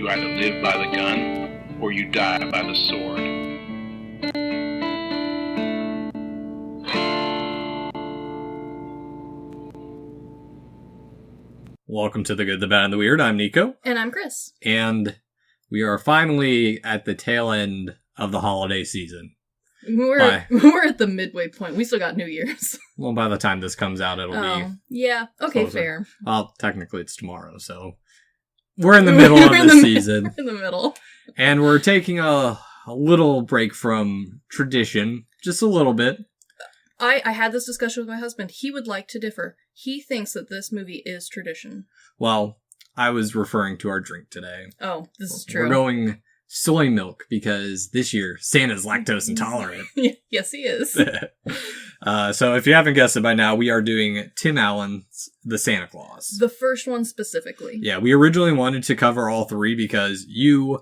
either live by the gun or you die by the sword. Welcome to The Good, the Bad, and the Weird. I'm Nico. And I'm Chris. And we are finally at the tail end of the holiday season. We're at the midway point. We still got New Year's. Well, by the time this comes out, it'll be... Yeah, okay, closer. fair. Well, technically it's tomorrow, so... We're in the middle of the season. We're in the middle. And we're taking a little break from tradition. Just a little bit. I had this discussion with my husband. He would like to differ. He thinks that this movie is tradition. Well, I was referring to our drink today. Oh, this is true. We're going soy milk because this year Santa's lactose intolerant. Yes, he is. So if you haven't guessed it by now, we are doing Tim Allen's The Santa Claus. The first one specifically. Yeah, we originally wanted to cover all three because you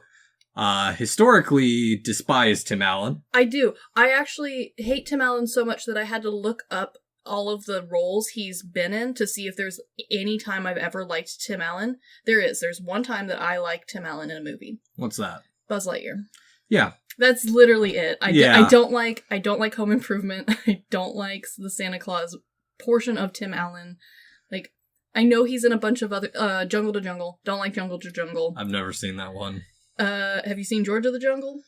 historically despise Tim Allen. I do. I actually hate Tim Allen so much that I had to look up all of the roles he's been in to see if there's any time I've ever liked Tim Allen. There is. There's one time that I like Tim Allen in a movie. What's that? Buzz Lightyear. Yeah. That's literally it. I don't like Home Improvement. I don't like the Santa Claus portion of Tim Allen. Like, I know he's in a bunch of other Jungle to Jungle. Don't like Jungle to Jungle. I've never seen that one. Have you seen George of the Jungle?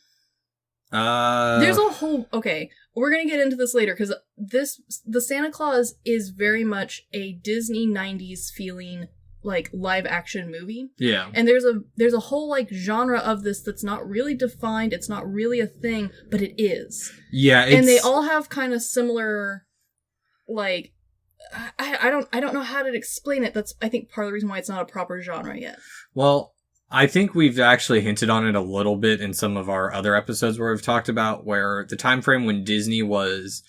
There's a whole... Okay, we're gonna get into this later, because the Santa Claus is very much a Disney 90s feeling, like, live-action movie. Yeah. And there's a whole, like, genre of this that's not really defined, it's not really a thing, but it is. Yeah, And they all have kind of similar, like... I don't know how to explain it. That's, I think, part of the reason why it's not a proper genre yet. Well... I think we've actually hinted on it a little bit in some of our other episodes where we've talked about where the time frame when Disney was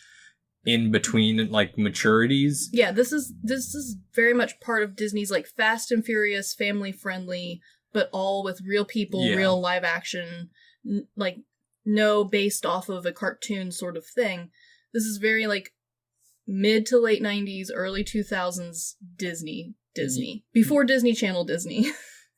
in between, like, maturities. Yeah, this is very much part of Disney's, like, Fast and Furious, family-friendly, but all with real people, real live action, like, no based off of a cartoon sort of thing. This is very, like, mid to late 90s, early 2000s Disney. Before Disney Channel Disney.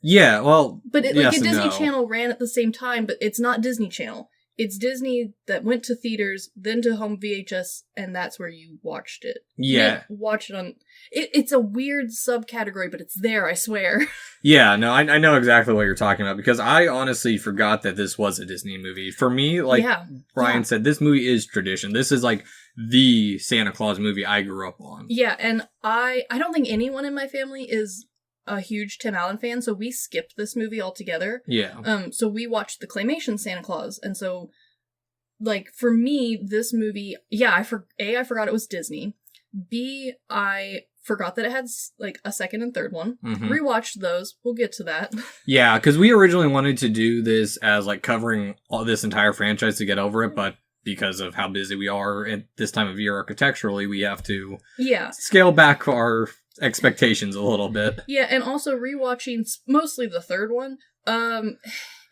Yeah, well, but a yes Disney no. Channel ran at the same time, but it's not Disney Channel. It's Disney that went to theaters, then to home VHS, and that's where you watched it. Yeah. You watch it on... It's a weird subcategory, but it's there, I swear. Yeah, no, I know exactly what you're talking about, because I honestly forgot that this was a Disney movie. For me, like Brian said, this movie is tradition. This is, like, the Santa Claus movie I grew up on. Yeah, and I don't think anyone in my family is a huge Tim Allen fan, so we skipped this movie altogether. Yeah. So we watched the claymation Santa Claus, and so, like, for me, this movie, I forgot it was Disney. B, I forgot that it had, like, a second and third one. Mm-hmm. Rewatched those. We'll get to that. Yeah, because we originally wanted to do this as, like, covering all this entire franchise to get over it, but because of how busy we are at this time of year architecturally, we have to scale back our expectations a little bit. Yeah, and also rewatching mostly the third one,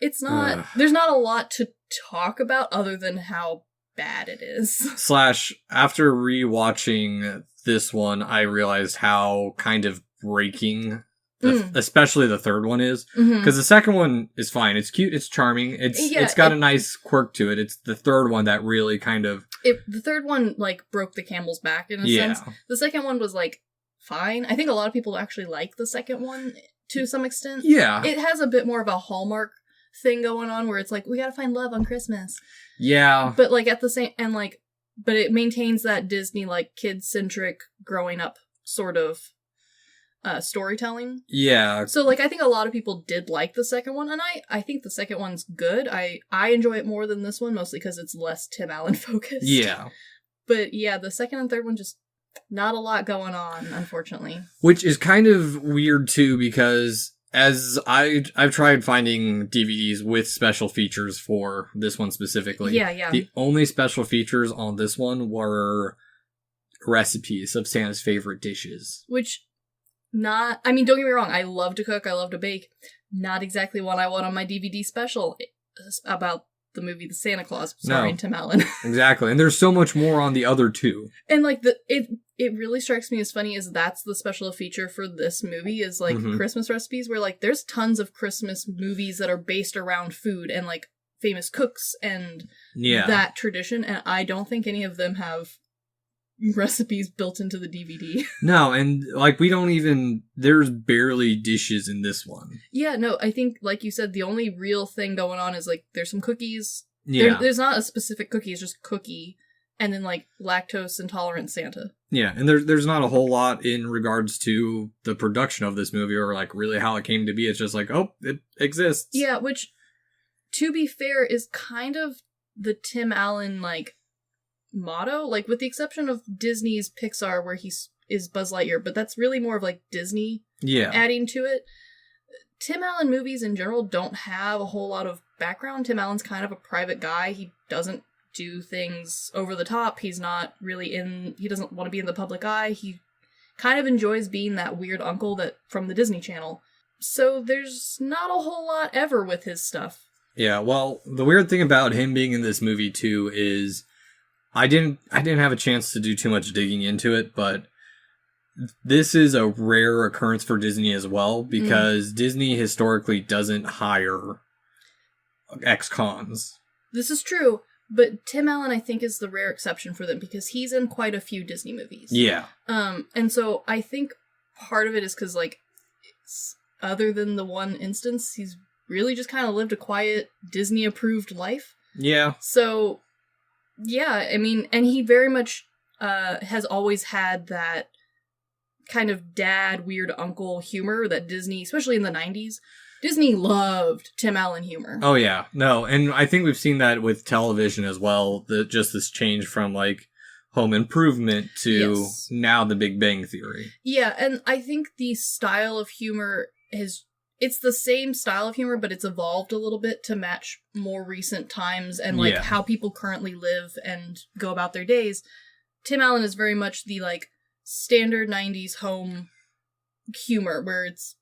it's not... There's not a lot to talk about other than how bad it is. / after rewatching this one, I realized how kind of breaking... especially the third one is, because the second one is fine. It's cute, it's charming, it's got a nice quirk to it. It's the third one that really kind of... the third one, like, broke the camel's back in a sense. The second one was, like, fine. I think a lot of people actually like the second one to some extent. Yeah. It has a bit more of a Hallmark thing going on where it's like, we gotta find love on Christmas. Yeah. But, like, at the same... And, like... But it maintains that Disney, like, kid-centric, growing up sort of storytelling. Yeah. So, like, I think a lot of people did like the second one, and I think the second one's good. I enjoy it more than this one, mostly because it's less Tim Allen focused. Yeah. But, yeah, the second and third one just... Not a lot going on, unfortunately. Which is kind of weird, too, because as I've tried finding DVDs with special features for this one specifically. Yeah. The only special features on this one were recipes of Santa's favorite dishes. Which, don't get me wrong, I love to cook, I love to bake. Not exactly what I want on my DVD special about the movie The Santa Claus, starring Tim Allen. Exactly, and there's so much more on the other two. And, like, it really strikes me as funny is that's the special feature for this movie is, like, Christmas recipes, where, like, there's tons of Christmas movies that are based around food and, like, famous cooks and that tradition, and I don't think any of them have recipes built into the DVD. No, and, like, there's barely dishes in this one. Yeah, no, I think, like you said, the only real thing going on is, like, there's some cookies. Yeah. There's not a specific cookie, it's just cookie, and then, like, lactose intolerant Santa. Yeah, and there's not a whole lot in regards to the production of this movie or, like, really how it came to be. It's just like, oh, it exists. Yeah, which, to be fair, is kind of the Tim Allen, like, motto. Like, with the exception of Disney's Pixar, where he is Buzz Lightyear, but that's really more of, like, Disney adding to it. Tim Allen movies in general don't have a whole lot of background. Tim Allen's kind of a private guy. He doesn't do things over the top. He's not really he doesn't want to be in the public eye. He kind of enjoys being that weird uncle that from the Disney Channel. So there's not a whole lot ever with his stuff. Yeah, well, the weird thing about him being in this movie too is I didn't have a chance to do too much digging into it, but this is a rare occurrence for Disney as well, because Disney historically doesn't hire ex-cons. This is true. But Tim Allen, I think, is the rare exception for them because he's in quite a few Disney movies. Yeah. And so I think part of it is because, like, other than the one instance, he's really just kind of lived a quiet, Disney-approved life. Yeah. So, yeah, I mean, and he very much has always had that kind of dad, weird uncle humor that Disney, especially in the 90s, Disney loved Tim Allen humor. Oh, yeah. No, and I think we've seen that with television as well. Just this change from, like, Home Improvement to now The Big Bang Theory. Yeah, and I think the style of humor it's the same style of humor, but it's evolved a little bit to match more recent times and, like, how people currently live and go about their days. Tim Allen is very much the, like, standard 90s home humor, where it's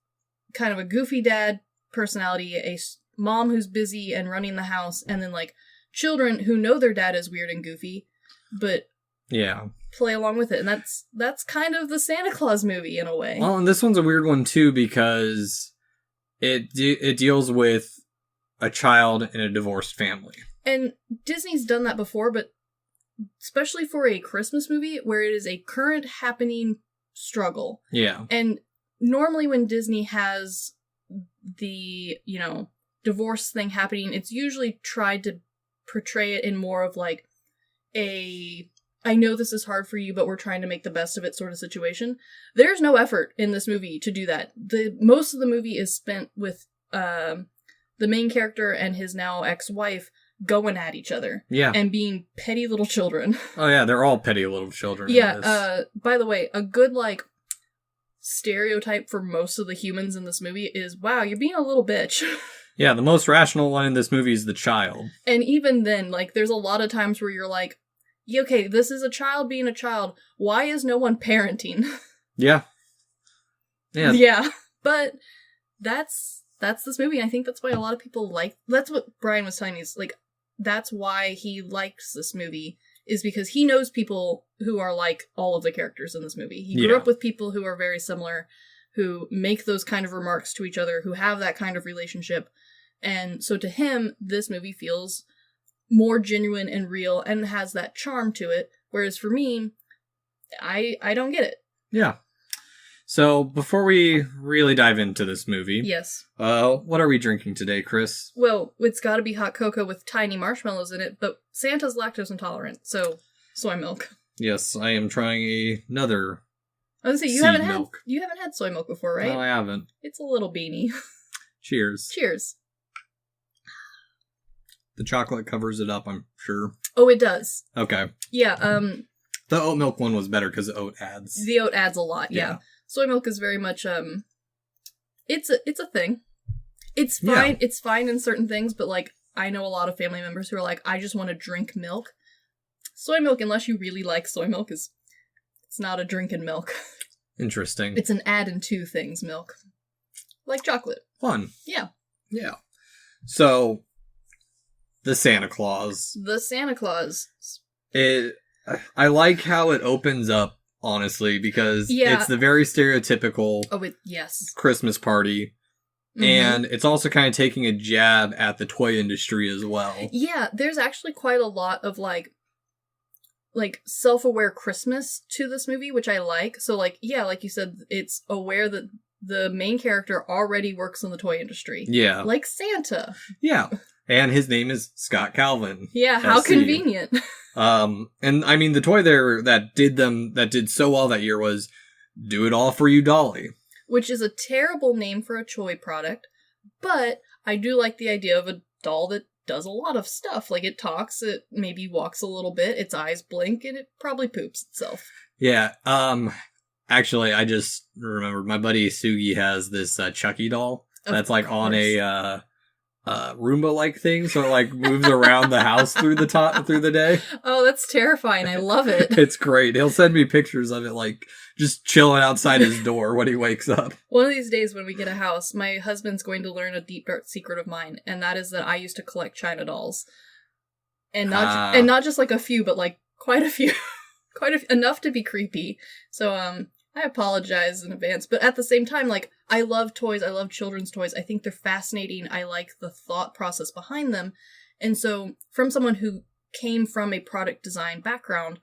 kind of a goofy dad personality, a mom who's busy and running the house, and then, like, children who know their dad is weird and goofy, but play along with it. And that's kind of the Santa Claus movie in a way. Well, and this one's a weird one too, because it deals with a child in a divorced family. And Disney's done that before, but especially for a Christmas movie where it is a current happening struggle. Yeah. And normally when Disney has the, you know, divorce thing happening, it's usually tried to portray it in more of like I know this is hard for you, but we're trying to make the best of it sort of situation. There's no effort in this movie to do that. Most of the movie is spent with the main character and his now ex-wife going at each other. Yeah. And being petty little children. Oh yeah, they're all petty little children. Yeah, by the way, a good, like, stereotype for most of the humans in this movie is, wow, you're being a little bitch. Yeah, the most rational one in this movie is the child. And even then, like, there's a lot of times where you're like, okay, this is a child being a child. Why is no one parenting? Yeah. Yeah. Yeah. But that's this movie. I think that's why a lot of people that's what Brian was telling me, is like, that's why he likes this movie, is because he knows people who are like all of the characters in this movie. He grew up with people who are very similar, who make those kind of remarks to each other, who have that kind of relationship. And so to him, this movie feels more genuine and real and has that charm to it. Whereas for me, I don't get it. Yeah. So before we really dive into this movie, yes, what are we drinking today, Chris? Well, it's got to be hot cocoa with tiny marshmallows in it, but Santa's lactose intolerant, so soy milk. Yes, I am trying another. I was gonna say you haven't had soy milk before, right? No, I haven't. It's a little beanie. Cheers. Cheers. The chocolate covers it up, I'm sure. Oh, it does. Okay. Yeah. The oat milk one was better because the oat adds. The oat adds a lot. Yeah. Soy milk is very much it's a thing. It's fine. Yeah. It's fine in certain things, but like I know a lot of family members who are like, I just want to drink milk. Soy milk, unless you really like soy milk, it's not a drinking milk. Interesting. It's an add in two things milk, like chocolate. Fun. Yeah. Yeah. So. The Santa Claus. The Santa Claus. I like how it opens up honestly, because it's the very stereotypical Christmas party. Mm-hmm. And it's also kind of taking a jab at the toy industry as well. Yeah, there's actually quite a lot of, like self-aware Christmas to this movie, which I like. So, like you said, it's aware that the main character already works in the toy industry. Yeah. Like Santa. Yeah. And his name is Scott Calvin. Yeah, how convenient. And I mean, the toy there that did so well that year was Do It All For You Dolly. Which is a terrible name for a toy product, but I do like the idea of a doll that does a lot of stuff. Like, it talks, it maybe walks a little bit, its eyes blink, and it probably poops itself. Yeah, actually, I just remembered my buddy Sugi has this Chucky doll that's like on a Roomba-like thing, so it like moves around the house through the day. Oh, that's terrifying. I love it. It's great. He'll send me pictures of it like just chilling outside his door when he wakes up. One of these days when we get a house, my husband's going to learn a deep dark secret of mine, and that is that I used to collect China dolls. And not just like a few, but like quite a few. Enough to be creepy. So I apologize in advance, but at the same time, like, I love toys, I love children's toys, I think they're fascinating, I like the thought process behind them, and so, from someone who came from a product design background,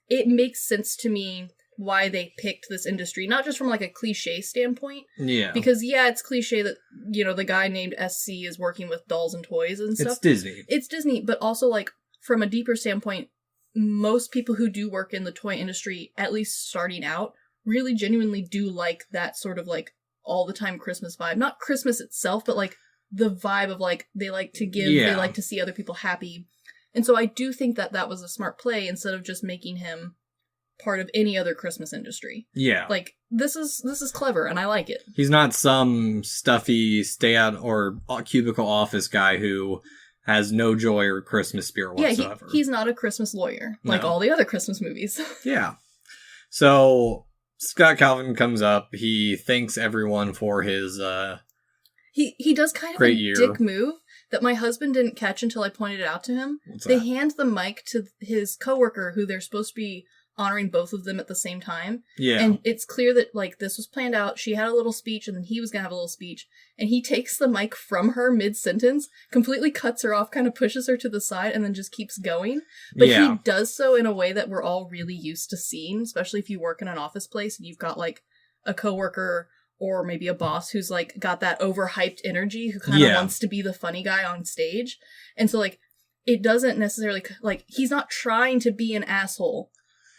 it makes sense to me why they picked this industry, not just from, like, a cliche standpoint, because, it's cliche that, the guy named SC is working with dolls and toys and stuff. It's Disney, but also, like, from a deeper standpoint, most people who do work in the toy industry, at least starting out, really genuinely do like that sort of like all the time Christmas vibe. Not Christmas itself, but like the vibe of like they like to give, they like to see other people happy. And so I do think that was a smart play instead of just making him part of any other Christmas industry. Yeah. Like this is clever and I like it. He's not some stuffy stay-out or cubicle office guy who has no joy or Christmas spirit whatsoever. Yeah, he's not a Christmas lawyer, like all the other Christmas movies. Yeah. So, Scott Calvin comes up, he thanks everyone for his, He does kind of a dick move that my husband didn't catch until I pointed it out to him. They hand the mic to his coworker, who they're supposed to be honoring both of them at the same time. Yeah. And it's clear that, like, this was planned out. She had a little speech, and then he was gonna have a little speech. And he takes the mic from her mid-sentence, completely cuts her off, kind of pushes her to the side, and then just keeps going. But he does so in a way that we're all really used to seeing, especially if you work in an office place and you've got, like, a coworker or maybe a boss who's, like, got that overhyped energy, who kind of wants to be the funny guy on stage. And so, like, it doesn't necessarily, like, he's not trying to be an asshole,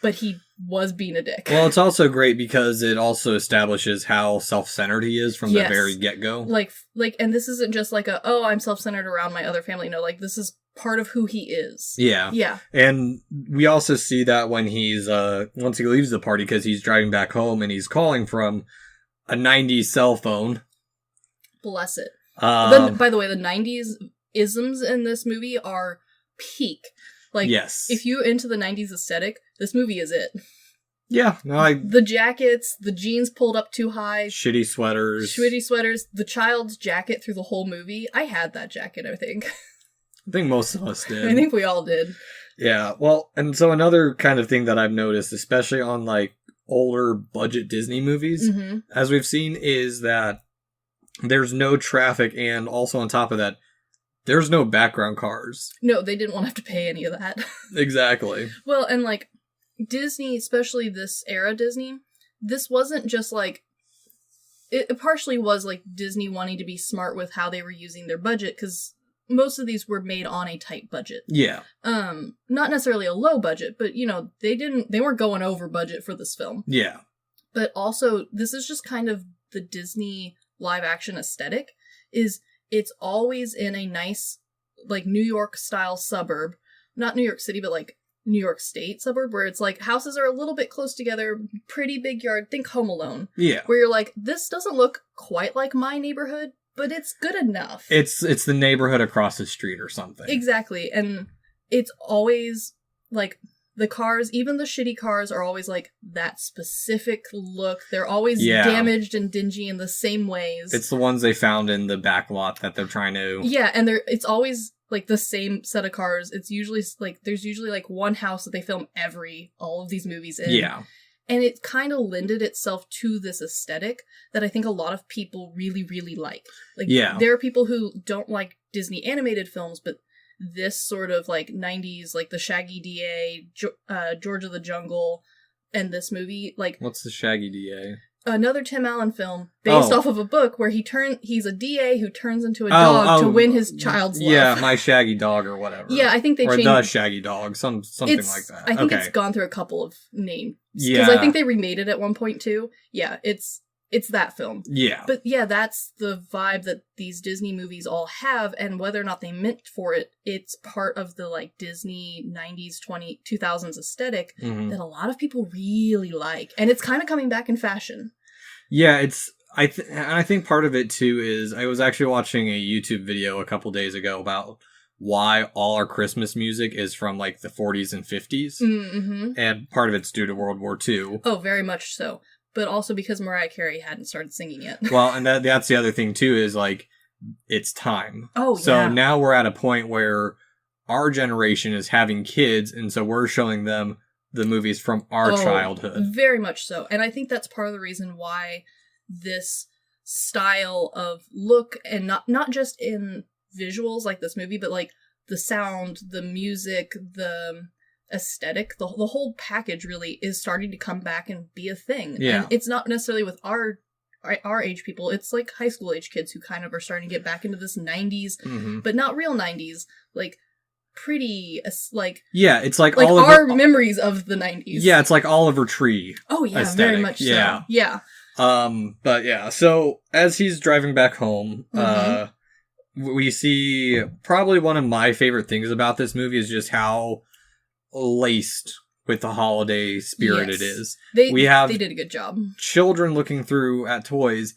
but he was being a dick. Well, it's also great because it also establishes how self-centered he is from the very get-go. Like, and this isn't just like I'm self-centered around my other family. No, like, this is part of who he is. Yeah. Yeah. And we also see that when he's, once he leaves the party, because he's driving back home and he's calling from a 90s cell phone. Bless it. By the way, the 90s isms in this movie are peak. Like, if you're into the 90s aesthetic, this movie is it. Yeah. No, the jackets, the jeans pulled up too high. Shitty sweaters. The child's jacket through the whole movie. I had that jacket, I think. I think most of us did. I think we all did. Yeah. Well, and so another kind of thing that I've noticed, especially on, like, older budget Disney movies, as we've seen, is that there's no traffic, and also on top of that, there's no background cars. No, they didn't want to have to pay any of that. Exactly. Well, and, like, Disney, especially this era Disney, this wasn't just, like... It partially was, like, Disney wanting to be smart with how they were using their budget, because most of these were made on a tight budget. Yeah. Not necessarily a low budget, but, they weren't going over budget for this film. Yeah. But also, this is just kind of the Disney live-action aesthetic, is... It's always in a nice, like, New York-style suburb. Not New York City, but, like, New York State suburb, where it's, like, houses are a little bit close together, pretty big yard. Think Home Alone. Yeah. Where you're like, this doesn't look quite like my neighborhood, but it's good enough. It's the neighborhood across the street or something. Exactly. And it's always, like... The cars, even the shitty cars, are always, like, that specific look. They're always damaged and dingy in the same ways. It's the ones they found in the back lot that they're trying to... Yeah, and it's always like the same set of cars. It's usually like there's usually like one house that they film all of these movies in. Yeah. And it kind of lended itself to this aesthetic that I think a lot of people really, really like. Like, there are people who don't like Disney animated films, but this sort of like 90s, like the Shaggy DA, George of the Jungle, and this movie, like... What's the Shaggy DA? Another Tim Allen film based off of a book where he's a DA who turns into a dog to win his child's love. Yeah, My Shaggy Dog or whatever. Yeah, I think they changed... Or The Shaggy Dog, something like that. I think it's gone through a couple of names. Yeah. Because I think they remade it at one point too. Yeah, it's that film. Yeah. But yeah, that's the vibe that these Disney movies all have, and whether or not they meant for it, it's part of the like Disney 90s, 2000s aesthetic that a lot of people really like. And it's kind of coming back in fashion. Yeah, I think part of it too is I was actually watching a YouTube video a couple days ago about why all our Christmas music is from like the 40s and 50s. Mm-hmm. And part of it's due to World War II. Oh, very much so. But also because Mariah Carey hadn't started singing yet. Well, and that's the other thing too is like it's time. Oh, so now we're at a point where our generation is having kids, and so we're showing them the movies from our childhood. Very much so. And I think that's part of the reason why this style of look, and not just in visuals like this movie, but like the sound, the music, the aesthetic, the whole package really is starting to come back and be a thing. Yeah. And it's not necessarily with our age people, it's like high school age kids who kind of are starting to get back into this 90s, but not real 90s, like pretty like it's like our memories of the 90s. Yeah, it's like Oliver Tree. Oh yeah, aesthetic. Very much so. Yeah. But yeah, so as he's driving back home, we see probably one of my favorite things about this movie is just how laced with the holiday spirit it is. They did a good job. Children looking through at toys,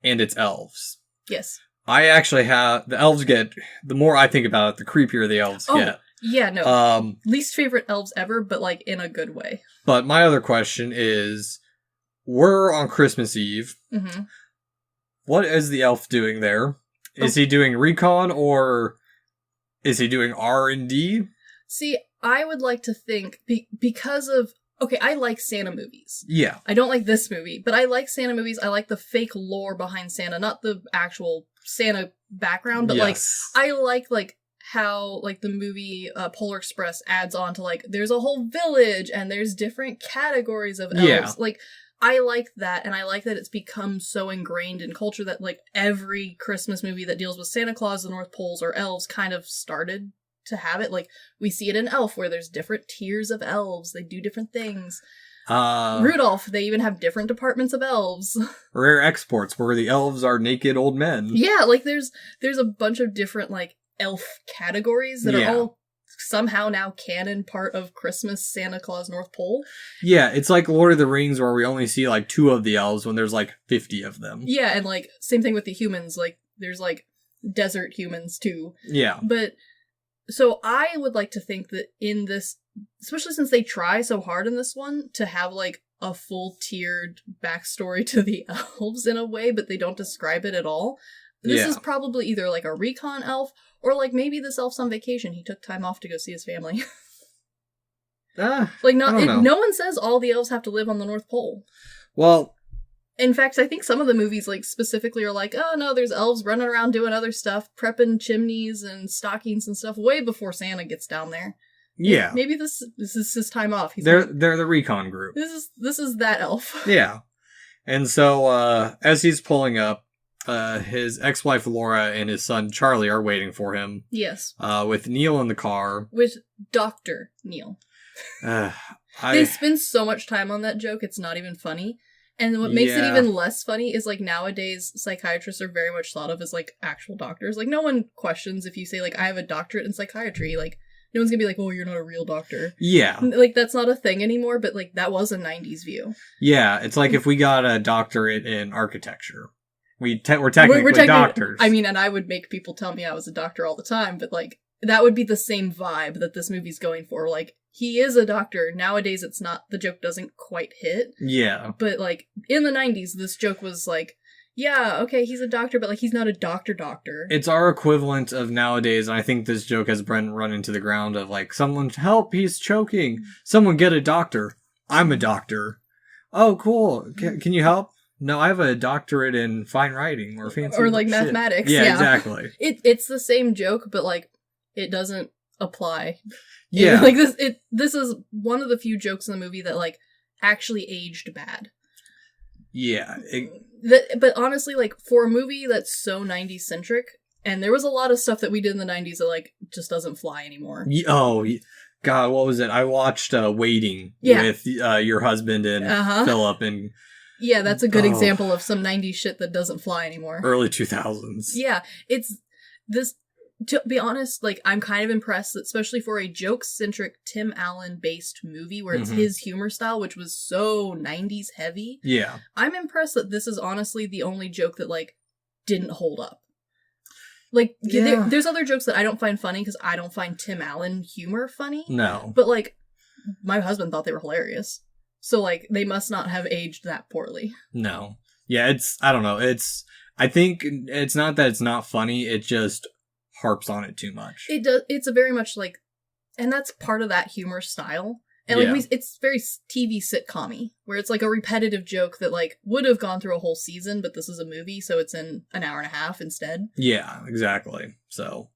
and it's elves. Yes. I actually have the elves get the more I think about it, the creepier the elves get. Yeah, no. Least favorite elves ever, but like in a good way. But my other question is, we're on Christmas Eve. Mm-hmm. What is the elf doing there? Is he doing recon or is he doing R&D? See, I would like to think because of... Okay, I like Santa movies. Yeah. I don't like this movie, but I like Santa movies. I like the fake lore behind Santa, not the actual Santa background, but like I like how like the movie Polar Express adds on to like there's a whole village and there's different categories of elves. Yeah. Like I like that, and I like that it's become so ingrained in culture that like every Christmas movie that deals with Santa Claus, the North Poles, or elves kind of started to have it. Like we see it in Elf where there's different tiers of elves, they do different things. Rudolph, they even have different departments of elves. Rare Exports where the elves are naked old men. Yeah, like there's a bunch of different like elf categories that are all somehow now canon part of Christmas Santa Claus North Pole. Yeah, it's like Lord of the Rings where we only see like 2 of the elves when there's like 50 of them. Yeah, and like same thing with the humans, like there's like desert humans too. Yeah. But so I would like to think that in this, especially since they try so hard in this one to have like a full tiered backstory to the elves in a way, but they don't describe it at all. This is probably either like a recon elf or like maybe this elf's on vacation. He took time off to go see his family. Like no one says all the elves have to live on the North Pole. Well, in fact, I think some of the movies like specifically are like, oh no, there's elves running around doing other stuff, prepping chimneys and stockings and stuff way before Santa gets down there. Yeah. Maybe this is his time off. They're the recon group. This is that elf. Yeah. And so as he's pulling up, his ex-wife Laura and his son Charlie are waiting for him. Yes. With Neil in the car. With Dr. Neil. They spend so much time on that joke, it's not even funny. And what makes it even less funny is, like, nowadays, psychiatrists are very much thought of as, like, actual doctors. Like, no one questions if you say, like, I have a doctorate in psychiatry. Like, no one's gonna be like, oh, you're not a real doctor. Yeah. Like, that's not a thing anymore, but, like, that was a 90s view. Yeah, it's like if we got a doctorate in architecture. We're technically doctors. I mean, and I would make people tell me I was a doctor all the time, but, like, that would be the same vibe that this movie's going for. Like, he is a doctor. Nowadays, it's not, the joke doesn't quite hit. Yeah. But, like, in the 90s, this joke was, like, Yeah, okay, he's a doctor, but, like, he's not a doctor. It's our equivalent of nowadays, and I think this joke has run into the ground of, like, someone help, he's choking. Someone get a doctor. I'm a doctor. Oh, cool. Can you help? No, I have a doctorate in fine writing or fancy or like shit. mathematics. Yeah, exactly. It's the same joke, but like it doesn't apply. Yeah, like this is one of the few jokes in the movie that like actually aged bad. Yeah, but honestly, like for a movie that's so 90s centric, and there was a lot of stuff that we did in the 90s that like just doesn't fly anymore. Oh, God, what was it? I watched Waiting with your husband and Philip and. Yeah, that's a good example of some 90s shit that doesn't fly anymore. Early 2000s. Yeah, it's this, to be honest, like, I'm kind of impressed that, especially for a joke-centric Tim Allen-based movie where it's his humor style, which was so 90s heavy. Yeah. I'm impressed that this is honestly the only joke that, like, didn't hold up. Like, there's other jokes that I don't find funny because I don't find Tim Allen humor funny. No. But, like, my husband thought they were hilarious. So, like, they must not have aged that poorly. No. Yeah, I don't know. I think it's not that it's not funny, it just harps on it too much. It does, it's a very much, like, and that's part of that humor style. And, like, it's very TV sitcom-y, where it's, like, a repetitive joke that, like, would have gone through a whole season, but this is a movie, so it's in an hour and a half instead. Yeah, exactly. So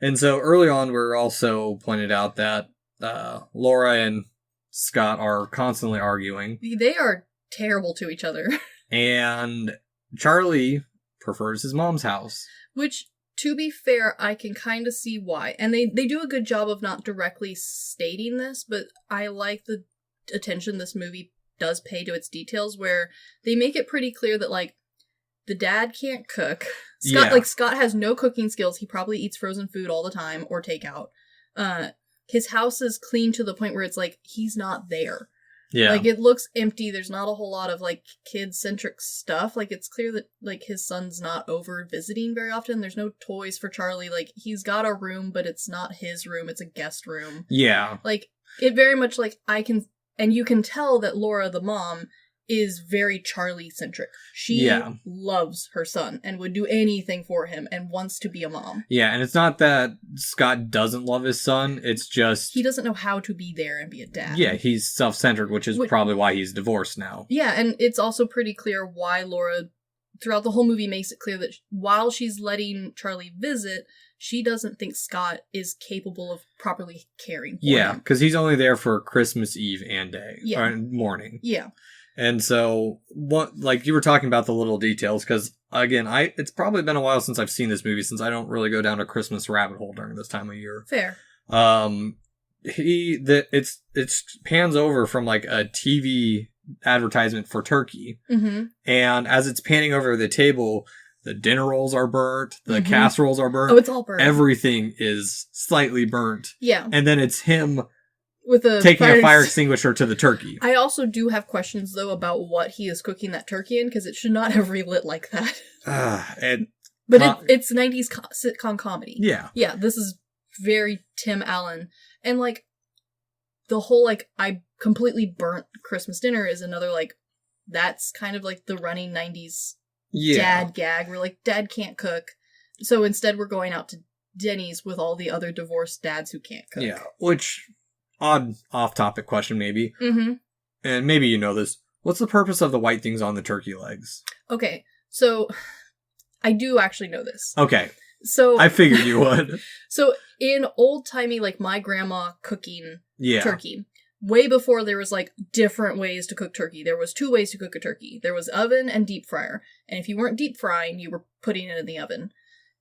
early on, we're also pointed out that Laura and Scott are constantly arguing. They are terrible to each other. And Charlie prefers his mom's house. Which, to be fair, I can kind of see why. And they do a good job of not directly stating this, but I like the attention this movie does pay to its details, where they make it pretty clear that, like, the dad can't cook. Scott has no cooking skills. He probably eats frozen food all the time or takeout. His house is clean to the point where it's like, he's not there. Yeah. Like, it looks empty. There's not a whole lot of, like, kid-centric stuff. Like, it's clear that, like, his son's not over visiting very often. There's no toys for Charlie. Like, he's got a room, but it's not his room. It's a guest room. Yeah. Like, it very much, like, and you can tell that Laura, the mom, is very Charlie-centric. She loves her son and would do anything for him and wants to be a mom. Yeah, and it's not that Scott doesn't love his son, it's just... he doesn't know how to be there and be a dad. Yeah, he's self-centered, which is probably why he's divorced now. Yeah, and it's also pretty clear why Laura, throughout the whole movie, makes it clear that while she's letting Charlie visit, she doesn't think Scott is capable of properly caring for him. Yeah, because he's only there for Christmas Eve and day. Yeah. Or morning. Yeah. And so, like you were talking about the little details, because again, it's probably been a while since I've seen this movie, since I don't really go down a Christmas rabbit hole during this time of year. Fair. It pans over from like a TV advertisement for turkey, and as it's panning over the table, the dinner rolls are burnt, the casseroles are burnt. Oh, it's all burnt. Everything is slightly burnt. Yeah. And then it's him with taking a fire extinguisher to the turkey. I also do have questions, though, about what he is cooking that turkey in, because it should not have relit like that. It's 90s sitcom comedy. Yeah. Yeah, this is very Tim Allen. And, like, the whole, like, I completely burnt Christmas dinner is another, like, that's kind of like the running 90s dad gag, where, like, dad can't cook. So instead we're going out to Denny's with all the other divorced dads who can't cook. Yeah, which... odd off-topic question, maybe. And maybe you know this. What's the purpose of the white things on the turkey legs? Okay, so I do actually know this. Okay. So I figured you would. So in old-timey, like, my grandma cooking turkey, way before there was, like, different ways to cook turkey. There was 2 ways to cook a turkey. There was oven and deep fryer. And if you weren't deep frying, you were putting it in the oven.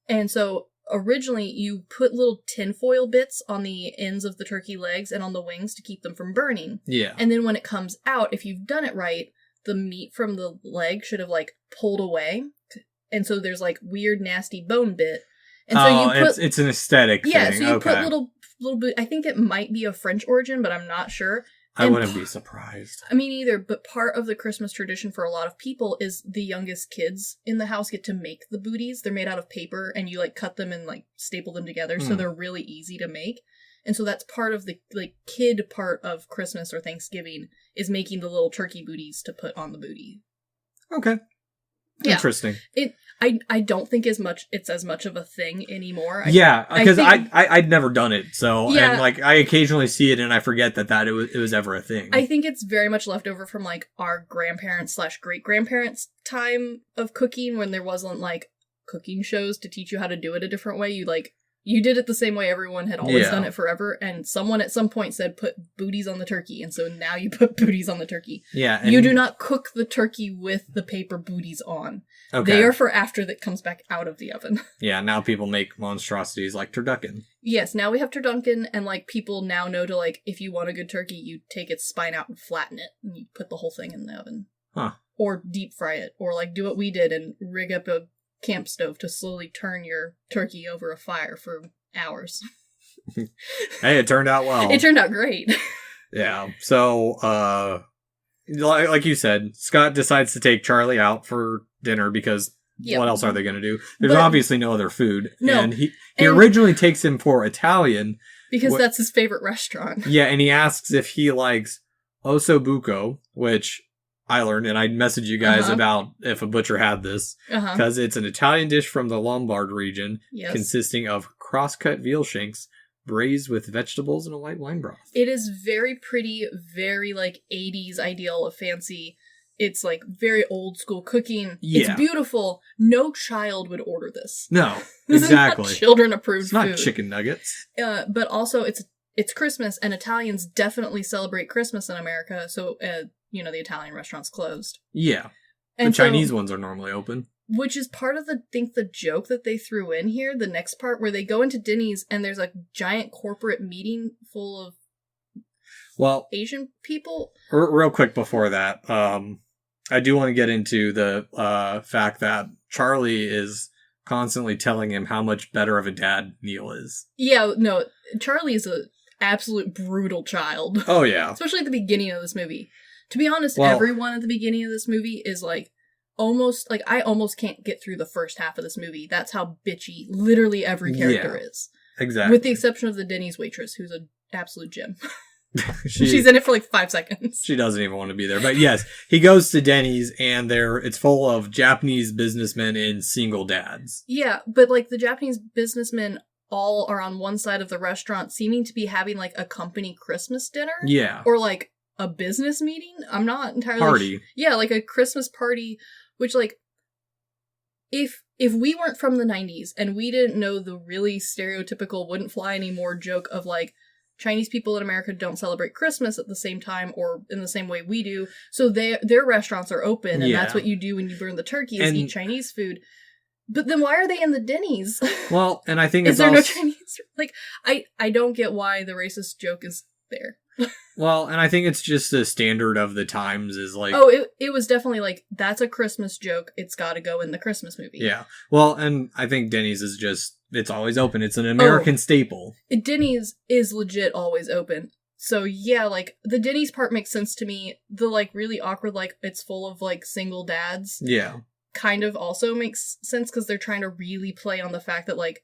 And so... originally, you put little tinfoil bits on the ends of the turkey legs and on the wings to keep them from burning. Yeah. And then when it comes out, if you've done it right, the meat from the leg should have, like, pulled away. And so there's, like, weird, nasty bone bit. And so you put... it's an aesthetic thing. Yeah, so you put little bit... I think it might be of French origin, but I'm not sure. I wouldn't be surprised. I mean, either, but part of the Christmas tradition for a lot of people is the youngest kids in the house get to make the booties. They're made out of paper, and you, like, cut them and, like, staple them together, so they're really easy to make. And so that's part of the, like, kid part of Christmas or Thanksgiving, is making the little turkey booties to put on the booty. Okay. Yeah. Interesting. I don't think it's as much of a thing anymore. Because I'd never done it, so and like I occasionally see it and I forget that it was ever a thing. I think it's very much left over from like our grandparents / great grandparents' time of cooking, when there wasn't like cooking shows to teach you how to do it a different way. You did it the same way everyone had always done it forever, and someone at some point said put booties on the turkey, and so now you put booties on the turkey. Yeah. You do not cook the turkey with the paper booties on. Okay. They are for after that comes back out of the oven. Yeah, now people make monstrosities like turducken. Yes, now we have turducken, and like people now know to like, if you want a good turkey, you take its spine out and flatten it, and you put the whole thing in the oven. Huh. Or deep fry it, or like do what we did and rig up a camp stove to slowly turn your turkey over a fire for hours. Hey, it turned out well. It turned out great. Yeah. So, like you said, Scott decides to take Charlie out for dinner because what else are they going to do? There's obviously no other food. No. And he originally takes him for Italian. Because that's his favorite restaurant. Yeah, and he asks if he likes osso buco, which I learned, and I messaged you guys about if a butcher had this, because it's an Italian dish from the Lombard region, consisting of cross-cut veal shanks braised with vegetables and a white wine broth. It is very pretty, very like 80s ideal of fancy. It's like very old school cooking. Yeah. It's beautiful. No child would order this. No, exactly. This is not children approved food. It's not chicken nuggets. But also it's Christmas, and Italians definitely celebrate Christmas in America, so the Italian restaurant's closed. Yeah. And the Chinese ones are normally open. Which is part of the joke that they threw in here, the next part, where they go into Denny's and there's a giant corporate meeting full of Asian people. Real quick before that, I do want to get into the fact that Charlie is constantly telling him how much better of a dad Neil is. Yeah, no, Charlie is an absolute brutal child. Oh, yeah. Especially at the beginning of this movie. To be honest, everyone at the beginning of this movie is like, I almost can't get through the first half of this movie. That's how bitchy literally every character is. Exactly. With the exception of the Denny's waitress, who's an absolute gem. She's in it for like 5 seconds. She doesn't even want to be there. But yes, he goes to Denny's and it's full of Japanese businessmen and single dads. Yeah, but like the Japanese businessmen all are on one side of the restaurant, seeming to be having like a company Christmas dinner. Yeah. Or like a business meeting. I'm not entirely party. Yeah, like a Christmas party, which like if we weren't from the 90s and we didn't know the really stereotypical wouldn't fly anymore joke of like Chinese people in America don't celebrate Christmas at the same time or in the same way we do, so their restaurants are open and that's what you do when you burn the turkey is eat Chinese food. But then why are they in the Denny's? Well, and I think is there no Chinese? Like, I don't get why the racist joke is there. Well, and I think it's just the standard of the times is like... Oh, it was definitely like, that's a Christmas joke. It's got to go in the Christmas movie. Yeah. Well, and I think Denny's is just, it's always open. It's an American staple. Denny's is legit always open. So yeah, like, the Denny's part makes sense to me. The like really awkward, like, it's full of like single dads. Yeah. Kind of also makes sense because they're trying to really play on the fact that like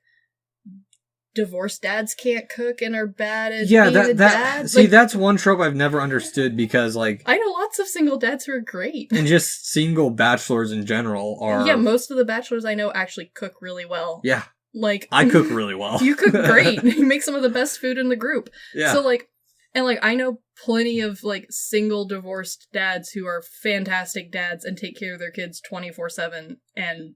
divorced dads can't cook and are bad at being a dad. See, that's one trope I've never understood because like I know lots of single dads who are great. And just single bachelors in general are... Yeah, most of the bachelors I know actually cook really well. Yeah. Like I cook really well. You cook great. You make some of the best food in the group. Yeah. So like, and like I know plenty of like single divorced dads who are fantastic dads and take care of their kids 24/7 and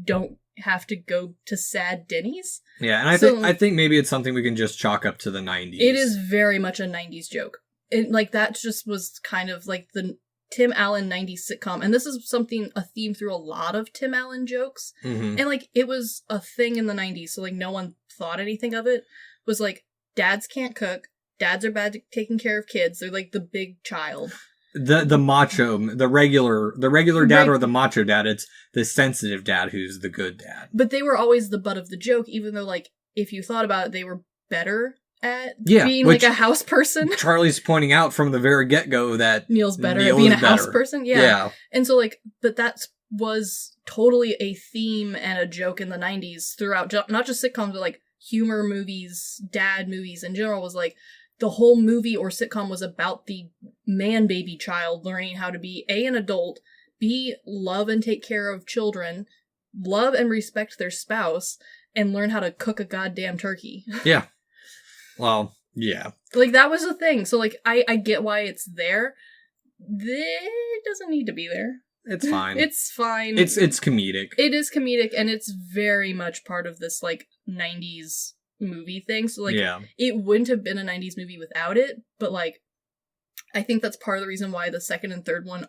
don't have to go to sad Denny's. Yeah, and I think maybe it's something we can just chalk up to the 90s. It is very much a 90s joke. It, like, that just was kind of like the Tim Allen 90s sitcom. And this is a theme through a lot of Tim Allen jokes. Mm-hmm. And, like, it was a thing in the 90s, so, like, no one thought anything of it. Was, like, dads can't cook. Dads are bad at taking care of kids. They're, like, the big child. The macho, the regular dad or the macho dad, it's the sensitive dad who's the good dad. But they were always the butt of the joke, even though, like, if you thought about it, they were better at being, like, a house person. Charlie's pointing out from the very get-go that Neil's better at being a house person. Yeah. And so, like, but that was totally a theme and a joke in the 90s throughout, not just sitcoms, but, like, humor movies, dad movies in general was, like, the whole movie or sitcom was about the man-baby child learning how to be, A, an adult, love and take care of children, love and respect their spouse, and learn how to cook a goddamn turkey. Yeah. Well, yeah. Like, that was the thing. So, like, I get why it's there. It doesn't need to be there. It's fine. It's fine. It's comedic. It is comedic, and it's very much part of this, like, 90s movie thing. So, like, it wouldn't have been a 90s movie without it, but, like, I think that's part of the reason why the second and third one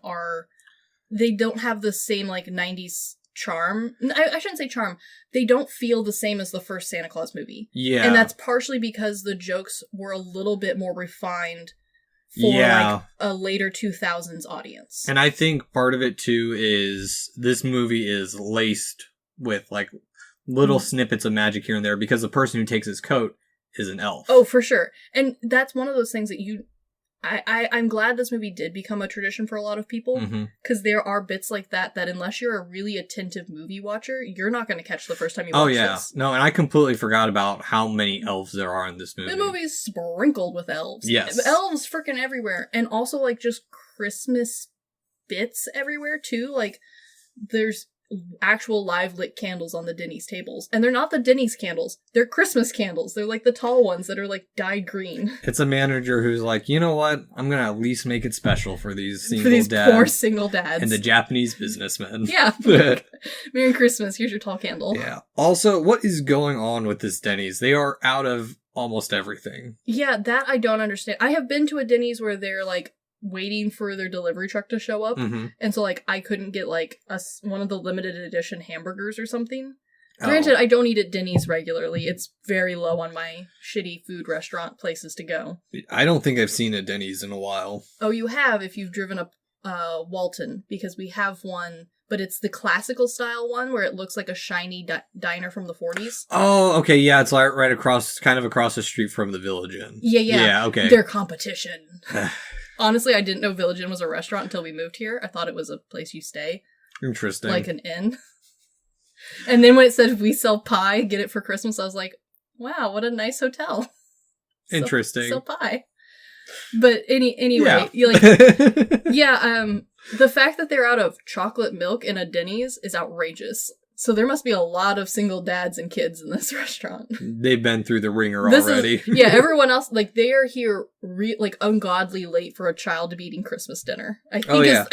they don't have the same, like, 90s charm. I shouldn't say charm. They don't feel the same as the first Santa Claus movie. Yeah. And that's partially because the jokes were a little bit more refined for like a later 2000s audience. And I think part of it too is this movie is laced with like little snippets of magic here and there because the person who takes his coat is an elf. Oh, for sure. And that's one of those things that I'm glad this movie did become a tradition for a lot of people, because there are bits like that unless you're a really attentive movie watcher, you're not going to catch the first time you watch this. No, and I completely forgot about how many elves there are in this movie. The movie's sprinkled with elves. Yes. Elves freaking everywhere. And also, like, just Christmas bits everywhere, too. Like, there's actual live lit candles on the Denny's tables. And they're not the Denny's candles. They're Christmas candles. They're like the tall ones that are like dyed green. It's a manager who's like, you know what? I'm going to at least make it special for these poor single dads. And the Japanese businessmen. Yeah. Merry Christmas. Here's your tall candle. Yeah. Also, what is going on with this Denny's? They are out of almost everything. Yeah, that I don't understand. I have been to a Denny's where they're like waiting for their delivery truck to show up, and so like I couldn't get like one of the limited edition hamburgers or something. Granted, I don't eat at Denny's regularly. It's very low on my shitty food restaurant places to go. I don't think I've seen a Denny's in a while. Oh, you have if you've driven up Walton, because we have one, but it's the classical style one where it looks like a shiny diner from the 40s. Oh, okay, yeah, it's like right across, kind of across the street from the Village Inn. Yeah, okay. Their competition. Honestly, I didn't know Village Inn was a restaurant until we moved here. I thought it was a place you stay. Interesting. Like an inn. And then when it said, we sell pie, get it for Christmas, I was like, wow, what a nice hotel. Interesting. Sell pie. But anyway, the fact that they're out of chocolate milk in a Denny's is outrageous. So there must be a lot of single dads and kids in this restaurant. They've been through the ringer already. Everyone else, like, they are here ungodly late for a child to be eating Christmas dinner. I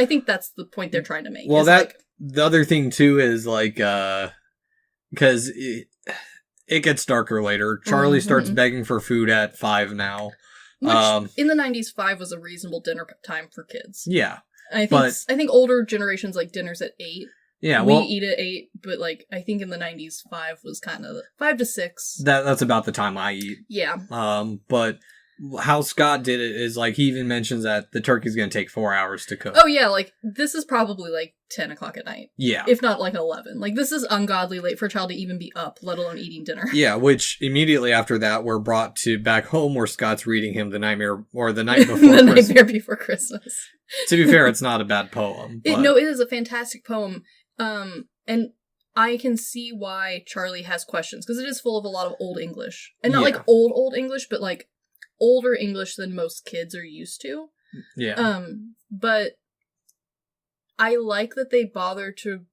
think that's the point they're trying to make. Well, the other thing too is like, because it gets darker later. Charlie starts begging for food at 5 now. Which, in the 90s, 5 was a reasonable dinner time for kids. Yeah. I think older generations like dinners at 8. Yeah, we eat at 8, but like I think in the 90s 5 was kind of 5 to 6. That's about the time I eat. Yeah. But how Scott did it is like he even mentions that the turkey's going to take 4 hours to cook. Oh yeah, like this is probably like 10 o'clock at night. Yeah. If not like 11. Like this is ungodly late for a child to even be up, let alone eating dinner. Yeah, which immediately after that we're brought to back home where Scott's reading him the Nightmare or the Night Before the Christmas. Nightmare Before Christmas. To be fair, it's not a bad poem. It is a fantastic poem. And I can see why Charlie has questions, because it is full of a lot of Old English. And not like old English, but like older English than most kids are used to. Yeah. But I like that they bother to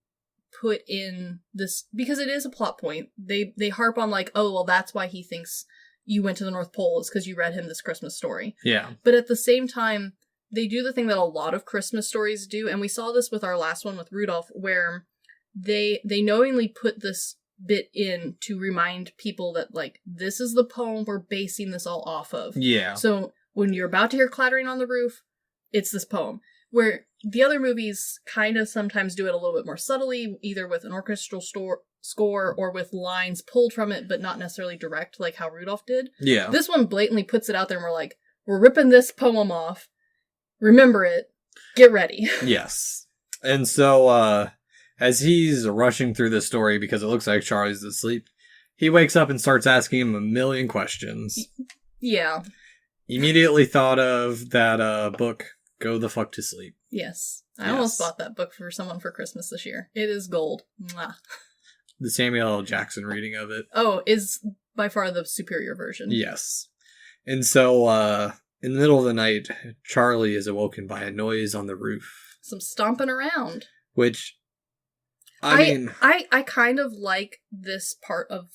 put in this, because it is a plot point. They harp on like, oh, well, that's why he thinks you went to the North Pole, is because you read him this Christmas story. Yeah. But at the same time, they do the thing that a lot of Christmas stories do, and we saw this with our last one with Rudolph, where they knowingly put this bit in to remind people that, like, this is the poem we're basing this all off of. Yeah. So when you're about to hear clattering on the roof, it's this poem. Where the other movies kind of sometimes do it a little bit more subtly, either with an orchestral score or with lines pulled from it, but not necessarily direct, like how Rudolph did. Yeah. This one blatantly puts it out there, and we're like, we're ripping this poem off. Remember it. Get ready. Yes. And so, as he's rushing through this story, because it looks like Charlie's asleep, he wakes up and starts asking him a million questions. Yeah. Immediately thought of that book, Go the Fuck to Sleep. Yes. I almost bought that book for someone for Christmas this year. It is gold. Mwah. The Samuel L. Jackson reading of it. Oh, is by far the superior version. Yes. And so, in the middle of the night, Charlie is awoken by a noise on the roof. Some stomping around. Which, I kind of like this part of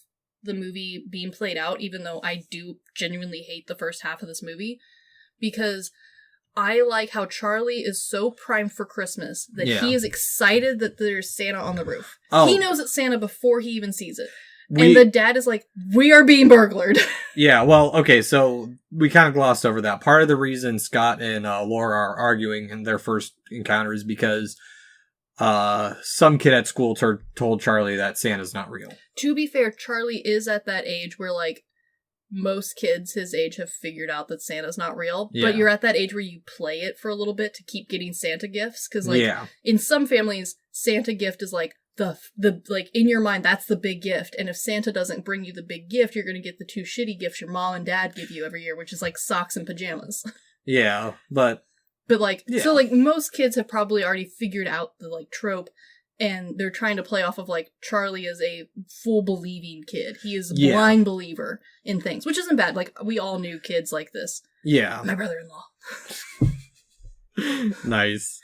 the movie being played out, even though I do genuinely hate the first half of this movie, because I like how Charlie is so primed for Christmas that he is excited that there's Santa on the roof. Oh. He knows it's Santa before he even sees it. And the dad is like, we are being burglared. Yeah, well, okay, so we kind of glossed over that. Part of the reason Scott and Laura are arguing in their first encounter is because some kid at school told Charlie that Santa's not real. To be fair, Charlie is at that age where, like, most kids his age have figured out that Santa's not real. Yeah. But you're at that age where you play it for a little bit to keep getting Santa gifts. Because, like, in some families, Santa gift is, like, the like, in your mind, that's the big gift. And if Santa doesn't bring you the big gift, you're going to get the two shitty gifts your mom and dad give you every year, which is, like, socks and pajamas. Yeah, but like, so, like, most kids have probably already figured out the, like, trope, and they're trying to play off of, like, Charlie is a full believing kid. He is a blind believer in things, which isn't bad. Like, we all knew kids like this. Yeah. My brother-in-law. Nice.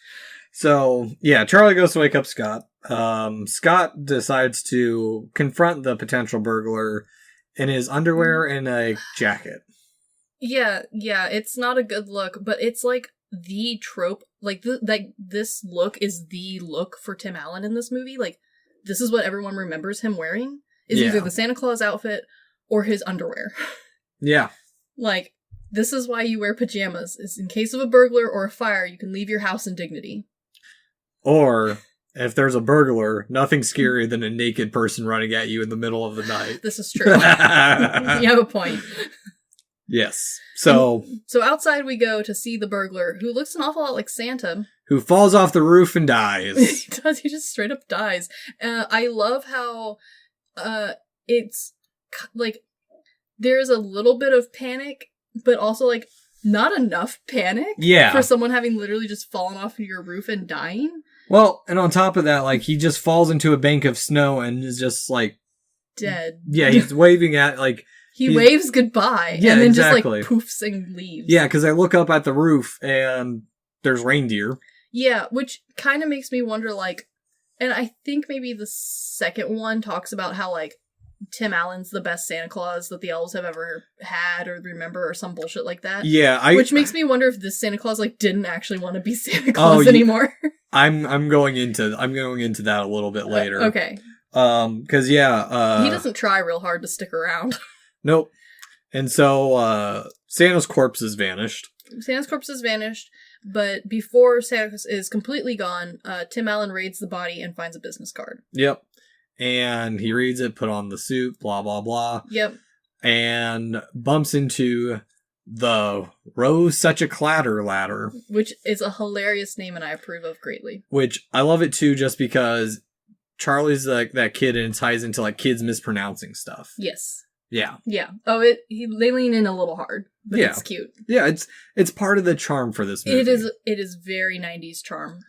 So, yeah, Charlie goes to wake up Scott. Scott decides to confront the potential burglar in his underwear and a jacket. Yeah, it's not a good look, but it's, like, the trope. Like, this look is the look for Tim Allen in this movie. Like, this is what everyone remembers him wearing, is either the Santa Claus outfit or his underwear. Yeah. Like, this is why you wear pajamas, is in case of a burglar or a fire, you can leave your house in dignity. Or, if there's a burglar, nothing scarier than a naked person running at you in the middle of the night. This is true. You have a point. Yes. So outside we go to see the burglar, who looks an awful lot like Santa. Who falls off the roof and dies. He does. He just straight up dies. I love how it's, like, there's a little bit of panic, but also, like, not enough panic for someone having literally just fallen off your roof and dying. Well, and on top of that, like, he just falls into a bank of snow and is just, like... dead. Yeah, he's waving at, like... He waves goodbye, and then just, like, poofs and leaves. Yeah, because I look up at the roof, and there's reindeer. Yeah, which kind of makes me wonder, like... And I think maybe the second one talks about how, like, Tim Allen's the best Santa Claus that the elves have ever had or remember or some bullshit like that. Yeah, which makes me wonder if this Santa Claus, like, didn't actually want to be Santa Claus anymore. I'm going into that a little bit later. Okay. Because he doesn't try real hard to stick around. Nope. And so Santa's corpse has vanished. But before Santa is completely gone, Tim Allen raids the body and finds a business card. Yep. And he reads it, put on the suit, blah, blah, blah. Yep. And bumps into the Rose Such a Clatter ladder. Which is a hilarious name and I approve of greatly. Which I love it too, just because Charlie's like that kid and it ties into, like, kids mispronouncing stuff. Yes. Yeah. Yeah. Oh, they lean in a little hard, but it's cute. Yeah, it's part of the charm for this movie. It is very 90s charm.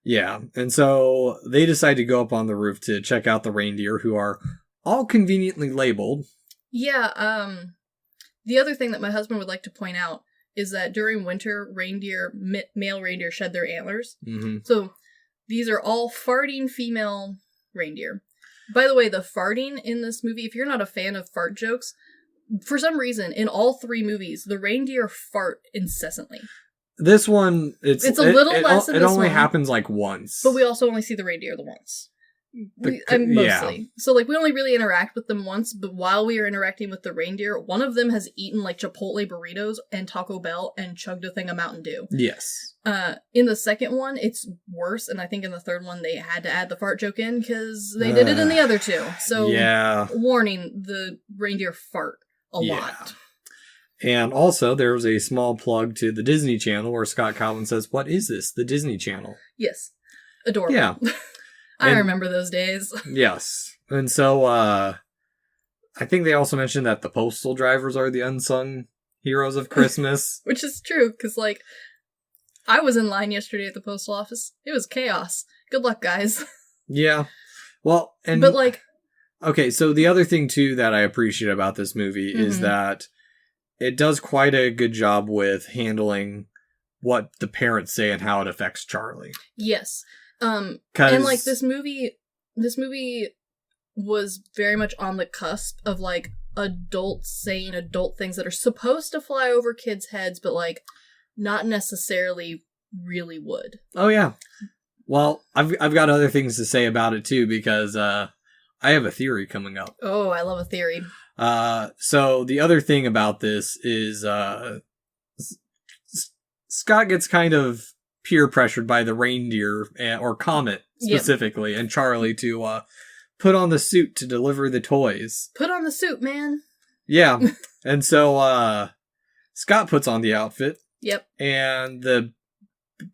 Yeah, and so they decide to go up on the roof to check out the reindeer, who are all conveniently labeled. Yeah, the other thing that my husband would like to point out is that during winter, male reindeer shed their antlers. Mm-hmm. So these are all farting female reindeer. By the way, the farting in this movie, if you're not a fan of fart jokes, for some reason, in all three movies, the reindeer fart incessantly. This one, it's a little less. It only happens, like, once. But we also only see the reindeer once. Mostly. Yeah. So, like, we only really interact with them once, but while we are interacting with the reindeer, one of them has eaten, like, Chipotle burritos and Taco Bell and chugged a thing of Mountain Dew. Yes. In the second one, it's worse, and I think in the third one, they had to add the fart joke in, because they did it in the other two. So, warning, the reindeer fart a lot. And also, there was a small plug to the Disney Channel where Scott Cawthon says, "What is this? The Disney Channel?" Yes. Adorable. Yeah. I remember those days. Yes. And so, I think they also mentioned that the postal drivers are the unsung heroes of Christmas. Which is true, because, like, I was in line yesterday at the postal office. It was chaos. Good luck, guys. Yeah. Well, but, like... Okay, so the other thing, too, that I appreciate about this movie is that it does quite a good job with handling what the parents say and how it affects Charlie. Yes. And like this movie was very much on the cusp of like adults saying adult things that are supposed to fly over kids' heads, but like not necessarily really would. Oh yeah. Well, I've got other things to say about it too, because I have a theory coming up. Oh, I love a theory. So the other thing about this is Scott gets kind of peer pressured by the reindeer, or Comet specifically, and Charlie to put on the suit to deliver the toys. Put on the suit, man. Yeah. And so Scott puts on the outfit. Yep. And the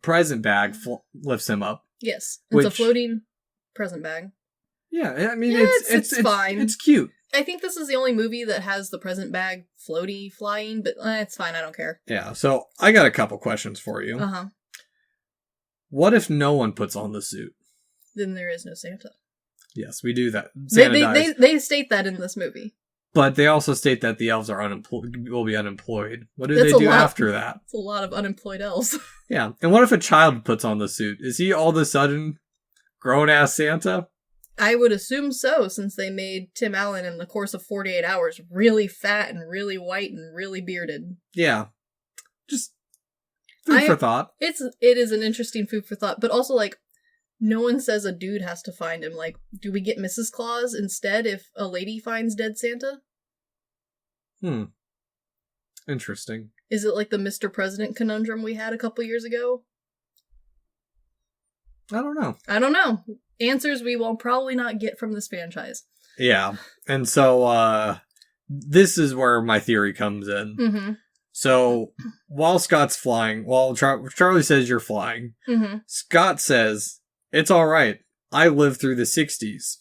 present bag lifts him up. Yes. It's a floating present bag. Yeah, I mean, yeah, it's fine. It's cute. I think this is the only movie that has the present bag floaty flying, but it's fine. I don't care. Yeah, so I got a couple questions for you. Uh-huh. What if no one puts on the suit? Then there is no Santa. Yes, we do that. Santa dies. They state that in this movie. But they also state that the elves are will be unemployed. What do they do after that? It's a lot of unemployed elves. Yeah, and what if a child puts on the suit? Is he all of a sudden grown-ass Santa? I would assume so, since they made Tim Allen in the course of 48 hours really fat and really white and really bearded. Yeah. Just food for thought. It is an interesting food for thought, but also, like, no one says a dude has to find him. Like, do we get Mrs. Claus instead if a lady finds dead Santa? Interesting. Is it like the Mr. President conundrum we had a couple years ago? I don't know. Answers we will probably not get from this franchise. Yeah. And so, this is where my theory comes in. Mm-hmm. So, while Scott's flying, Charlie says you're flying, Scott says, it's alright. I lived through the 60s.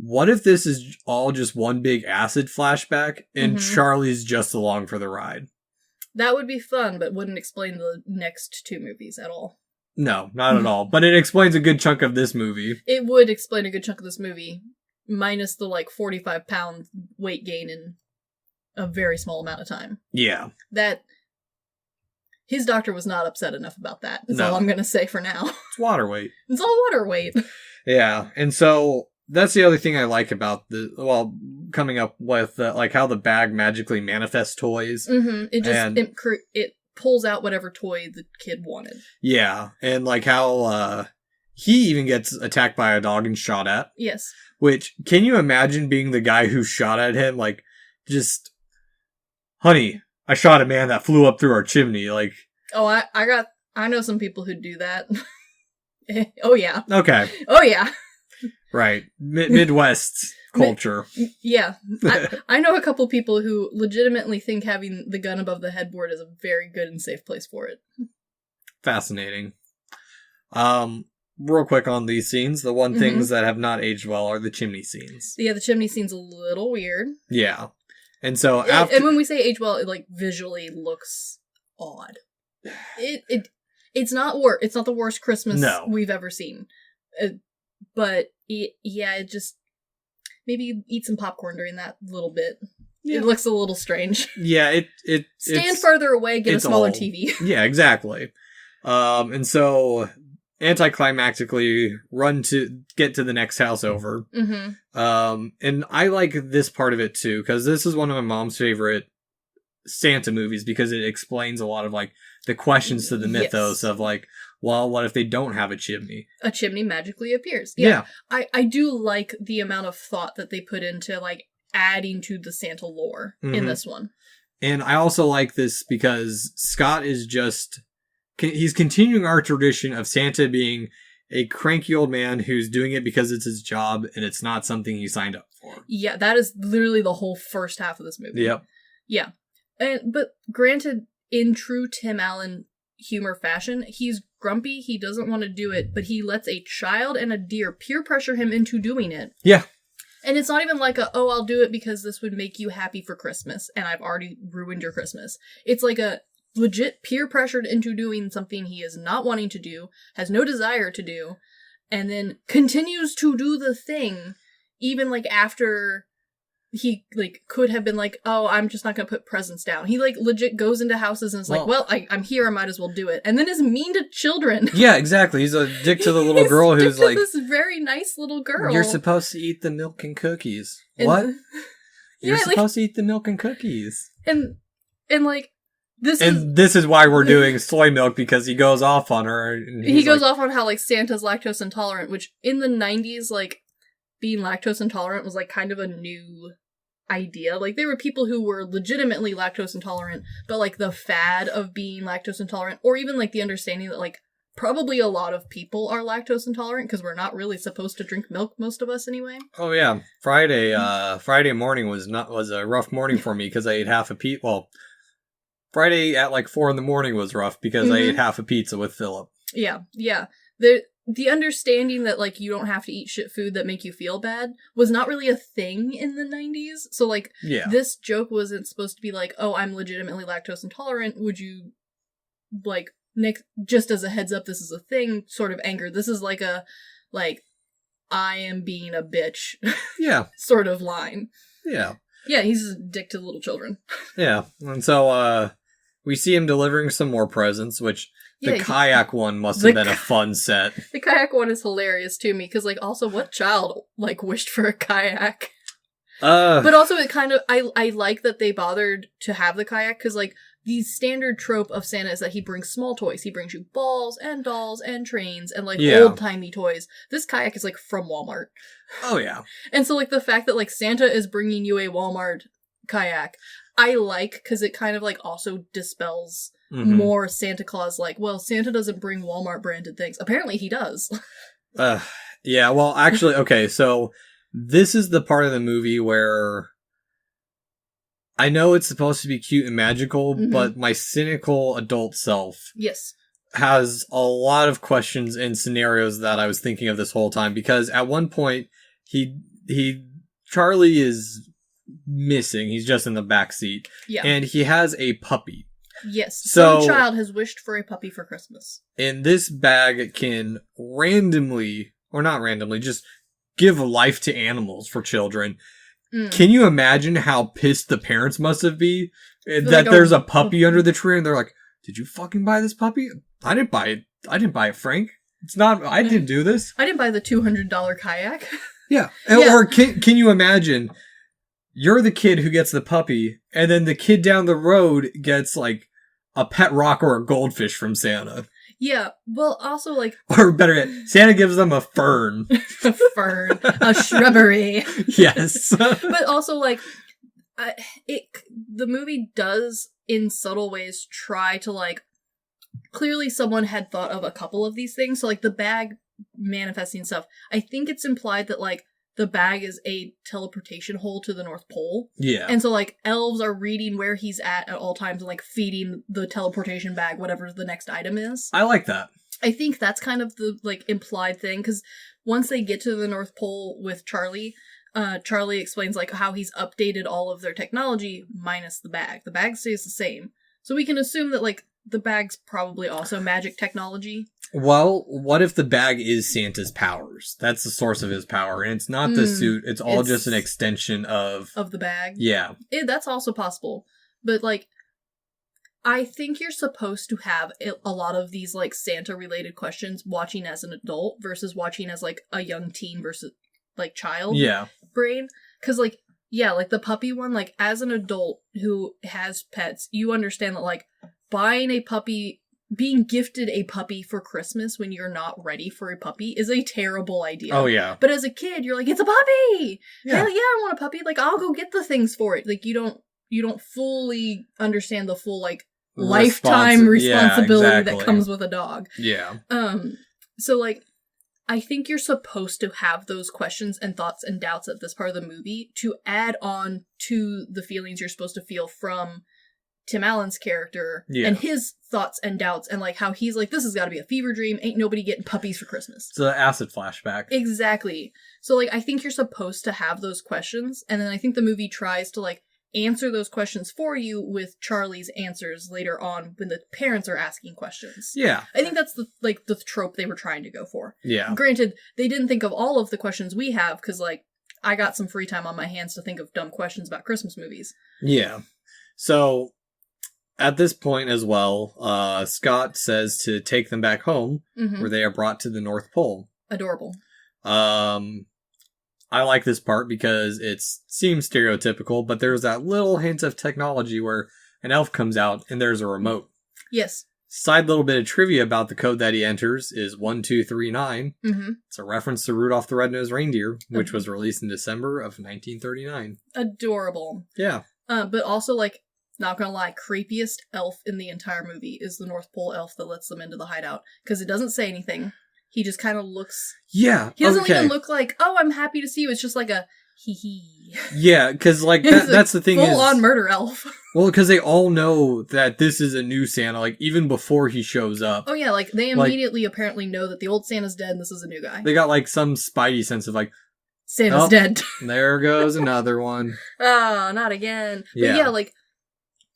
What if this is all just one big acid flashback and Charlie's just along for the ride? That would be fun, but wouldn't explain the next two movies at all. No, not at all. But it explains a good chunk of this movie. It would explain a good chunk of this movie, minus the, 45-pound weight gain in a very small amount of time. Yeah. His doctor was not upset enough about that. That's all I'm going to say for now. It's water weight. It's all water weight. Yeah. And so that's the other thing I like about coming up with, how the bag magically manifests toys. Mm-hmm. It pulls out whatever toy the kid wanted. Yeah. And how he even gets attacked by a dog and shot at. Yes. Which, can you imagine being the guy who shot at him? Honey, I shot a man that flew up through our chimney. Oh, I know some people who do that. Oh, yeah. Okay. Oh, yeah. Right. Midwest culture. Yeah. I know a couple people who legitimately think having the gun above the headboard is a very good and safe place for it. Fascinating. Real quick on these scenes, the one things that have not aged well are the chimney scenes. Yeah, the chimney scene's a little weird. Yeah. And so and when we say age well, it visually looks odd. It's not the worst Christmas we've ever seen. But it just maybe eat some popcorn during that little bit. Yeah. It looks a little strange. Yeah, stand further away, get a smaller TV. Yeah, exactly. And so anticlimactically run to get to the next house over. And I like this part of it too, because this is one of my mom's favorite Santa movies, because it explains a lot of the questions to the mythos of what if they don't have a chimney? A chimney magically appears. Yeah. I do like the amount of thought that they put into adding to the Santa lore in this one. And I also like this because Scott is he's continuing our tradition of Santa being a cranky old man who's doing it because it's his job and it's not something he signed up for. Yeah, that is literally the whole first half of this movie. Yep. Yeah. But granted, in true Tim Allen humor fashion, he's grumpy, he doesn't want to do it, but he lets a child and a deer peer pressure him into doing it. Yeah. And it's not even I'll do it because this would make you happy for Christmas, and I've already ruined your Christmas. It's a legit peer pressured into doing something he is not wanting to do, has no desire to do, and then continues to do the thing, even after he, like, could have been like, oh, I'm just not gonna put presents down. He, like, legit goes into houses and is like, well, I'm here, I might as well do it. And then is mean to children. Yeah, exactly. He's a dick to the little girl who's like... this very nice little girl. You're supposed to eat the milk and cookies. And what? You're yeah, supposed to eat the milk and cookies. And like, this is why we're doing soy milk, because he goes off on her. And he goes off on how, like, Santa's lactose intolerant, which in the 90s, like, being lactose intolerant was, like, kind of a new idea. Like, there were people who were legitimately lactose intolerant, but, like, the fad of being lactose intolerant, or even, like, the understanding that, like, probably a lot of people are lactose intolerant because we're not really supposed to drink milk, most of us anyway. Oh yeah, Friday morning was a rough morning for me because I ate half a pizza. Well, Friday at like 4 a.m. was rough because I ate half a pizza with Philip. Yeah. The understanding that, like, you don't have to eat shit food that make you feel bad was not really a thing in the 90s. So, like, this joke wasn't supposed to be like, oh, I'm legitimately lactose intolerant. Would you, like, Nick, just as a heads up, this is a thing, sort of anger. This is like a, like, I am being a bitch sort of line. Yeah. Yeah, he's a dick to little children. Yeah, and so, we see him delivering some more presents, which the kayak one must have been a fun set. The kayak one is hilarious to me, because, like, also, what child, like, wished for a kayak? But also, it kind of, I like that they bothered to have the kayak, because, like, the standard trope of Santa is that he brings small toys. He brings you balls and dolls and trains and, like, old-timey toys. This kayak is, like, from Walmart. Oh, yeah. And so, like, the fact that, like, Santa is bringing you a Walmart kayak, I like, because it kind of, like, also dispels more Santa Claus, like, well, Santa doesn't bring Walmart-branded things. Apparently he does. Yeah, well, actually, okay, so this is the part of the movie where I know it's supposed to be cute and magical, but my cynical adult self has a lot of questions and scenarios that I was thinking of this whole time, because at one point Charlie is missing. He's just in the back seat. Yeah. And he has a puppy. Yes. So, some child has wished for a puppy for Christmas. And this bag can randomly, or not randomly, just give life to animals for children. Can you imagine how pissed the parents must have been that there's a puppy under the tree and they're like, did you fucking buy this puppy? I didn't buy it, Frank. It's not, I didn't do this. I didn't buy the $200 kayak. Yeah. Or can you imagine you're the kid who gets the puppy and then the kid down the road gets like a pet rock or a goldfish from Santa? Yeah, well, also, like... Or better yet, Santa gives them a fern. A fern. A shrubbery. Yes. But also, like, the movie does, in subtle ways, try to, like... Clearly someone had thought of a couple of these things. So, like, the bag manifesting stuff. I think it's implied that, like, the bag is a teleportation hole to the North Pole. Yeah. And so, like, elves are reading where he's at all times and, like, feeding the teleportation bag whatever the next item is. I like that. I think that's kind of the, like, implied thing, because once they get to the North Pole with Charlie, Charlie explains, like, how he's updated all of their technology minus the bag. The bag stays the same. So we can assume that, like, the bag's probably also magic technology. Well, what if the bag is Santa's powers? That's the source of his power, and it's not the suit. It's all just an extension of the bag. Yeah. That's also possible. But, like, I think you're supposed to have a lot of these, like, Santa-related questions watching as an adult versus watching as, like, a young teen versus, like, child brain. Because, like, yeah, like, the puppy one, like, as an adult who has pets, you understand that, like, buying a puppy... Being gifted a puppy for Christmas when you're not ready for a puppy is a terrible idea. Oh, yeah. But as a kid, you're like, it's a puppy! Yeah. Hell yeah, I want a puppy. Like, I'll go get the things for it. Like, you don't fully understand the full, like, lifetime responsibility that comes with a dog. Yeah. So, like, I think you're supposed to have those questions and thoughts and doubts at this part of the movie to add on to the feelings you're supposed to feel from Tim Allen's character and his thoughts and doubts and, like, how he's like, this has got to be a fever dream. Ain't nobody getting puppies for Christmas. It's an acid flashback. Exactly. So, like, I think you're supposed to have those questions, and then I think the movie tries to, like, answer those questions for you with Charlie's answers later on when the parents are asking questions. Yeah. I think that's the trope they were trying to go for. Yeah. Granted, they didn't think of all of the questions we have, because, like, I got some free time on my hands to think of dumb questions about Christmas movies. Yeah. So, at this point as well, Scott says to take them back home, where they are brought to the North Pole. Adorable. I like this part because it seems stereotypical, but there's that little hint of technology where an elf comes out and there's a remote. Yes. Side little bit of trivia about the code that he enters is 1239. It's a reference to Rudolph the Red-Nosed Reindeer, which was released in December of 1939. Adorable. Yeah. But also, like, not gonna lie, creepiest elf in the entire movie is the North Pole elf that lets them into the hideout. Because it doesn't say anything. He just kind of looks... Yeah, He doesn't even look like, oh, I'm happy to see you. It's just like a hee-hee. Yeah, because, like, that's the thing full-on murder elf. Well, because they all know that this is a new Santa, like, even before he shows up. Oh, yeah, like, they immediately apparently know that the old Santa's dead and this is a new guy. They got, like, some spidey sense of, like... Santa's dead. There goes another one. Oh, not again. Yeah. But yeah, like,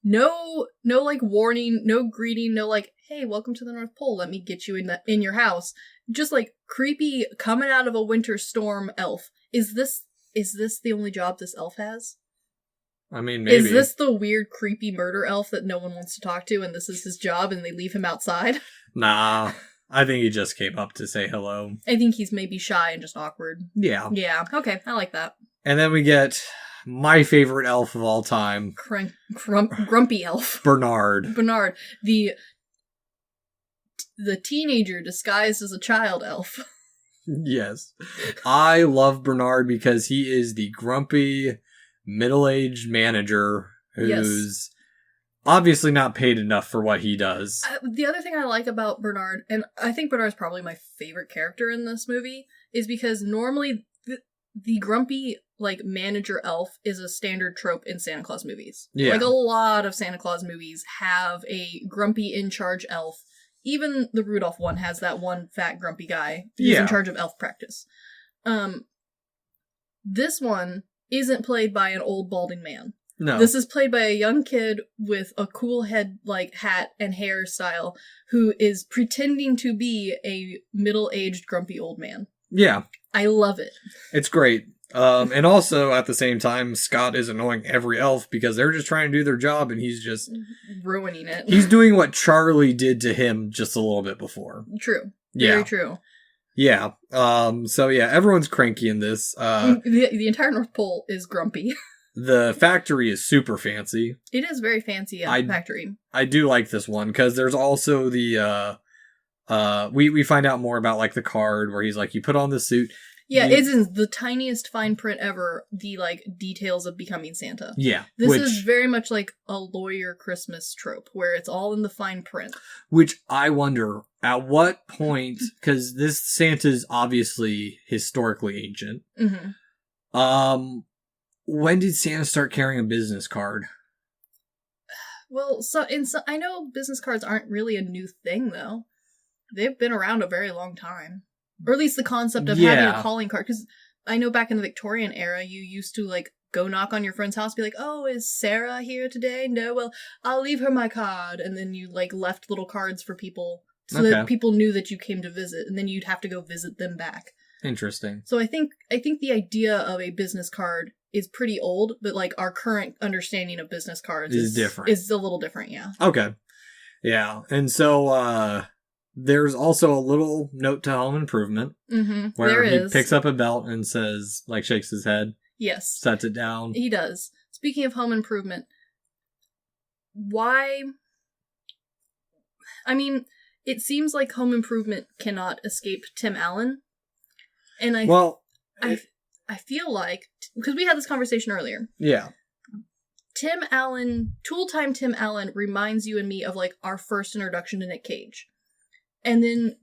no, like, warning, no greeting, no, like, hey, welcome to the North Pole, let me get you in your house. Just, like, creepy, coming out of a winter storm elf. Is this the only job this elf has? I mean, maybe. Is this the weird, creepy murder elf that no one wants to talk to and this is his job and they leave him outside? Nah, I think he just came up to say hello. I think he's maybe shy and just awkward. Yeah. Yeah, okay, I like that. And then we get my favorite elf of all time. Grumpy elf. Bernard. Bernard, the teenager disguised as a child elf. Yes. I love Bernard because he is the grumpy, middle-aged manager who's obviously not paid enough for what he does. The other thing I like about Bernard, and I think Bernard's probably my favorite character in this movie, is because normally the grumpy, like, manager elf is a standard trope in Santa Claus movies. Yeah. Like, a lot of Santa Claus movies have a grumpy in-charge elf. Even the Rudolph one has that one fat grumpy guy who's in charge of elf practice. This one isn't played by an old balding man. No. This is played by a young kid with a cool head, like, hat and hairstyle who is pretending to be a middle-aged grumpy old man. Yeah. I love it. It's great. And also, at the same time, Scott is annoying every elf because they're just trying to do their job and he's just... ruining it. He's doing what Charlie did to him just a little bit before. True. Yeah. Very true. Yeah. So yeah, everyone's cranky in this. The entire North Pole is grumpy. The factory is super fancy. It is very fancy factory. I do like this one because there's also the... we find out more about, like, the card where he's like, you put on the suit... Yeah, it's in the tiniest fine print ever, the, like, details of becoming Santa. Yeah. This is very much like a lawyer Christmas trope, where it's all in the fine print. Which I wonder, at what point, because this Santa's obviously historically ancient, when did Santa start carrying a business card? Well, I know business cards aren't really a new thing, though. They've been around a very long time. Or at least the concept of having a calling card. Because I know back in the Victorian era, you used to, like, go knock on your friend's house, be like, oh, is Sarah here today? No, well, I'll leave her my card. And then you, like, left little cards for people so that people knew that you came to visit. And then you'd have to go visit them back. Interesting. So I think the idea of a business card is pretty old, but, like, our current understanding of business cards is different. Is a little different, yeah. Okay. Yeah. And so, there's also a little note to Home Improvement. Where he picks up a belt and says, like, shakes his head. Yes. Sets it down. He does. Speaking of Home Improvement, why... I mean, it seems like Home Improvement cannot escape Tim Allen. And I feel like... Because we had this conversation earlier. Yeah. Tool Time Tim Allen reminds you and me of, like, our first introduction to Nick Cage. And then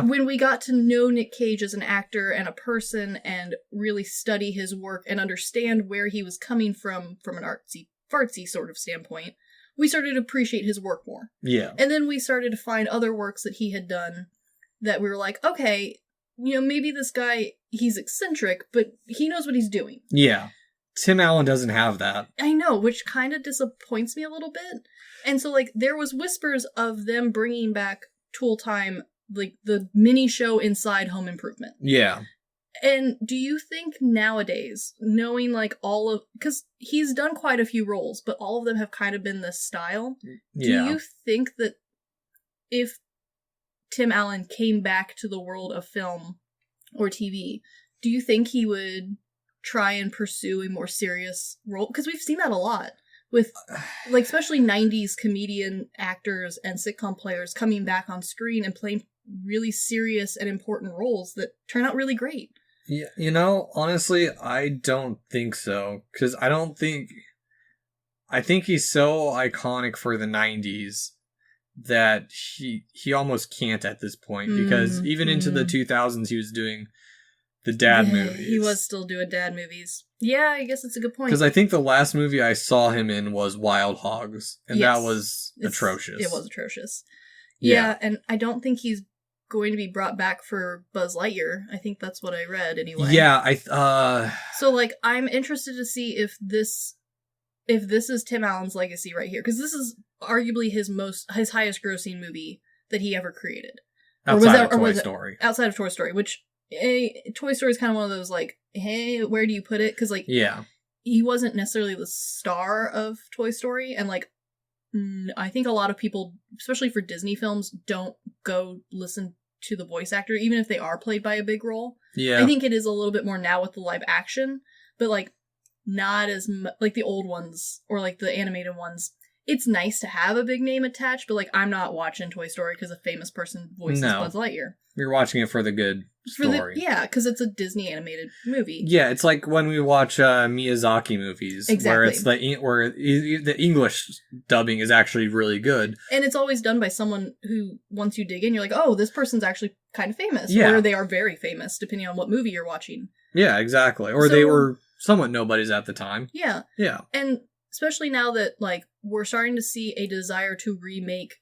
when we got to know Nick Cage as an actor and a person and really study his work and understand where he was coming from an artsy-fartsy sort of standpoint, we started to appreciate his work more. Yeah. And then we started to find other works that he had done that we were like, okay, you know, maybe this guy, he's eccentric, but he knows what he's doing. Yeah. Tim Allen doesn't have that. I know, which kind of disappoints me a little bit. And so, like, there was whispers of them bringing back Tool Time, like the mini show inside Home Improvement. Yeah. And do you think nowadays, knowing like all of, because he's done quite a few roles, but all of them have kind of been this style. Do you think that if Tim Allen came back to the world of film or TV, do you think he would try and pursue a more serious role? Because we've seen that a lot with, like, especially 90s comedian actors and sitcom players coming back on screen and playing really serious and important roles that turn out really great. Yeah, you know, honestly, I don't think so. Because I think he's so iconic for the 90s that he almost can't at this point. Because even into the 2000s, he was doing the dad movies. He was still doing dad movies. Yeah, I guess that's a good point. Because I think the last movie I saw him in was Wild Hogs. And that was atrocious. It was atrocious. Yeah, and I don't think he's going to be brought back for Buzz Lightyear. I think that's what I read anyway. Yeah, So like I'm interested to see if this is Tim Allen's legacy right here, because this is arguably his highest grossing movie that he ever created. Outside of Toy Story. Outside of Toy Story, which Toy Story is kind of one of those like, hey, where do you put it? Because like he wasn't necessarily the star of Toy Story, and like I think a lot of people, especially for Disney films, don't go listen to the voice actor, even if they are played by a big role. Yeah. I think it is a little bit more now with the live action, but like not as like the old ones or like the animated ones. It's nice to have a big name attached, but like I'm not watching Toy Story because a famous person voices Buzz Lightyear. You're watching it for the good story. Because it's a Disney animated movie. Yeah, it's like when we watch Miyazaki movies, where it's where the English dubbing is actually really good, and it's always done by someone who, once you dig in, you're like, oh, this person's actually kind of famous, or they are very famous, depending on what movie you're watching. Yeah, exactly. Or they were somewhat nobodies at the time. Yeah, yeah, and especially now that like we're starting to see a desire to remake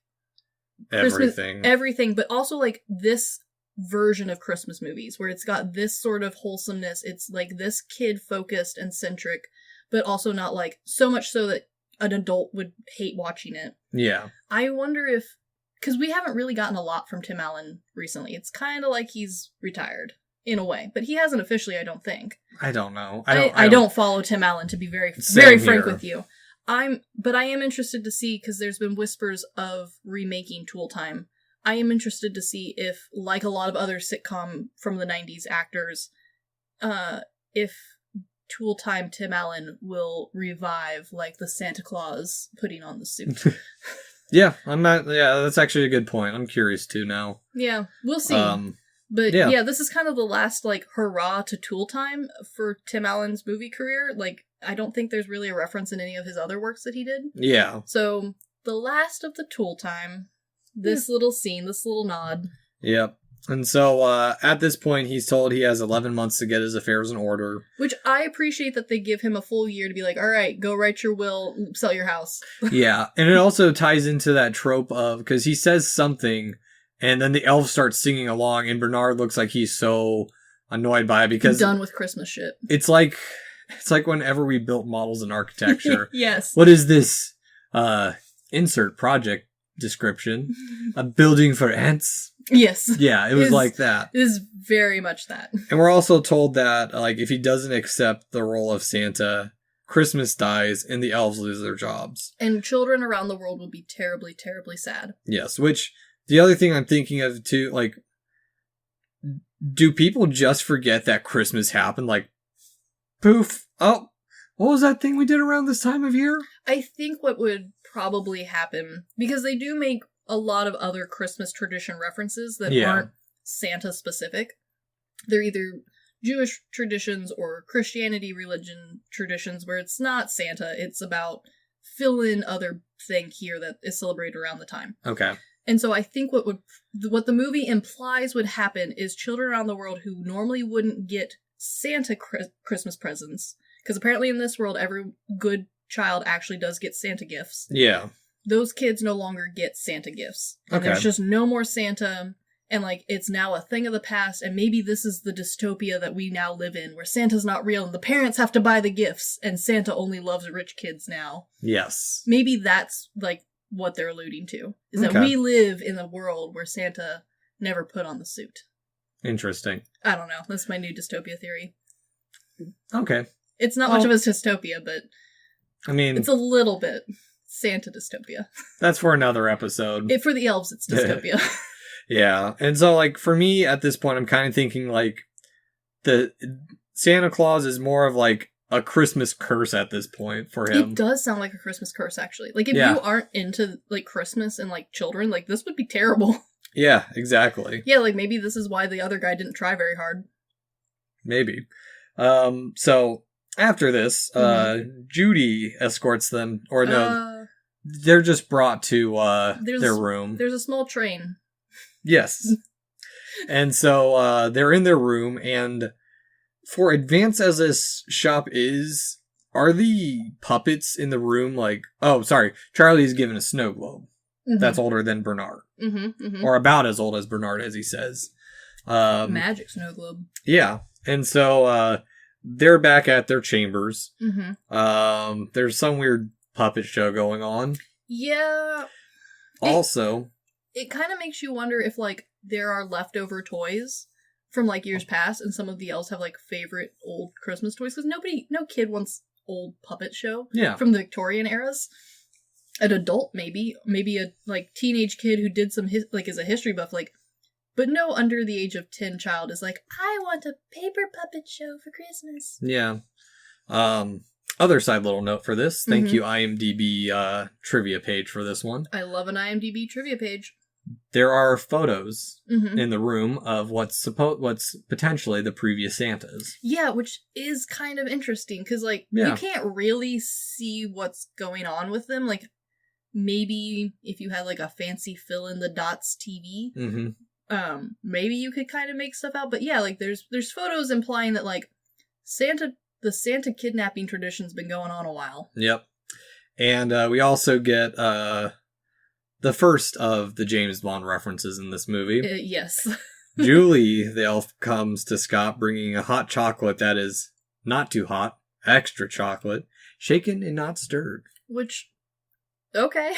everything, but also like this version of Christmas movies where it's got this sort of wholesomeness. It's like this kid focused and centric, but also not like so much so that an adult would hate watching it. Yeah. I wonder if, because we haven't really gotten a lot from Tim Allen recently. It's kind of like he's retired in a way, but he hasn't officially, I don't think. I don't know. I don't follow Tim Allen, to be very frank with you. But I am interested to see, because there's been whispers of remaking Tool Time. I am interested to see if, like a lot of other sitcom from the 90s actors, if Tool Time Tim Allen will revive, like the Santa Claus putting on the suit. Yeah, that's actually a good point. I'm curious too now. Yeah, we'll see. But yeah, this is kind of the last, like, hurrah to Tool Time for Tim Allen's movie career. Like, I don't think there's really a reference in any of his other works that he did. Yeah. So, the last of the Tool Time, this little scene, this little nod. Yep. And so, at this point, he's told he has 11 months to get his affairs in order. Which I appreciate that they give him a full year to be like, all right, go write your will, sell your house. Yeah. And it also ties into that trope of, because he says something, and then the elves start singing along, and Bernard looks like he's so annoyed by it because... done with Christmas shit. It's like whenever we built models in architecture. Yes. What is this? Insert project description. A building for ants? Yes. Yeah, it was like that. It is very much that. And we're also told that, like, if he doesn't accept the role of Santa, Christmas dies and the elves lose their jobs. And children around the world will be terribly, terribly sad. Yes, which... The other thing I'm thinking of, too, like, do people just forget that Christmas happened? Like, poof. Oh, what was that thing we did around this time of year? I think what would probably happen, because they do make a lot of other Christmas tradition references that aren't Santa-specific. They're either Jewish traditions or Christianity religion traditions where it's not Santa, it's about fill-in other thing here that is celebrated around the time. Okay. And so I think what the movie implies would happen is children around the world who normally wouldn't get Santa Christmas presents, because apparently in this world every good child actually does get Santa gifts. Yeah. Those kids no longer get Santa gifts. And there's just no more Santa, and like it's now a thing of the past, and maybe this is the dystopia that we now live in, where Santa's not real and the parents have to buy the gifts, and Santa only loves rich kids now. Yes. Maybe that's like what they're alluding to, is that we live in a world where Santa never put on the suit. Interesting. I don't know. That's my new dystopia theory. Okay. It's not much of a dystopia, but I mean, it's a little bit Santa dystopia. That's for another episode. For the elves, it's dystopia. Yeah. And so, like, for me at this point, I'm kind of thinking, like, the Santa Claus is more of, like, a Christmas curse at this point for him. It does sound like a Christmas curse, actually. Like, if you aren't into, like, Christmas and, like, children, like, this would be terrible. Yeah, exactly. Yeah, like, maybe this is why the other guy didn't try very hard. Maybe. So, after this, Judy escorts them, or no, they're just brought to their room. There's a small train. Yes. And so they're in their room, and for advanced as this shop is, are the puppets in the room like... Oh, sorry. Charlie's given a snow globe. Mm-hmm. That's older than Bernard. Mm-hmm, mm-hmm. Or about as old as Bernard, as he says. Magic snow globe. Yeah. And so they're back at their chambers. Mm-hmm. There's some weird puppet show going on. Yeah. Also... It kind of makes you wonder if, like, there are leftover toys from, like, years past, and some of the elves have, like, favorite old Christmas toys, because no kid wants old puppet show from the Victorian eras. An adult, maybe a, like, teenage kid who did some, is a history buff, like, but no under the age of 10 child is like, I want a paper puppet show for Christmas. Yeah. Other side little note for this. Thank you, IMDb trivia page for this one. I love an IMDb trivia page. There are photos in the room of what's potentially the previous Santas. Yeah, which is kind of interesting because, like, you can't really see what's going on with them. Like, maybe if you had like a fancy fill in the dots TV, maybe you could kind of make stuff out. But yeah, like there's photos implying that like the Santa kidnapping tradition's been going on a while. Yep, and we also get the first of the James Bond references in this movie. Yes. Julie, the elf, comes to Scott bringing a hot chocolate that is not too hot, extra chocolate, shaken and not stirred. Which, okay.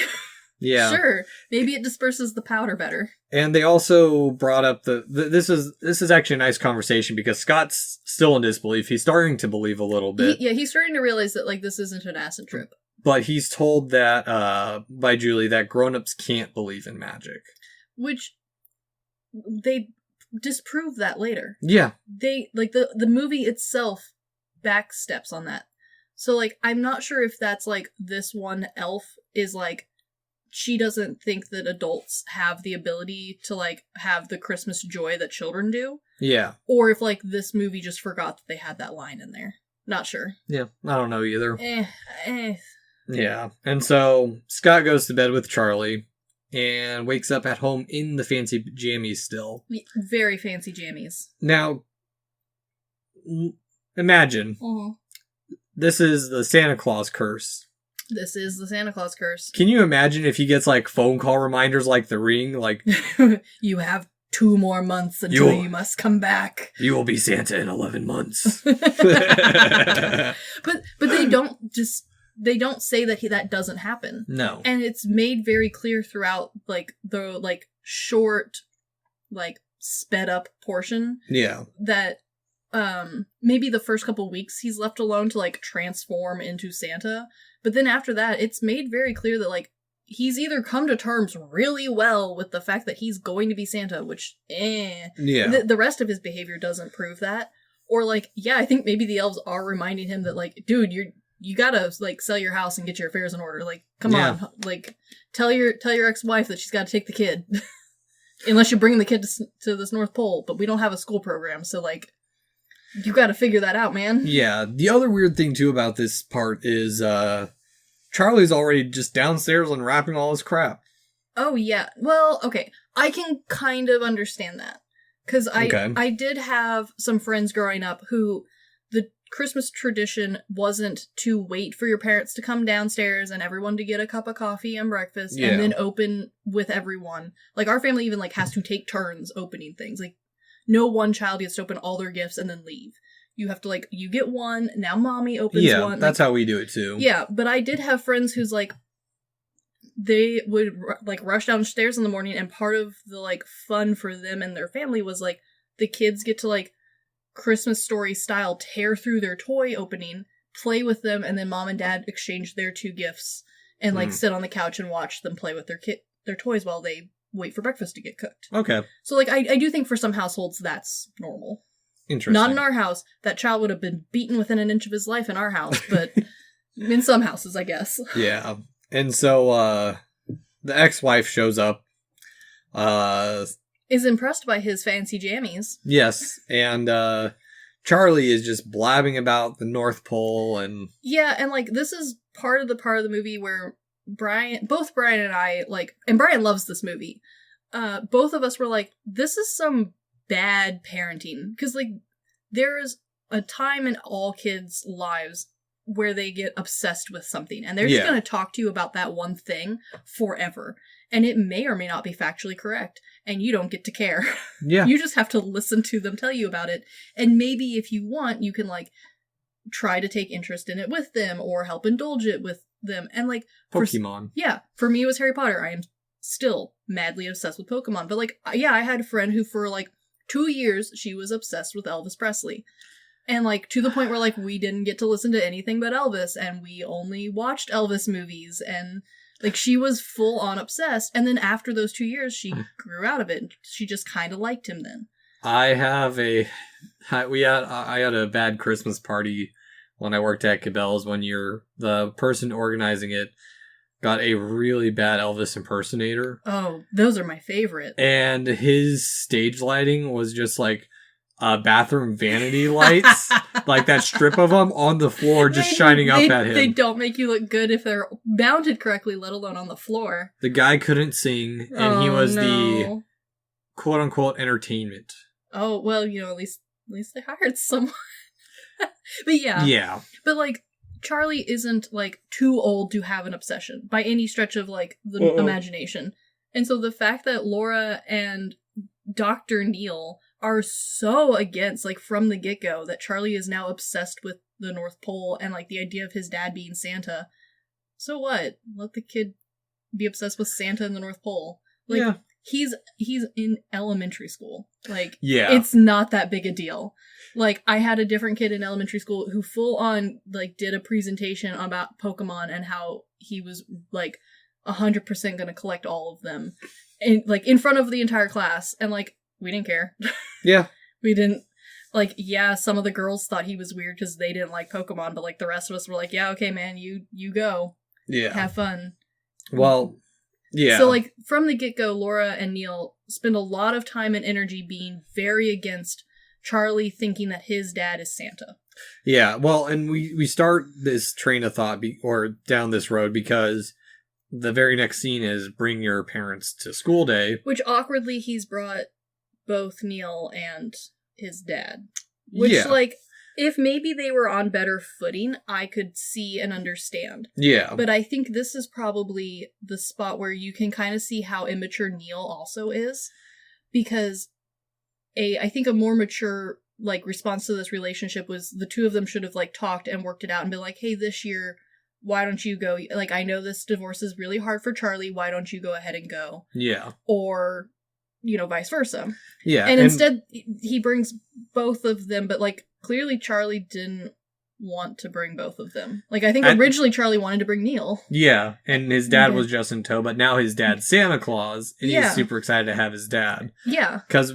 Yeah. Sure. Maybe it disperses the powder better. And they also brought up this is actually a nice conversation because Scott's still in disbelief. He's starting to believe a little bit. He's starting to realize that like this isn't an acid trip. But he's told that by Julie that grown-ups can't believe in magic. Which they disprove that later. Yeah. They like the movie itself backsteps on that. So like I'm not sure if that's like this one elf is like she doesn't think that adults have the ability to like have the Christmas joy that children do. Yeah. Or if like this movie just forgot that they had that line in there. Not sure. Yeah, I don't know either. Yeah, and so Scott goes to bed with Charlie and wakes up at home in the fancy jammies still. Very fancy jammies. Now, imagine, this is the Santa Claus curse. This is the Santa Claus curse. Can you imagine if he gets, like, phone call reminders like The Ring? Like, you have 2 more months until you must come back. You will be Santa in 11 months. But they don't say that that doesn't happen. No. And it's made very clear throughout like the like short like sped up portion. Yeah. That maybe the first couple weeks he's left alone to like transform into Santa, but then after that it's made very clear that like he's either come to terms really well with the fact that he's going to be Santa, which yeah. The rest of his behavior doesn't prove that. Or like, yeah, I think maybe the elves are reminding him that like, dude, you gotta like sell your house and get your affairs in order. Like, come on, like tell your ex-wife that she's got to take the kid, unless you bring the kid to this North Pole. But we don't have a school program, so like, you got to figure that out, man. Yeah. The other weird thing too about this part is Charlie's already just downstairs unwrapping all his crap. Oh yeah. Well, okay, I can kind of understand that because I did have some friends growing up who the Christmas tradition wasn't to wait for your parents to come downstairs and everyone to get a cup of coffee and breakfast and then open with everyone. Like, our family even, like, has to take turns opening things. Like, no one child gets to open all their gifts and then leave. You have to, like, you get one, now mommy opens one. Yeah, that's how we do it, too. Yeah, but I did have friends who's, like, they would, like, rush downstairs in the morning, and part of the, like, fun for them and their family was, like, the kids get to, like, Christmas Story style tear through their toy opening, play with them, and then mom and dad exchange their 2 gifts and, like, sit on the couch and watch them play with their toys while they wait for breakfast to get cooked. Okay. So, like, I do think for some households that's normal. Interesting. Not in our house. That child would have been beaten within an inch of his life in our house, but in some houses, I guess. Yeah. And so, the ex-wife shows up. Is impressed by his fancy jammies. Yes. And, Charlie is just blabbing about the North Pole and... Yeah, and, like, this is part of the movie where both Brian and I, like, and Brian loves this movie. Both of us were like, this is some bad parenting, because, like, there's a time in all kids' lives where they get obsessed with something, and they're just going to talk to you about that one thing forever, and it may or may not be factually correct, and you don't get to care. Yeah. You just have to listen to them tell you about it, and maybe if you want, you can, like, try to take interest in it with them, or help indulge it with them, and, like... Pokemon. For me it was Harry Potter. I am still madly obsessed with Pokemon, but, like, yeah, I had a friend who for, like, 2 years, she was obsessed with Elvis Presley. And, like, to the point where, like, we didn't get to listen to anything but Elvis, and we only watched Elvis movies, and, like, she was full-on obsessed. And then after those 2 years, she grew out of it, and she just kind of liked him then. I had a bad Christmas party when I worked at Cabela's one year. The person organizing it got a really bad Elvis impersonator. Oh, those are my favorite. And his stage lighting was just like bathroom vanity lights, like that strip of them on the floor just shining up at him. They don't make you look good if they're mounted correctly, let alone on the floor. The guy couldn't sing, and he was the quote-unquote entertainment. Oh, well, you know, at least they hired someone. But yeah. Yeah. But, like, Charlie isn't, like, too old to have an obsession by any stretch of, like, the imagination. And so the fact that Laura and Dr. Neil are so against, like, from the get-go, that Charlie is now obsessed with the North Pole and, like, the idea of his dad being Santa. So what? Let the kid be obsessed with Santa and the North Pole. Like, yeah. He's in elementary school. Like, yeah. It's not that big a deal. Like, I had a different kid in elementary school who full on, like, did a presentation about Pokemon and how he was, like, 100% gonna collect all of them. And, like, in front of the entire class. And, like, we didn't care. Yeah. We didn't, like, yeah, some of the girls thought he was weird because they didn't like Pokemon, but, like, the rest of us were like, yeah, okay, man, you go. Yeah. Have fun. Well, yeah. So, like, from the get-go, Laura and Neil spend a lot of time and energy being very against Charlie thinking that his dad is Santa. Yeah, well, and we start this train of thought or down this road because the very next scene is bring your parents to school day. Which, awkwardly, he's brought both Neil and his dad. Which, like, if maybe they were on better footing, I could see and understand. Yeah. But I think this is probably the spot where you can kind of see how immature Neil also is. Because I think a more mature, like, response to this relationship was the two of them should have, like, talked and worked it out and been like, hey, this year, why don't you go? Like, I know this divorce is really hard for Charlie. Why don't you go ahead and go? Yeah. Or, you know, vice versa. Yeah. And instead, he brings both of them, but, like, clearly Charlie didn't want to bring both of them. Like, I think originally Charlie wanted to bring Neil. Yeah, and his dad was just in tow, but now his dad's Santa Claus, and he's super excited to have his dad. Yeah. Because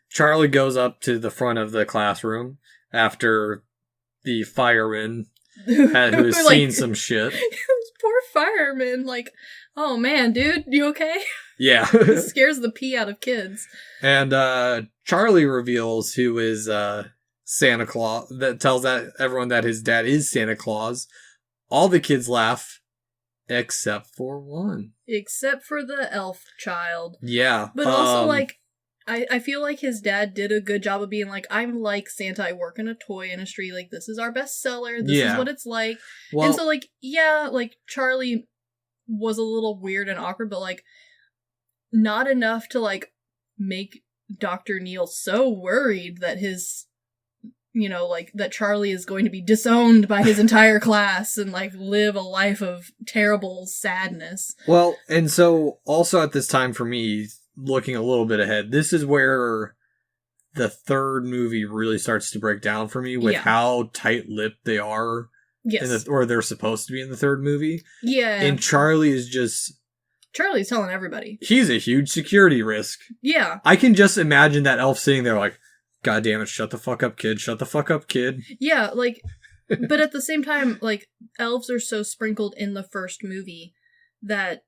Charlie goes up to the front of the classroom after the fireman who has like, seen some shit. Those poor firemen, like, oh man, dude, you okay? Yeah. It scares the pee out of kids. And Charlie reveals who is Santa Claus, that tells everyone that his dad is Santa Claus. All the kids laugh, except for one. Except for the elf child. Yeah. But also, like, I feel like his dad did a good job of being like, I'm like Santa, I work in a toy industry, like, this is our best seller, this is what it's like. Well, and so, like, yeah, like, Charlie was a little weird and awkward, but, like, not enough to, like, make Dr. Neil so worried that his, you know, like, that Charlie is going to be disowned by his entire class and, like, live a life of terrible sadness. Well, and so, also at this time for me, looking a little bit ahead, this is where the third movie really starts to break down for me with how tight-lipped they are. Yes. Or they're supposed to be in the third movie. Yeah. And Charlie is just... Charlie's telling everybody. He's a huge security risk. Yeah. I can just imagine that elf sitting there like, God damn it, shut the fuck up, kid. Shut the fuck up, kid. Yeah, like... But at the same time, like, elves are so sprinkled in the first movie that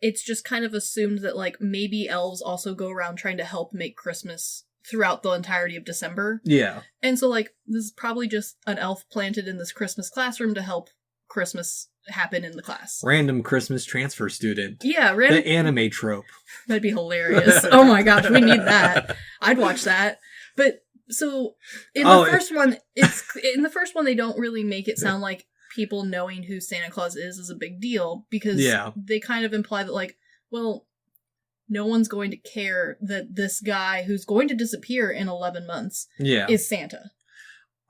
it's just kind of assumed that, like, maybe elves also go around trying to help make Christmas throughout the entirety of December. Yeah. And so, like, this is probably just an elf planted in this Christmas classroom to help Christmas happen in the class. Random Christmas transfer student. Yeah, the anime trope. That'd be hilarious. Oh my gosh, we need that. I'd watch that. But so in the first one they don't really make it sound like people knowing who Santa Claus is a big deal, because they kind of imply that, like, well, no one's going to care that this guy who's going to disappear in 11 months is Santa.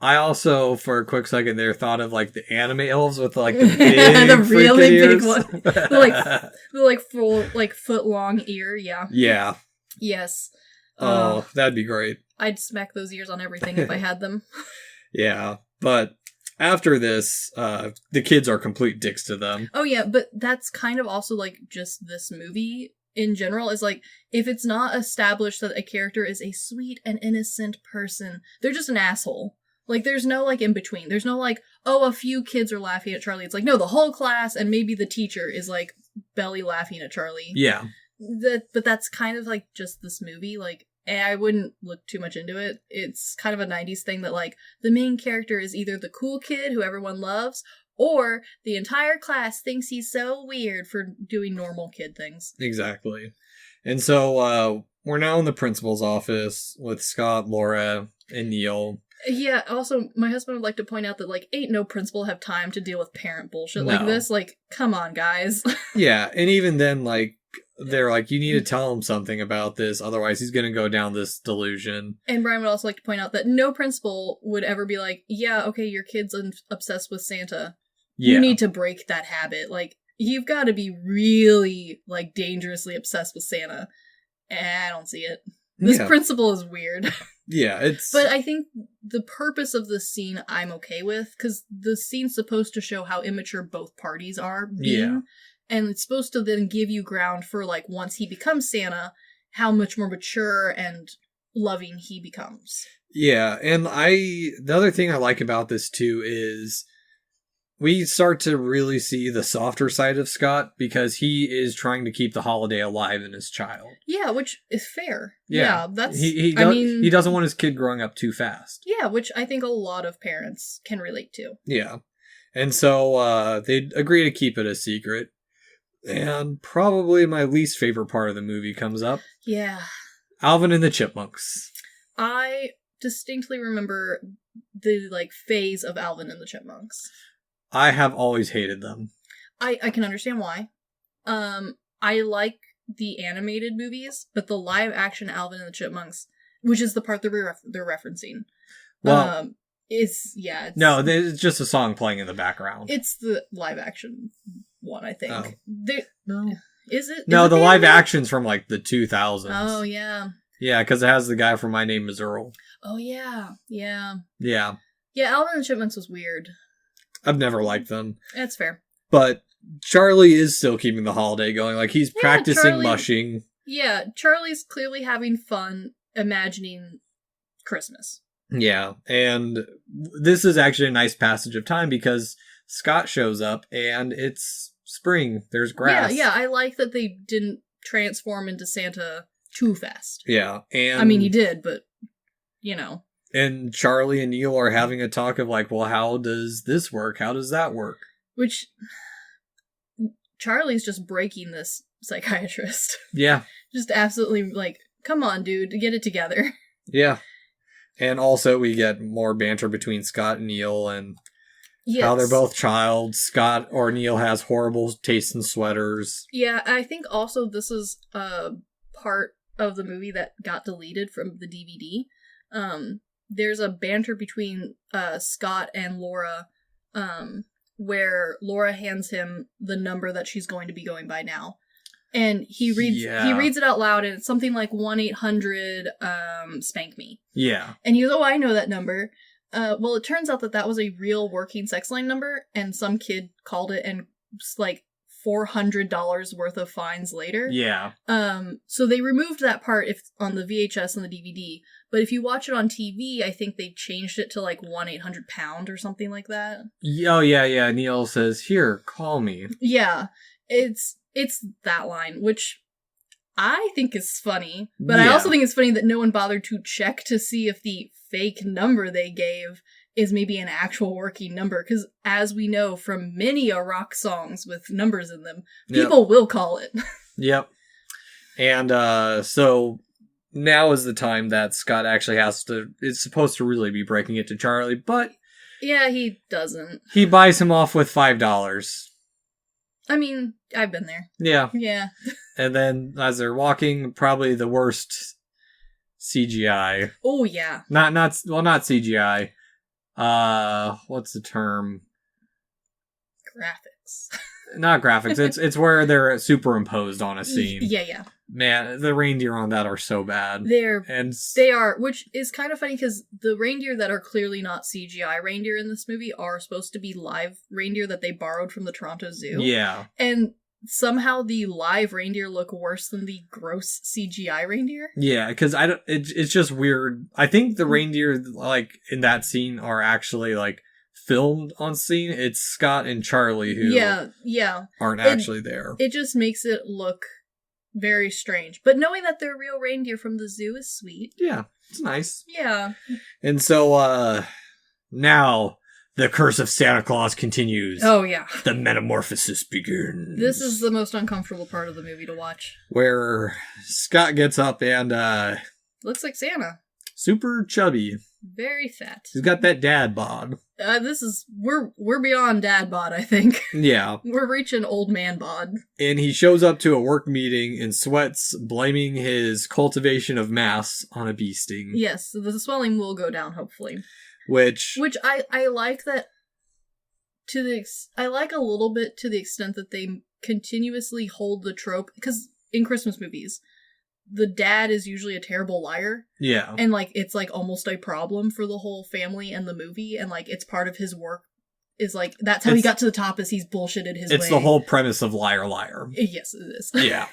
I also, for a quick second there, thought of, like, the anime elves with, like, the big the really big ears. one. the full, like, foot-long ear, yeah. Yeah. Yes. Oh, that'd be great. I'd smack those ears on everything if I had them. Yeah, but after this, the kids are complete dicks to them. Oh, yeah, but that's kind of also, like, just this movie in general, is like, if it's not established that a character is a sweet and innocent person, they're just an asshole. Like, there's no, like, in between. There's no, like, oh, a few kids are laughing at Charlie. It's like, no, the whole class and maybe the teacher is, like, belly laughing at Charlie. Yeah. But that's kind of, like, just this movie. Like, I wouldn't look too much into it. It's kind of a 90s thing that, like, the main character is either the cool kid who everyone loves, or the entire class thinks he's so weird for doing normal kid things. Exactly. And so, we're now in the principal's office with Scott, Laura, and Neil. Yeah, also, my husband would like to point out that, like, ain't no principal have time to deal with parent bullshit like this. Like, come on, guys. Yeah, and even then, like, they're like, you need to tell him something about this, otherwise he's gonna go down this delusion. And Brian would also like to point out that no principal would ever be like, yeah, okay, your kid's obsessed with Santa. Yeah. You need to break that habit. Like, you've got to be really, like, dangerously obsessed with Santa. I don't see it. This principal is weird. Yeah, it's... But I think the purpose of this scene I'm okay with, because the scene's supposed to show how immature both parties are being. Yeah. And it's supposed to then give you ground for, like, once he becomes Santa, how much more mature and loving he becomes. Yeah, and the other thing I like about this, too, is we start to really see the softer side of Scott, because he is trying to keep the holiday alive in his child. Yeah, which is fair. Yeah, that's... He doesn't want his kid growing up too fast. Yeah, which I think a lot of parents can relate to. Yeah. And so they agree to keep it a secret. And probably my least favorite part of the movie comes up. Yeah. Alvin and the Chipmunks. I distinctly remember the, like, phase of Alvin and the Chipmunks. I have always hated them. I can understand why. I like the animated movies, but the live action Alvin and the Chipmunks, which is the part that they're referencing, it's just a song playing in the background. It's the live action one, I think. Oh. No. Is it? No, the live action's from, like, the 2000s. Oh, yeah. Yeah, because it has the guy from My Name is Earl. Oh, yeah. Yeah. Yeah. Yeah, Alvin and the Chipmunks was weird. I've never liked them. That's fair. But Charlie is still keeping the holiday going. Like, he's practicing mushing. Yeah, Charlie's clearly having fun imagining Christmas. Yeah, and this is actually a nice passage of time because Scott shows up and it's spring. There's grass. Yeah, I like that they didn't transform into Santa too fast. Yeah, and... I mean, he did, but, you know... And Charlie and Neil are having a talk of, like, well, how does this work? How does that work? Which, Charlie's just breaking this psychiatrist. Yeah. Just absolutely, like, come on, dude, get it together. Yeah. And also we get more banter between Scott and Neil and how they're both child. Scott or Neil has horrible taste in sweaters. Yeah, I think also this is a part of the movie that got deleted from the DVD. There's a banter between Scott and Laura, where Laura hands him the number that she's going to be going by now. And he reads it out loud, and it's something like 1-800-SPANK-ME. Yeah. And he goes, oh, I know that number. Well, it turns out that was a real working sex line number, and some kid called it, and like $400 worth of fines later. Yeah. So they removed that part on the VHS and the DVD, but if you watch it on TV, I think they changed it to like 1-800-POUND or something like that. Oh, yeah. Neil says, here, call me. Yeah. It's that line, which I think is funny, but I also think it's funny that no one bothered to check to see if the fake number they gave is maybe an actual working number, because as we know from many rock songs with numbers in them, people will call it. Yep. And so now is the time that Scott actually is supposed to really be breaking it to Charlie, but yeah, he doesn't. He buys him off with $5. I mean, I've been there. Yeah. Yeah. And then as they're walking, probably the worst CGI. Oh yeah. Not CGI. What's the term? Graphics. Not graphics. It's where they're superimposed on a scene. Yeah. Man, the reindeer on that are so bad. They are, which is kind of funny because the reindeer that are clearly not CGI reindeer in this movie are supposed to be live reindeer that they borrowed from the Toronto Zoo. Yeah. And somehow the live reindeer look worse than the gross CGI reindeer. Yeah, because it's just weird. I think the reindeer like in that scene are actually like filmed on scene. It's Scott and Charlie who aren't actually there. It just makes it look very strange. But knowing that they're real reindeer from the zoo is sweet. Yeah, it's nice. Yeah. And so now the curse of Santa Claus continues. Oh, yeah. The metamorphosis begins. This is the most uncomfortable part of the movie to watch. Where Scott gets up and looks like Santa. Super chubby. Very fat. He's got that dad bod. We're beyond dad bod, I think. Yeah. We're reaching old man bod. And he shows up to a work meeting in sweats, blaming his cultivation of mass on a bee sting. Yes, the swelling will go down, hopefully. Which I like that I like a little bit to the extent that they continuously hold the trope, because in Christmas movies, the dad is usually a terrible liar. Yeah. And like it's like almost a problem for the whole family and the movie, and like it's part of his work is like that's how he got to the top, is he's bullshitted his way. It's the whole premise of Liar Liar. Yes, it is. Yeah.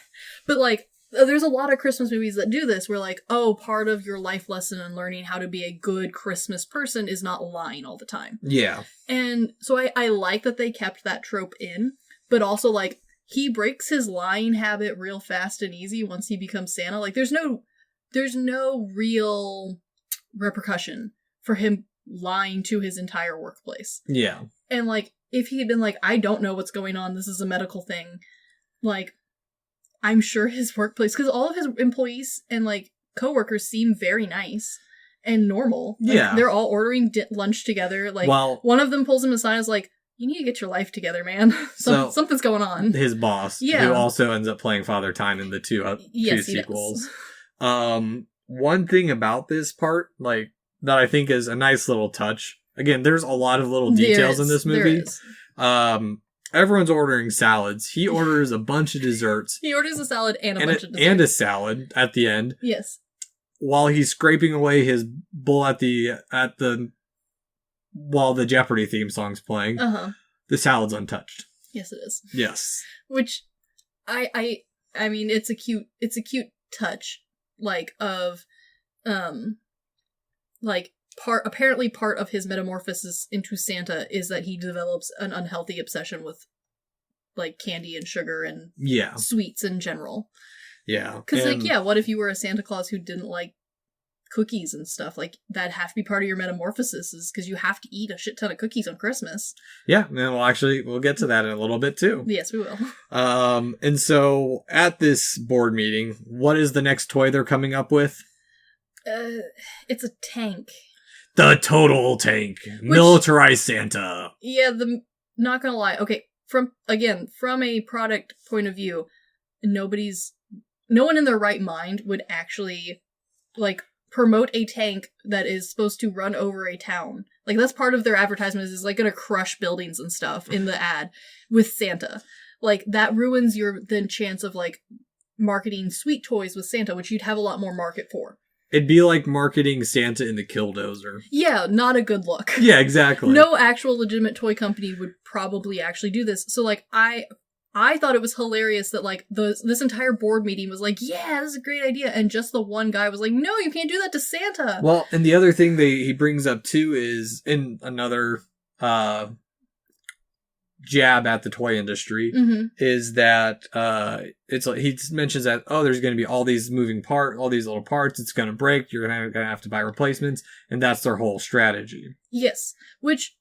But like there's a lot of Christmas movies that do this where like, oh, part of your life lesson and learning how to be a good Christmas person is not lying all the time. Yeah. And so I like that they kept that trope in, but also like he breaks his lying habit real fast and easy once he becomes Santa. Like there's no real repercussion for him lying to his entire workplace. Yeah. And like if he had been like, I don't know what's going on, this is a medical thing, like I'm sure his workplace, because all of his employees and like coworkers seem very nice and normal. Like, yeah. They're all ordering lunch together. Like one of them pulls him aside and is like, you need to get your life together, man. Something's going on. His boss, who also ends up playing Father Time in the two sequels. One thing about this part, like, that I think is a nice little touch. Again, there's a lot of little details in this movie. Everyone's ordering salads. He orders a bunch of desserts. He orders a salad and a bunch of desserts. And a salad at the end. Yes. While he's scraping away his bowl while the Jeopardy theme song's playing. The salad's untouched. Yes, it is. Yes. Which I mean it's a cute touch, like of like apparently part of his metamorphosis into Santa is that he develops an unhealthy obsession with like candy and sugar and sweets in general. Yeah. Because like, what if you were a Santa Claus who didn't like cookies and stuff? Like that'd have to be part of your metamorphosis, is because you have to eat a shit ton of cookies on Christmas. Yeah, and we'll get to that in a little bit too. Yes, we will. And so at this board meeting, what is the next toy they're coming up with? It's a tank. The total tank. Militarized Santa. Yeah, not gonna lie. Okay, from a product point of view, no one in their right mind would actually like promote a tank that is supposed to run over a town. Like that's part of their advertisement is like gonna crush buildings and stuff in the ad with Santa. like, that ruins your then chance of, like, marketing sweet toys with Santa, which you'd have a lot more market for. It'd be like marketing Santa in the Killdozer. Yeah, not a good look. Yeah, exactly. No actual legitimate toy company would probably actually do this. So, like, I thought it was hilarious that, like, this entire board meeting was like, yeah, this is a great idea. And just the one guy was like, no, you can't do that to Santa. Well, and the other thing he brings up, too, is in another jab at the toy industry, is that it's like, he mentions that, oh, there's going to be all these all these little parts, it's going to break, you're going to have to buy replacements, and that's their whole strategy. Yes, which,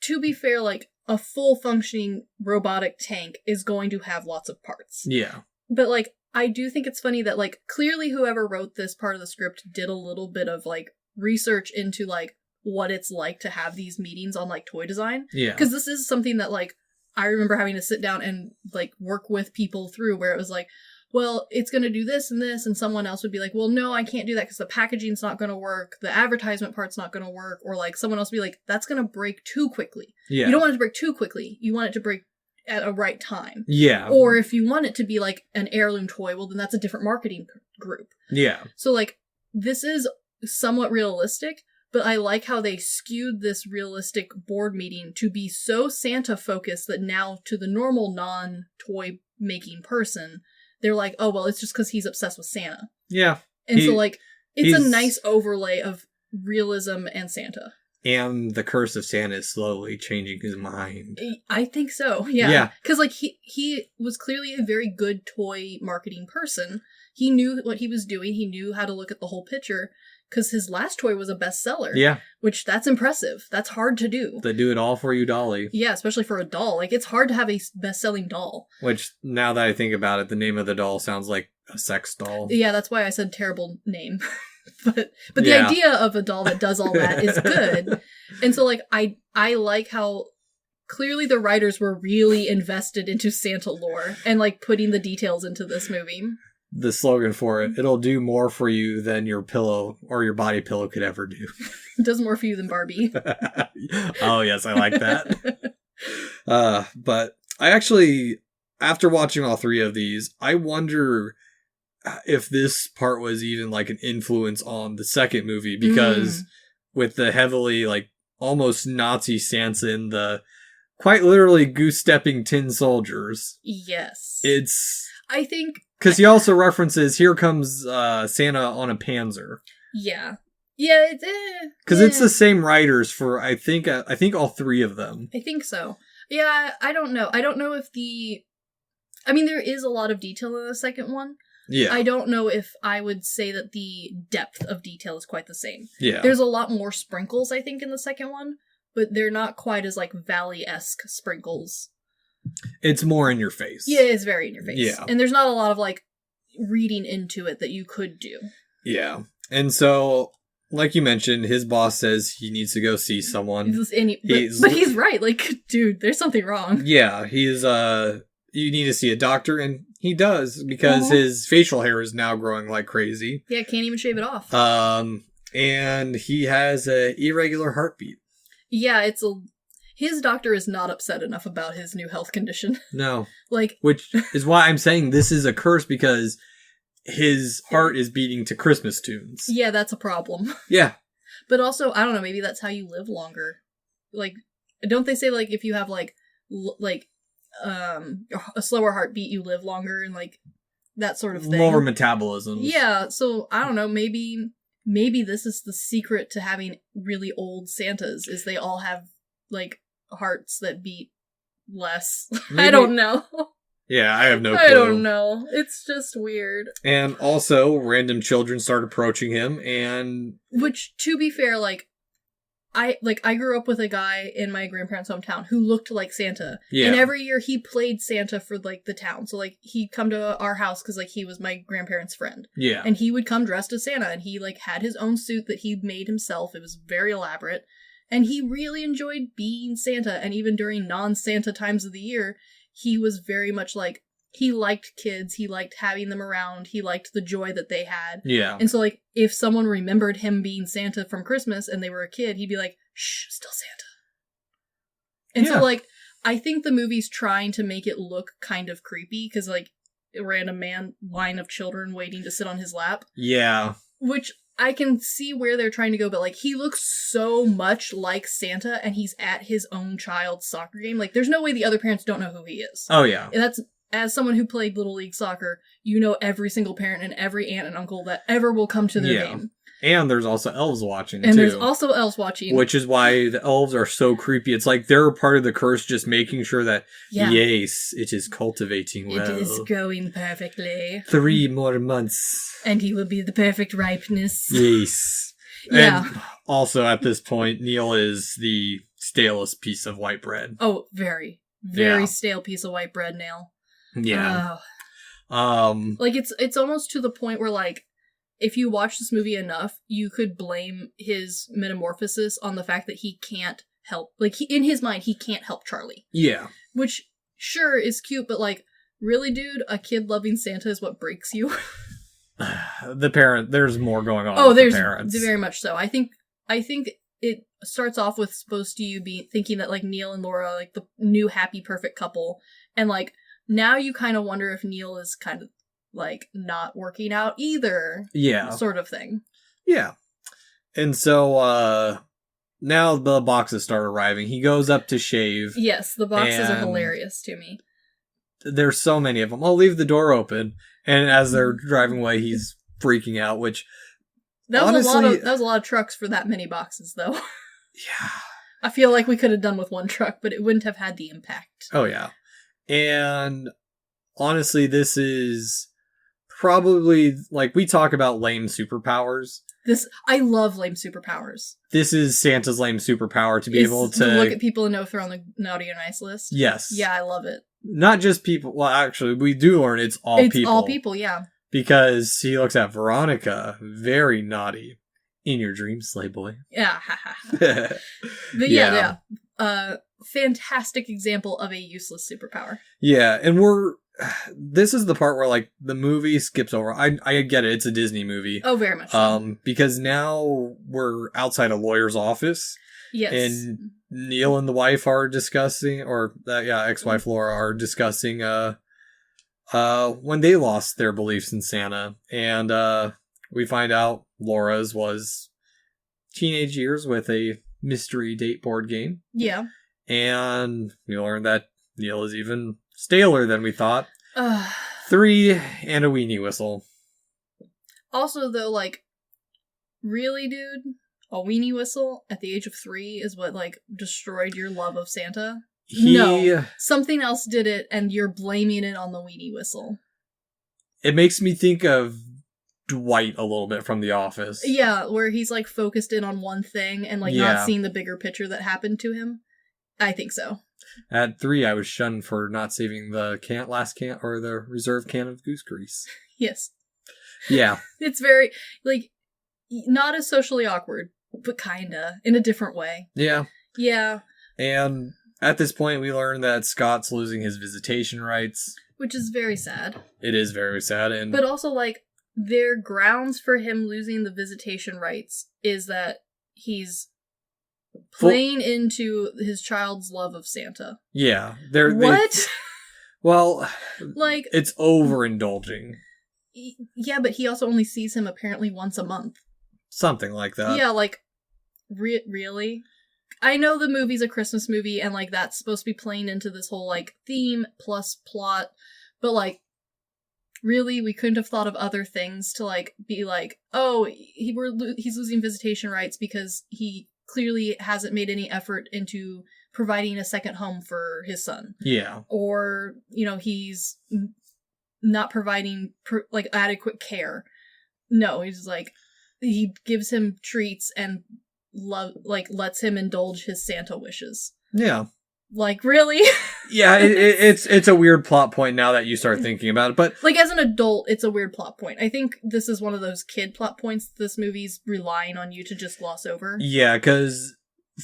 to be fair, like, a full functioning robotic tank is going to have lots of parts. Yeah. But, like, I do think it's funny that, like, clearly whoever wrote this part of the script did a little bit of, like, research into, like, what it's like to have these meetings on, like, toy design. Yeah. Because this is something that, like, I remember having to sit down and, like, work with people through, where it was like, well, it's going to do this and this, and someone else would be like, well, no, I can't do that because the packaging's not going to work, the advertisement part's not going to work, or, like, someone else would be like, that's going to break too quickly. Yeah. You don't want it to break too quickly. You want it to break at a right time. Yeah. Or if you want it to be, like, an heirloom toy, well, then that's a different marketing group. Yeah. So, like, this is somewhat realistic, but I like how they skewed this realistic board meeting to be so Santa-focused that now, to the normal non-toy making person, they're like, oh, well, it's just because he's obsessed with Santa. Yeah. And so, like, it's a nice overlay of realism and Santa. And the curse of Santa is slowly changing his mind. I think so, yeah. Yeah. Because, like, he was clearly a very good toy marketing person. He knew what he was doing. He knew how to look at the whole picture. Because his last toy was a bestseller. Yeah. Which, that's impressive. That's hard to do. They do it all for you, Dolly. Yeah, especially for a doll. Like, it's hard to have a best-selling doll. Which, now that I think about it, the name of the doll sounds like a sex doll. Yeah, that's why I said terrible name. but the idea of a doll that does all that is good. And so, like, I like how clearly the writers were really invested into Santa lore and, like, putting the details into this movie. The slogan for it, it'll do more for you than your pillow or your body pillow could ever do. It does more for you than Barbie. Oh, yes, I like that. But I actually, after watching all three of these, I wonder if this part was even like an influence on the second movie, because with the heavily, like, almost Nazi Santa and the quite literally goose-stepping tin soldiers. Yes. I think... Because he also references, here comes Santa on a Panzer. Yeah. Yeah, because it's the same writers for, I think all three of them. I think so. Yeah, I don't know. I don't know if I mean, there is a lot of detail in the second one. Yeah. I don't know if I would say that the depth of detail is quite the same. Yeah. There's a lot more sprinkles, I think, in the second one, but they're not quite as, like, Valley-esque sprinkles. It's more in your face. Yeah, it's very in your face. Yeah. And there's not a lot of, like, reading into it that you could do. Yeah. And so, like you mentioned, his boss says he needs to go see someone. But he's right. Like, dude, there's something wrong. Yeah, you need to see a doctor, and he does, because his facial hair is now growing like crazy. Yeah, can't even shave it off. And he has a irregular heartbeat. Yeah, his doctor is not upset enough about his new health condition. No. Like, which is why I'm saying this is a curse, because his heart is beating to Christmas tunes. Yeah, that's a problem. Yeah. But also, I don't know, maybe that's how you live longer. Like, don't they say, like, if you have, like, a slower heartbeat, you live longer, and, like, that sort of thing? Lower metabolism. Yeah, so, I don't know, maybe this is the secret to having really old Santas, is they all have, like, hearts that beat less. Maybe. I don't know. Yeah, I have no clue. I don't know. It's just weird. And also, random children start approaching him, and... Which, to be fair, I grew up with a guy in my grandparents' hometown who looked like Santa. Yeah. And every year he played Santa for, like, the town. So, like, he'd come to our house because, like, he was my grandparents' friend. Yeah. And he would come dressed as Santa, and he, like, had his own suit that he'd made himself. It was very elaborate. And he really enjoyed being Santa, and even during non-Santa times of the year, he was very much like, he liked kids, he liked having them around, he liked the joy that they had. Yeah. And so, like, if someone remembered him being Santa from Christmas and they were a kid, he'd be like, shh, still Santa. And so, like, I think the movie's trying to make it look kind of creepy, because, like, a random line of children waiting to sit on his lap. Yeah. Which I can see where they're trying to go, but, like, he looks so much like Santa, and he's at his own child's soccer game. Like, there's no way the other parents don't know who he is. Oh, yeah. And that's, as someone who played Little League Soccer, you know every single parent and every aunt and uncle that ever will come to their game. And there's also elves watching, and too. there's also elves watching. Which is why the elves are so creepy. It's like they're part of the curse, just making sure that, yes, it is cultivating well. It is growing perfectly. 3 more months. And he will be the perfect ripeness. Yes. Yeah. And also, at this point, Neil is the stalest piece of white bread. Oh, very stale piece of white bread, Neil. Yeah. Like, it's almost to the point where, like, if you watch this movie enough, you could blame his metamorphosis on the fact that he can't help. Like, in his mind, he can't help Charlie. Yeah. Which, sure, is cute, but, like, really, dude, a kid loving Santa is what breaks you. There's more going on with there's the parents. Very much so. I think it starts off with supposed to you be thinking that, like, Neil and Laura are, like, the new happy, perfect couple. And, like, now you kind of wonder if Neil is kind of, like, not working out either. Yeah. Sort of thing. Yeah. And so, now the boxes start arriving. He goes up to shave. Yes, the boxes are hilarious to me. There's so many of them. I'll leave the door open. And as they're driving away, he's freaking out, which... That was a lot of trucks for that many boxes, though. Yeah. I feel like we could have done with one truck, but it wouldn't have had the impact. Oh, yeah. And honestly, this is probably, like, we talk about lame superpowers. I love lame superpowers. This is Santa's lame superpower, to be able to look at people and know if they're on the naughty or nice list. Yes. Yeah, I love it. Not just people. Well, actually, we do learn it's all people. It's all people, yeah. Because he looks at Veronica, very naughty. In your dreams, sleigh boy. Yeah. But yeah. Fantastic example of a useless superpower. Yeah, and this is the part where, like, the movie skips over. I get it, it's a Disney movie. Oh, very much so. Because now we're outside a lawyer's office. Yes. And Neil and the wife are discussing, ex-wife Laura are discussing, when they lost their beliefs in Santa. And, we find out Laura's was teenage years with a mystery date board game. Yeah. And we learned that Neil is even staler than we thought. 3 and a weenie whistle. Also, though, like, really, dude? A weenie whistle at the age of 3 is what, like, destroyed your love of Santa? No. Something else did it, and you're blaming it on the weenie whistle. It makes me think of Dwight a little bit from The Office. Yeah, where he's, like, focused in on one thing and, like, not seeing the bigger picture that happened to him. I think so. At 3, I was shunned for not saving the the reserve can of goose grease. Yes. Yeah. It's very, like, not as socially awkward, but kinda, in a different way. Yeah. Yeah. And at this point, we learn that Scott's losing his visitation rights. Which is very sad. It is very sad. But also, like, their grounds for him losing the visitation rights is that he's playing into his child's love of Santa. Yeah. Well, like, it's overindulging. Yeah, but he also only sees him apparently once a month. Something like that. Yeah, like, really? I know the movie's a Christmas movie, and, like, that's supposed to be playing into this whole, like, theme plus plot, but, like, really, we couldn't have thought of other things to, like, be like, oh, he's losing visitation rights because he clearly hasn't made any effort into providing a second home for his son. Yeah. Or, you know, he's not providing, adequate care. No, he's like, he gives him treats and lets him indulge his Santa wishes. Yeah. Like, really? Yeah, it's a weird plot point now that you start thinking about it, but... Like, as an adult, it's a weird plot point. I think this is one of those kid plot points this movie's relying on you to just gloss over. Yeah, because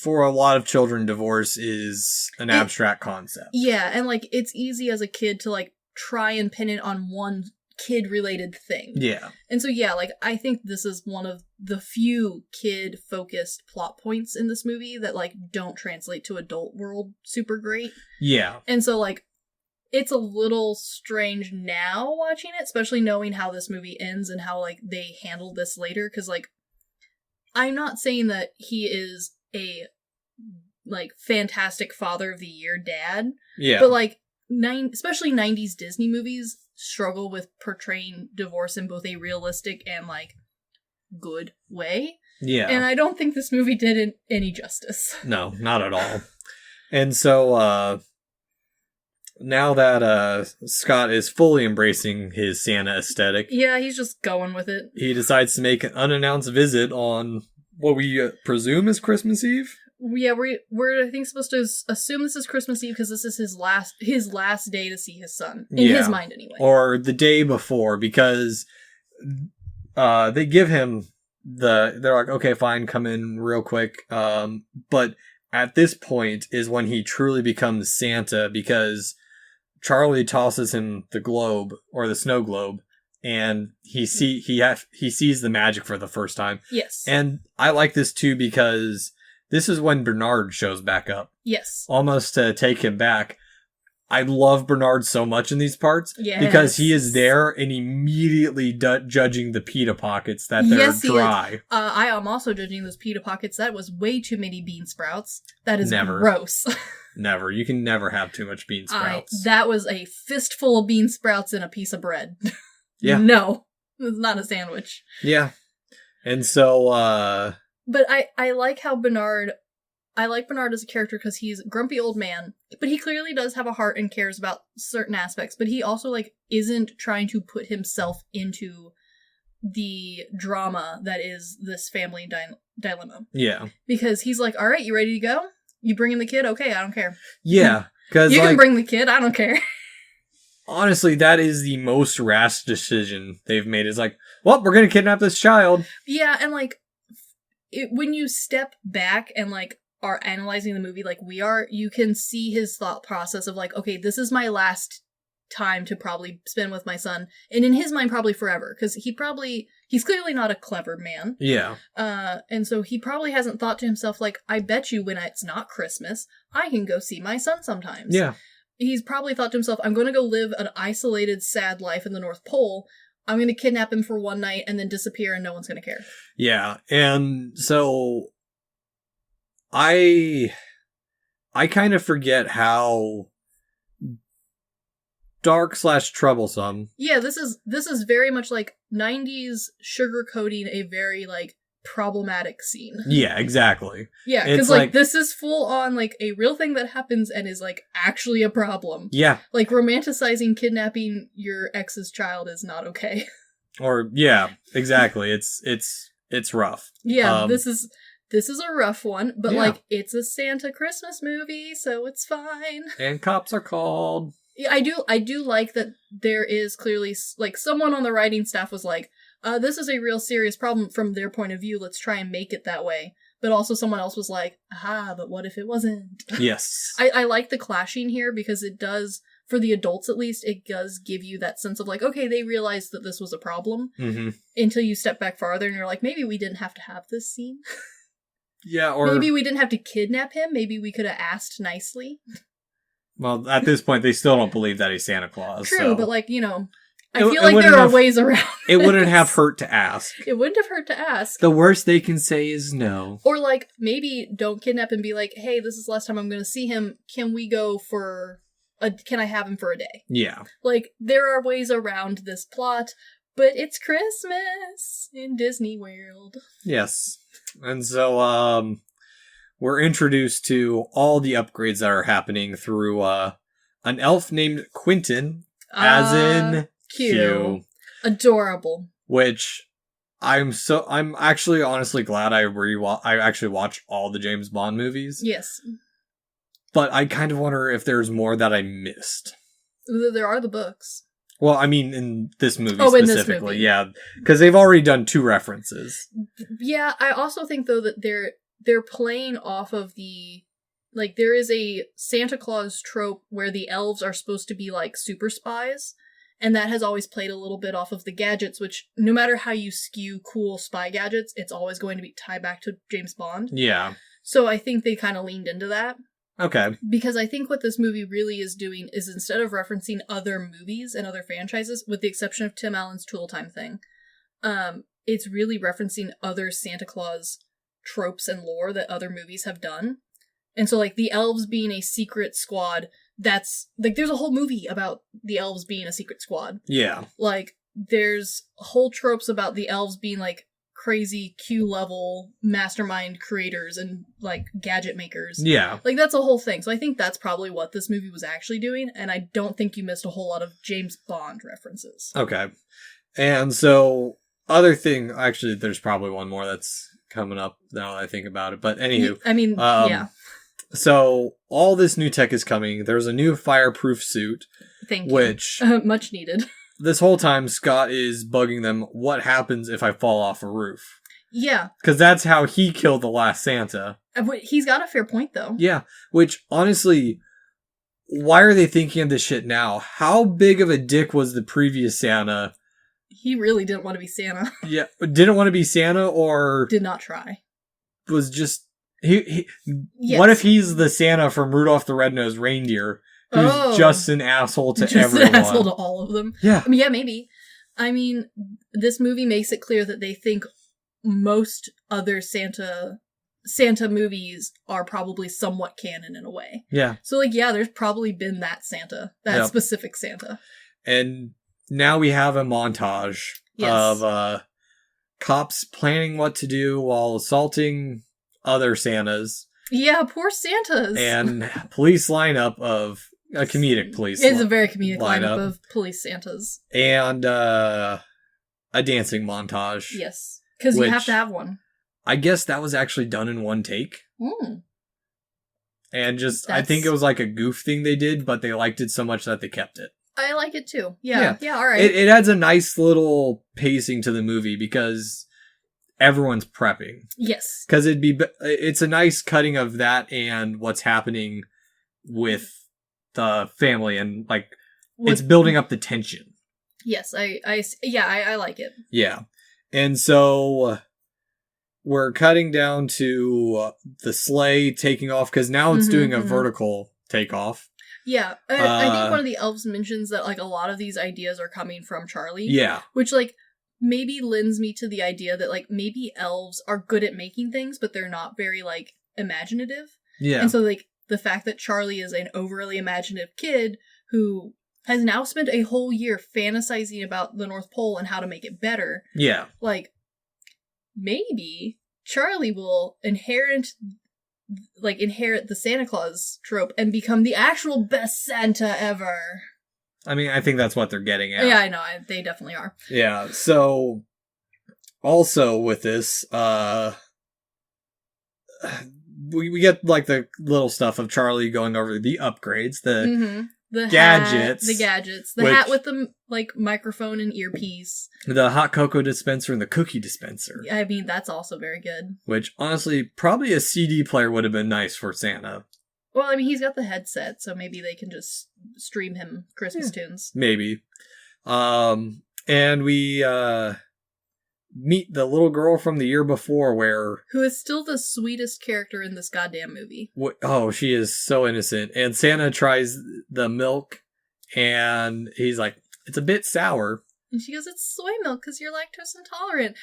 for a lot of children, divorce is an abstract concept. Yeah, and, like, it's easy as a kid to, like, try and pin it on one kid-related thing. Yeah. And so, yeah, like, I think this is one of the few kid-focused plot points in this movie that, like, don't translate to adult world super great. Yeah. And so, like, it's a little strange now watching it, especially knowing how this movie ends and how, like, they handle this later, because, like, I'm not saying that he is a, like, fantastic father of the year dad. Yeah. But, like, especially 90s Disney movies struggle with portraying divorce in both a realistic and, like, good way. Yeah. And I don't think this movie did it any justice. No, not at all. And so, now that Scott is fully embracing his Santa aesthetic, Yeah, he's just going with it. he decides to make an unannounced visit on what we presume is Christmas Eve. Yeah, we're I think supposed to assume this is Christmas Eve because this is his last day to see his son in his mind anyway, or the day before, because they give him they're like, okay, fine, come in real quick. But at this point is when he truly becomes Santa, because Charlie tosses him the globe, or the snow globe, and he sees the magic for the first time. Yes, and I like this too because this is when Bernard shows back up. Yes. Almost to take him back. I love Bernard so much in these parts. Yes. Because he is there and immediately judging the pita pockets that they're dry. I am also judging those pita pockets. That was way too many bean sprouts. That is Never. Gross. Never. You can never have too much bean sprouts. That was a fistful of bean sprouts and a piece of bread. Yeah. No. It was not a sandwich. Yeah. And so, But I like how Bernard as a character because he's a grumpy old man, but he clearly does have a heart and cares about certain aspects, but he also, like, isn't trying to put himself into the drama that is this family dilemma. Yeah. Because he's like, all right, you ready to go? You bringing the kid? Okay, I don't care. Yeah. Because you can bring the kid, I don't care. Honestly, that is the most rash decision they've made. Is like, well, we're going to kidnap this child. Yeah, and, like, when you step back and, like, are analyzing the movie like we are, you can see his thought process of, like, okay, this is my last time to probably spend with my son, and in his mind probably forever, because he's clearly not a clever man. Yeah. And so he probably hasn't thought to himself, like, I bet you when it's not Christmas, I can go see my son sometimes. Yeah. He's probably thought to himself, I'm going to go live an isolated, sad life in the North Pole. I'm going to kidnap him for one night and then disappear and no one's going to care. Yeah. And so I kind of forget how dark / troublesome. Yeah, this is very much like 90s sugarcoating a very, like, problematic scene. Yeah, exactly. Yeah, because, like, this is full on, like, a real thing that happens and is, like, actually a problem. Yeah. Like, romanticizing kidnapping your ex's child is not okay. Or, yeah, exactly. It's rough. Yeah, this is a rough one, but, like, it's a Santa Christmas movie, so it's fine. And cops are called. Yeah, I do like that there is clearly, like, someone on the writing staff was like, this is a real serious problem from their point of view, let's try and make it that way. But also someone else was like, aha, but what if it wasn't? Yes. I like the clashing here because it does, for the adults at least, it does give you that sense of, like, okay, they realized that this was a problem, until you step back farther and you're like, maybe we didn't have to have this scene. Yeah, or maybe we didn't have to kidnap him, maybe we could have asked nicely. Well, at this point, they still don't believe that he's Santa Claus. True, so. But, like, you know, I feel like there are ways around It wouldn't have hurt to ask. It wouldn't have hurt to ask. The worst they can say is no. Or, like, maybe don't kidnap and be like, hey, this is the last time I'm going to see him. Can we go can I have him for a day? Yeah. Like, there are ways around this plot, but it's Christmas in Disney World. Yes. And so, we're introduced to all the upgrades that are happening through an elf named Quentin, as in Q. Adorable. Which I'm actually honestly glad I actually watched all the James Bond movies. Yes. But I kind of wonder if there's more that I missed. There are the books. Well, I mean, in this movie specifically, in this movie. Yeah, because they've already done 2 references. Yeah, I also think though that they're playing off of the, like, there is a Santa Claus trope where the elves are supposed to be, like, super spies, And that has always played a little bit off of the gadgets, which no matter how you skew cool spy gadgets, it's always going to be tied back to James Bond. Yeah. So I think they kind of leaned into that. Okay. Because I think what this movie really is doing is instead of referencing other movies and other franchises, with the exception of Tim Allen's Tool Time thing, it's really referencing other Santa Claus tropes and lore that other movies have done. And so, like, the elves being a secret squad, that's, like, there's a whole movie about the elves being a secret squad. Yeah. Like, there's whole tropes about the elves being, like, crazy Q-level mastermind creators and, like, gadget makers. Yeah. Like, that's a whole thing. So I think that's probably what this movie was actually doing, and I don't think you missed a whole lot of James Bond references. Okay. And so, other thing, actually, there's probably one more that's coming up now that I think about it, but anywho. I mean, yeah. So, all this new tech is coming. There's a new fireproof suit. Thank you. Which... much needed. This whole time, Scott is bugging them, what happens if I fall off a roof? Yeah. Because that's how he killed the last Santa. He's got a fair point, though. Yeah, which, honestly, why are they thinking of this shit now? How big of a dick was the previous Santa? He really didn't want to be Santa. Yeah, didn't want to be Santa, or... Did not try. Was just... Yes. What if he's the Santa from Rudolph the Red-Nosed Reindeer? Who's just an asshole to everyone. Just an asshole to all of them. Yeah. I mean, yeah, maybe. I mean, this movie makes it clear that they think most other Santa movies are probably somewhat canon in a way. Yeah. So, like, yeah, there's probably been that Santa. That specific Santa. And now we have a montage of cops planning what to do while assaulting other Santas. Yeah, poor Santas. And police lineup of... A comedic police. It's a very comedic lineup of police Santas. And a dancing montage. Yes. Because you have to have one. I guess that was actually done in one take. Mm. And I think it was like a goof thing they did, but they liked it so much that they kept it. I like it too. Yeah, all right. It adds a nice little pacing to the movie because everyone's prepping. Yes. Because it's a nice cutting of that and what's happening with the family, and like it's building up the tension. Yes, I like it. Yeah. And so we're cutting down to the sleigh taking off because now it's doing a vertical takeoff. Yeah. I think one of the elves mentions that like a lot of these ideas are coming from Charlie. Yeah. Which like maybe lends me to the idea that like maybe elves are good at making things, but they're not very like imaginative. Yeah. And so like the fact that Charlie is an overly imaginative kid who has now spent a whole year fantasizing about the North Pole and how to make it better. Yeah. Like, maybe Charlie will inherit the Santa Claus trope and become the actual best Santa ever. I mean, I think that's what they're getting at. Yeah, I know. They definitely are. Yeah. So, also with this, we get like the little stuff of Charlie going over the upgrades, the gadgets, the hat with the like microphone and earpiece, the hot cocoa dispenser, and the cookie dispenser. I mean, that's also very good. Which honestly, probably a CD player would have been nice for Santa. Well, I mean, he's got the headset, so maybe they can just stream him Christmas tunes. Maybe. And we meet the little girl from the year before who is still the sweetest character in this goddamn movie. She is so innocent. And Santa tries the milk and he's like, it's a bit sour. And she goes, it's soy milk because you're lactose intolerant.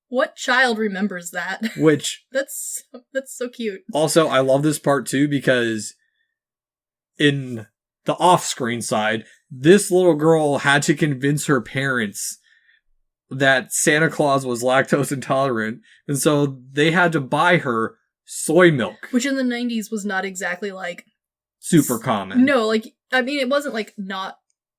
What child remembers that? Which that's so cute. Also, I love this part too because in the off-screen side, this little girl had to convince her parents that Santa Claus was lactose intolerant, and so they had to buy her soy milk. Which in the 90s was not exactly, like... super common. No, like, I mean, it wasn't, like,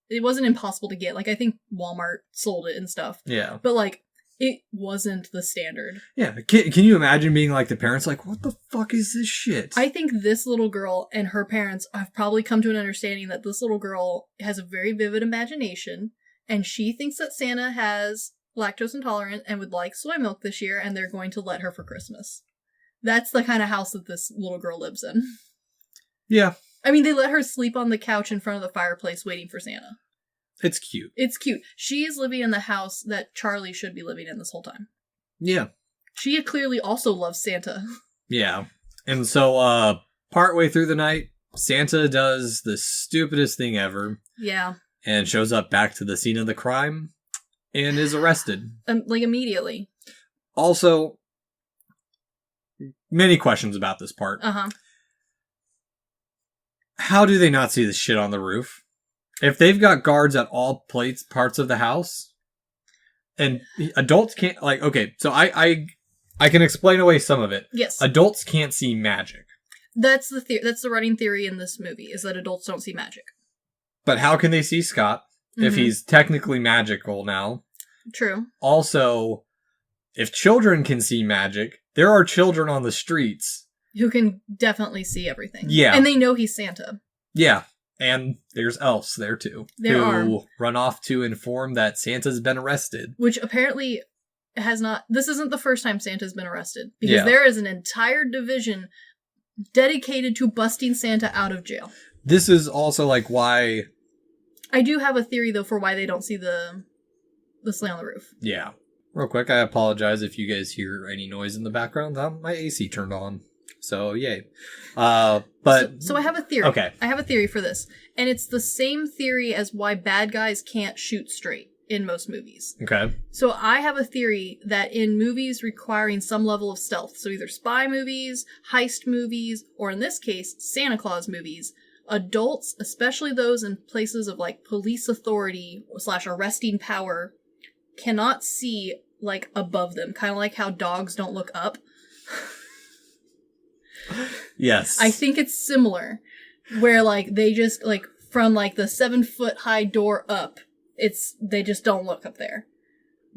it wasn't impossible to get. Like, I think Walmart sold it and stuff. Yeah. But, like, it wasn't the standard. Yeah. Can you imagine being, like, the parents, like, what the fuck is this shit? I think this little girl and her parents have probably come to an understanding that this little girl has a very vivid imagination, and she thinks that Santa has... lactose intolerant and would like soy milk this year, and they're going to let her for Christmas. That's the kind of house that this little girl lives in. Yeah. I mean, they let her sleep on the couch in front of the fireplace waiting for Santa. It's cute. It's cute. She is living in the house that Charlie should be living in this whole time. Yeah. She clearly also loves Santa. Yeah. And so, partway through the night, Santa does the stupidest thing ever. Yeah. And shows up back to the scene of the crime and is arrested. Like, immediately. Also, many questions about this part. Uh-huh. How do they not see the shit on the roof? If they've got guards at all parts of the house, and adults can't, like, okay, so I can explain away some of it. Yes. Adults can't see magic. That's the running theory in this movie, is that adults don't see magic. But how can they see Scott if he's technically magical now? True. Also, if children can see magic, there are children on the streets who can definitely see everything. Yeah. And they know he's Santa. Yeah. And there's elves there too. There who run off to inform that Santa's been arrested. Which apparently this isn't the first time Santa's been arrested. Because there is an entire division dedicated to busting Santa out of jail. This is also like why... I do have a theory though for why they don't see the sleigh on the roof. Yeah. Real quick, I apologize if you guys hear any noise in the background. My AC turned on. So, yay. But... So I have a theory. Okay. I have a theory for this. And it's the same theory as why bad guys can't shoot straight in most movies. Okay. So I have a theory that in movies requiring some level of stealth, so either spy movies, heist movies, or in this case, Santa Claus movies, adults, especially those in places of like police authority / arresting power, cannot see like above them. Kind of like how dogs don't look up. Yes. I think it's similar, where like they just like from like the 7-foot high door up, they just don't look up there.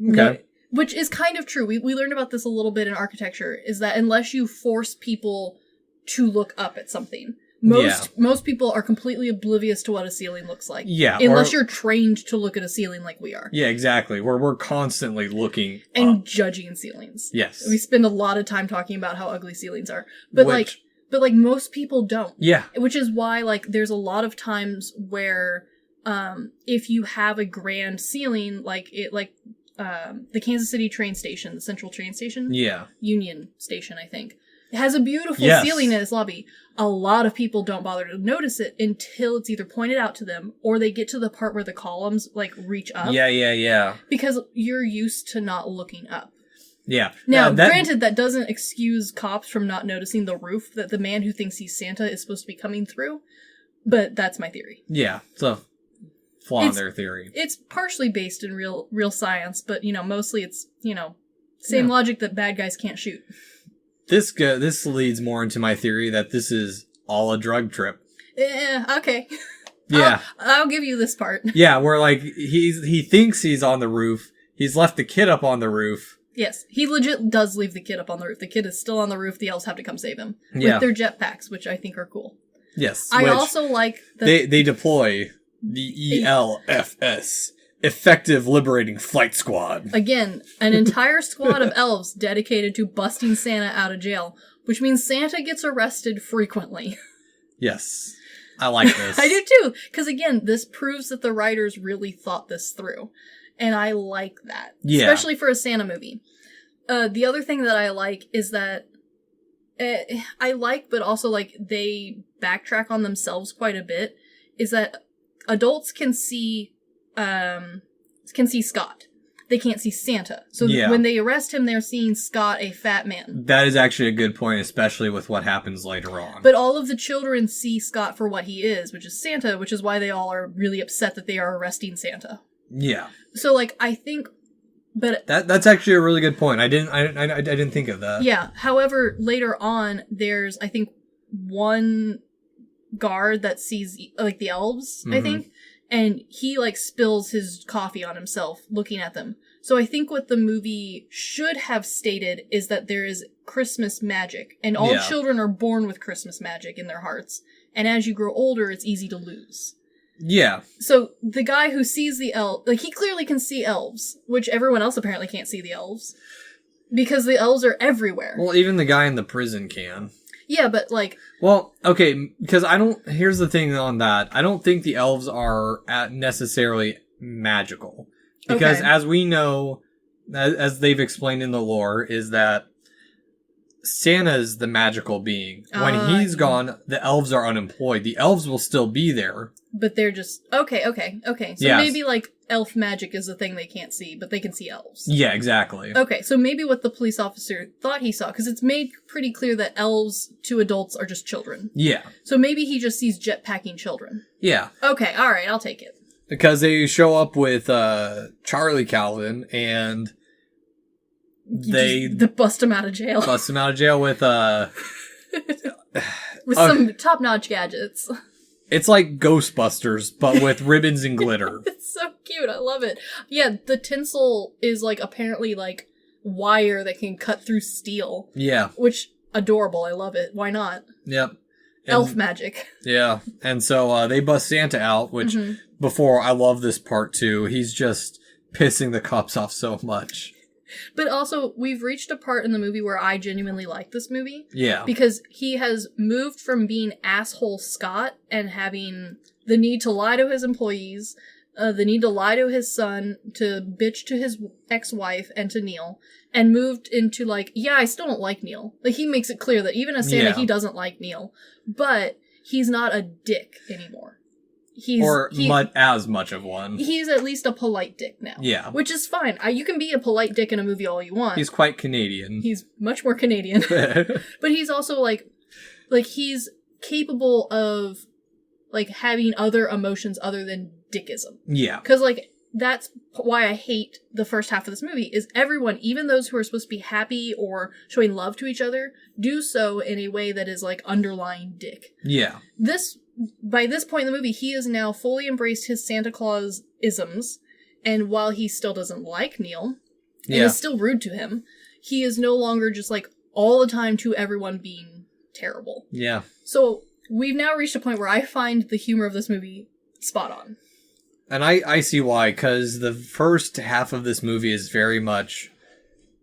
Okay. No, which is kind of true. We learned about this a little bit in architecture, is that unless you force people to look up at something, most people are completely oblivious to what a ceiling looks like. Yeah. Unless you're trained to look at a ceiling like we are. Yeah, exactly. Where we're constantly looking and up. Judging ceilings. Yes. We spend a lot of time talking about how ugly ceilings are. But most people don't. Yeah. Which is why like there's a lot of times where if you have a grand ceiling the Kansas City train station, the Central train station. Yeah. Union Station, I think. It has a beautiful ceiling in its lobby. A lot of people don't bother to notice it until it's either pointed out to them or they get to the part where the columns like reach up. Yeah. Because you're used to not looking up. Yeah. Now, granted, that doesn't excuse cops from not noticing the roof that the man who thinks he's Santa is supposed to be coming through. But that's my theory. Yeah. It's a flaw in their theory. It's partially based in real science, but, mostly it's, same logic that bad guys can't shoot. This leads more into my theory that this is all a drug trip. Okay. Yeah. I'll give you this part. Yeah, where like he thinks he's on the roof. He's left the kid up on the roof. Yes, he legit does leave the kid up on the roof. The kid is still on the roof. The elves have to come save him with their jetpacks, which I think are cool. Yes. I also like that they deploy the ELFS. Effective Liberating Flight Squad. Again, an entire squad of elves dedicated to busting Santa out of jail, which means Santa gets arrested frequently. Yes. I like this. I do too, because again, this proves that the writers really thought this through. And I like that. Yeah. Especially for a Santa movie. The other thing that I like is that but also like they backtrack on themselves quite a bit, is that adults can see Scott. They can't see Santa. So when they arrest him, they're seeing Scott, a fat man. That is actually a good point, especially with what happens later on. But all of the children see Scott for what he is, which is Santa, which is why they all are really upset that they are arresting Santa. Yeah. So like I think, but that's actually a really good point. I didn't think of that. Yeah. However, later on, there's I think one guard that sees like the elves. I think. And he, like, spills his coffee on himself looking at them. So I think what the movie should have stated is that there is Christmas magic. And all children are born with Christmas magic in their hearts. And as you grow older, it's easy to lose. Yeah. So the guy who sees the elves, like, he clearly can see elves. Which everyone else apparently can't see the elves. Because the elves are everywhere. Well, even the guy in the prison can. Yeah, but like... Well, okay, because here's the thing on that. I don't think the elves are necessarily magical. Because as we know, as they've explained in the lore, is that Santa's the magical being. When he's gone, the elves are unemployed. The elves will still be there. But they're just... Okay. So maybe, like, elf magic is a thing they can't see, but they can see elves. Yeah, exactly. Okay, so maybe what the police officer thought he saw, because it's made pretty clear that elves to adults are just children. Yeah. So maybe he just sees jetpacking children. Yeah. Okay, alright, I'll take it. Because they show up with Charlie Calvin, and they bust him out of jail. Bust him out of jail with with some top-notch gadgets. It's like Ghostbusters, but with ribbons and glitter. It's so cute. I love it. Yeah, the tinsel is like apparently like wire that can cut through steel. Yeah. Which, adorable. I love it. Why not? Yep. Elf magic. Yeah. And so they bust Santa out, which before, I love this part too. He's just pissing the cops off so much. But also, we've reached a part in the movie where I genuinely like this movie. Yeah. Because he has moved from being asshole Scott and having the need to lie to his employees, the need to lie to his son, to bitch to his ex-wife and to Neil, and moved into like, yeah, I still don't like Neil. Like, he makes it clear that even as Santa, he doesn't like Neil. But he's not a dick anymore. As much of one. He's at least a polite dick now. Yeah. Which is fine. You can be a polite dick in a movie all you want. He's quite Canadian. He's much more Canadian. But he's also like he's capable of like having other emotions other than dickism. Yeah. Because like that's why I hate the first half of this movie is everyone, even those who are supposed to be happy or showing love to each other, do so in a way that is like underlying dick. Yeah. By this point in the movie, he has now fully embraced his Santa Claus isms, and while he still doesn't like Neil, and is still rude to him, he is no longer just like all the time to everyone being terrible. Yeah. So we've now reached a point where I find the humor of this movie spot on. And I see why, because the first half of this movie is very much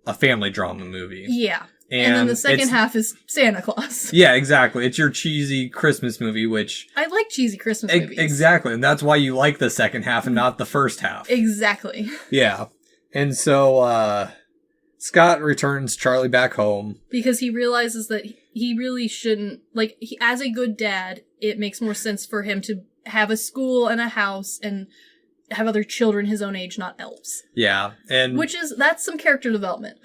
a family drama movie. Yeah. And then the second half is Santa Claus. Yeah, exactly. It's your cheesy Christmas movie, which... I like cheesy Christmas movies. Exactly. And that's why you like the second half and not the first half. Exactly. Yeah. And so, Scott returns Charlie back home. Because he realizes that he really shouldn't... Like, as a good dad, it makes more sense for him to have a school and a house and have other children his own age, not elves. Yeah, and... That's some character development.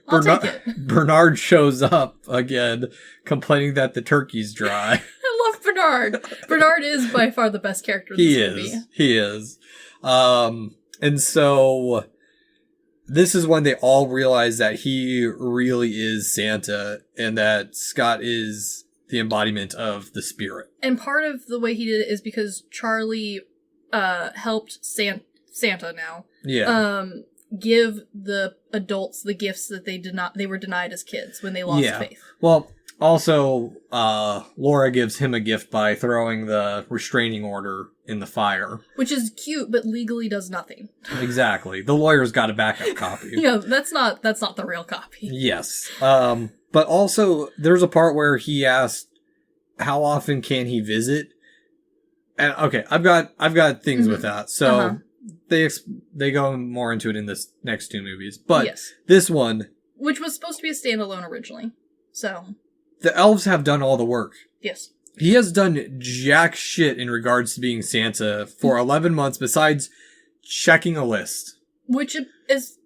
I'll take it. Bernard shows up again, complaining that the turkey's dry. I love Bernard. Bernard is by far the best character in this movie. He is. And so... This is when they all realize that he really is Santa, and that Scott is the embodiment of the spirit. And part of the way he did it is because Charlie... helped Santa now. Yeah. Give the adults the gifts that they were denied as kids when they lost faith. Well, also, Laura gives him a gift by throwing the restraining order in the fire. Which is cute, but legally does nothing. Exactly. The lawyer's got a backup copy. Yeah, that's not the real copy. Yes. But also, there's a part where he asked, how often can he visit? And okay, I've got things with that. So they go more into it in this next two movies. But this one, which was supposed to be a standalone originally. So the elves have done all the work. Yes. He has done jack shit in regards to being Santa for 11 months besides checking a list. Which is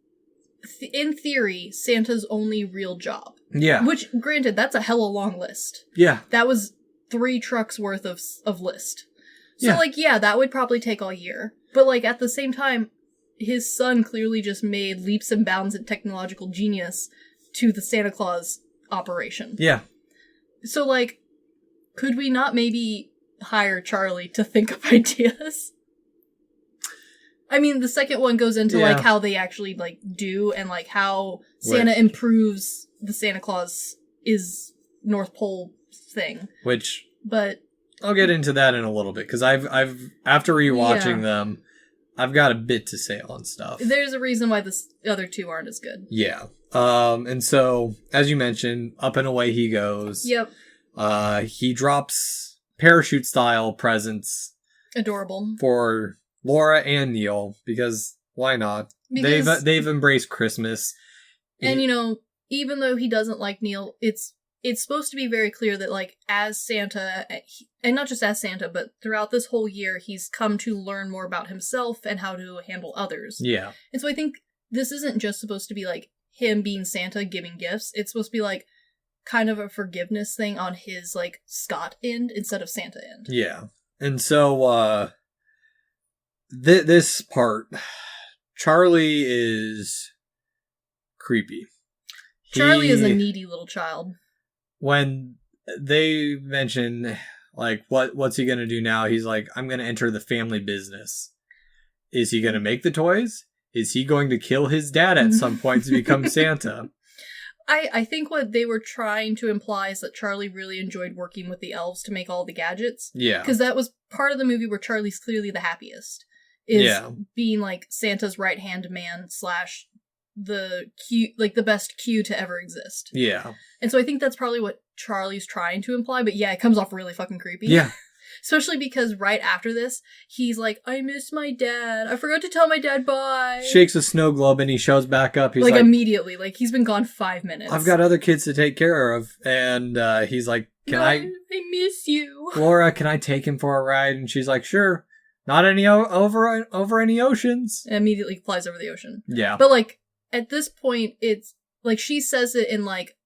in theory Santa's only real job. Yeah. Which granted, that's a hella long list. Yeah. That was 3 trucks worth of list. So, that would probably take all year. But, at the same time, his son clearly just made leaps and bounds in technological genius to the Santa Claus operation. Yeah. So, could we not maybe hire Charlie to think of ideas? I mean, the second one goes into, how they actually, do and, how Santa improves the Santa Claus is North Pole thing. But... I'll get into that in a little bit, because I've after rewatching them, I've got a bit to say on stuff. There's a reason why the other two aren't as good. Yeah. And so, as you mentioned, up and away he goes. Yep. He drops parachute-style presents. Adorable. For Laura and Neil, because why not? They've embraced Christmas. And, even though he doesn't like Neil, it's supposed to be very clear that, like, as Santa, and not just as Santa, but throughout this whole year, he's come to learn more about himself and how to handle others. Yeah. And so I think this isn't just supposed to be, like, him being Santa giving gifts. It's supposed to be, like, kind of a forgiveness thing on his, like, Scott end instead of Santa end. Yeah. And so, this part, Charlie is creepy. Charlie is a needy little child. When they mention, like, what's he gonna do now? He's like, I'm gonna enter the family business. Is he gonna make the toys? Is he going to kill his dad at some point to become Santa? I think what they were trying to imply is that Charlie really enjoyed working with the elves to make all the gadgets. Yeah. Because that was part of the movie where Charlie's clearly the happiest. Is being, like, Santa's right-hand man / the best Q to ever exist. Yeah. And so I think that's probably what Charlie's trying to imply, but yeah, it comes off really fucking creepy. Yeah. Especially because right after this, he's like, I miss my dad. I forgot to tell my dad bye. Shakes a snow globe and he shows back up. He's like immediately. Like, he's been gone 5 minutes. I've got other kids to take care of. And he's like, I miss you. Laura, can I take him for a ride? And she's like, sure. Not any over any oceans. And immediately flies over the ocean. Yeah. But, like, at this point, it's, like, she says it in, like,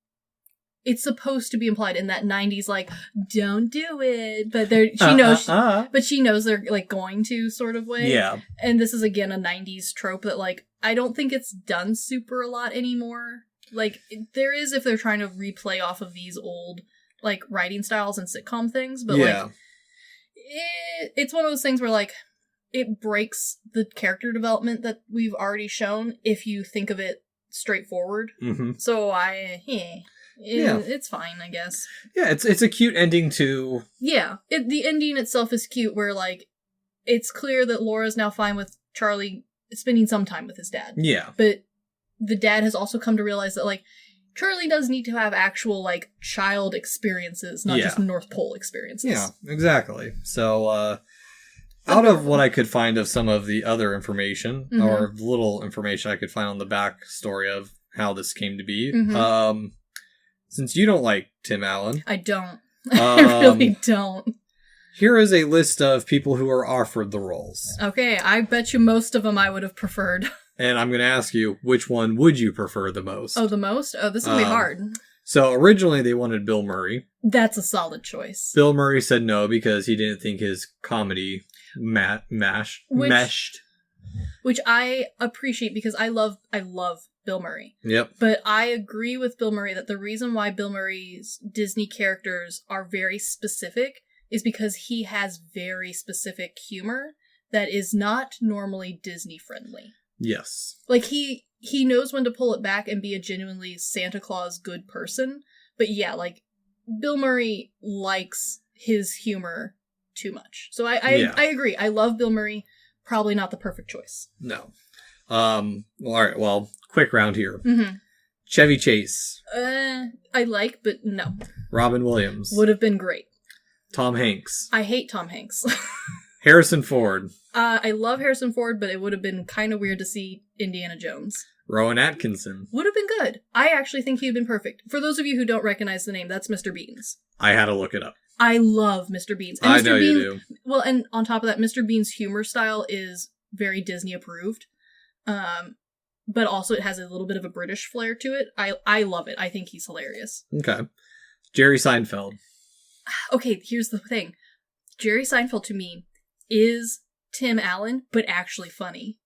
it's supposed to be implied in that 90s, like, don't do it. But she knows, but she knows they're, like, going to sort of way. Yeah. And this is, again, a 90s trope that, like, I don't think it's done super a lot anymore. Like, there is if they're trying to replay off of these old, like, writing styles and sitcom things. But, like, it's one of those things where, like, it breaks the character development that we've already shown if you think of it straightforward. Mm-hmm. So it's fine, I guess. Yeah, it's a cute ending too. Yeah, the ending itself is cute where, like, it's clear that Laura's now fine with Charlie spending some time with his dad. Yeah. But the dad has also come to realize that, like, Charlie does need to have actual, like, child experiences, not just North Pole experiences. Yeah, exactly. So, out of what I could find of some of the other information, or little information I could find on the backstory of how this came to be, since you don't like Tim Allen. I don't. I really don't. Here is a list of people who are offered the roles. Okay, I bet you most of them I would have preferred. And I'm going to ask you, which one would you prefer the most? Oh, the most? Oh, this will be hard. So originally they wanted Bill Murray. That's a solid choice. Bill Murray said no because he didn't think his comedy meshed. Which I appreciate because I love Bill Murray. Yep. But I agree with Bill Murray that the reason why Bill Murray's Disney characters are very specific is because he has very specific humor that is not normally Disney friendly. Yes. Like, he knows when to pull it back and be a genuinely Santa Claus good person. But yeah, like, Bill Murray likes his humor too much. So I agree. I love Bill Murray. Probably not the perfect choice. No. All right. Well, quick round here. Mm-hmm. Chevy Chase. I like, but no. Robin Williams. Would have been great. Tom Hanks. I hate Tom Hanks. Harrison Ford. I love Harrison Ford, but it would have been kind of weird to see Indiana Jones. Rowan Atkinson. Would have been good. I actually think he'd been perfect. For those of you who don't recognize the name, that's Mr. Beans. I had to look it up. I love Mr. Beans. And I know you do. Well, and on top of that, Mr. Bean's humor style is very Disney approved. But also it has a little bit of a British flair to it. I love it. I think he's hilarious. Okay. Jerry Seinfeld. Okay, here's the thing. Jerry Seinfeld to me is Tim Allen, but actually funny.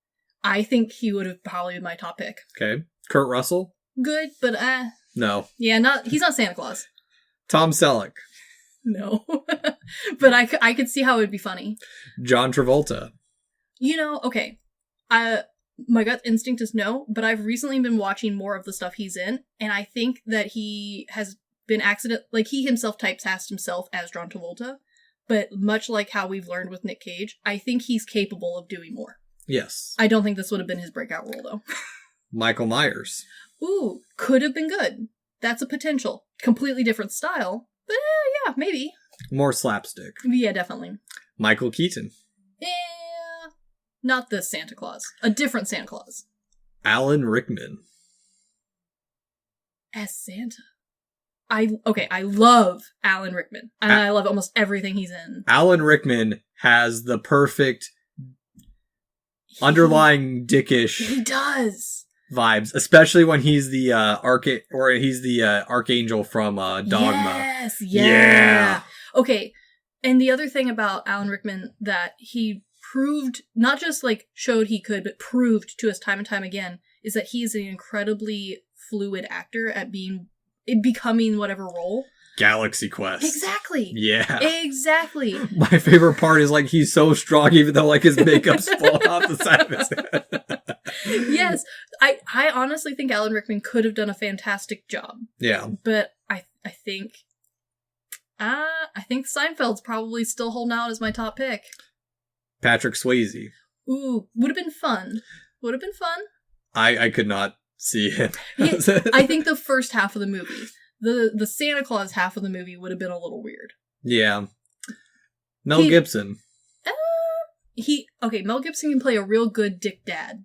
I think he would have probably been my top pick. Okay. Kurt Russell? Good, but no. Yeah, he's not Santa Claus. Tom Selleck? No. But I could see how it would be funny. John Travolta? Okay. My gut instinct is no, but I've recently been watching more of the stuff he's in, and I think that he has been he himself typecast himself as John Travolta, but much like how we've learned with Nick Cage, I think he's capable of doing more. Yes. I don't think this would have been his breakout role, though. Michael Myers. Ooh, could have been good. That's a potential. Completely different style, but yeah, maybe. More slapstick. Yeah, definitely. Michael Keaton. Yeah. Not this Santa Claus. A different Santa Claus. Alan Rickman. As Santa. I love Alan Rickman. And I love almost everything he's in. Alan Rickman has the perfect underlying dickish. He does. Vibes, especially when he's the archangel from Dogma. Yes, yeah. Okay, and the other thing about Alan Rickman that he proved, not just like showed he could, but proved to us time and time again, is that he is an incredibly fluid actor at becoming whatever role. Galaxy Quest. Exactly. Yeah. Exactly. My favorite part is like he's so strong even though like his makeup's falling off the side of his head. Yes. I honestly think Alan Rickman could have done a fantastic job. Yeah. But I think Seinfeld's probably still holding out as my top pick. Patrick Swayze. Ooh, would have been fun. I could not see him. I think the first half of the movie, the Santa Claus half of the movie would have been a little weird. Yeah. Mel Gibson. Mel Gibson can play a real good dick dad.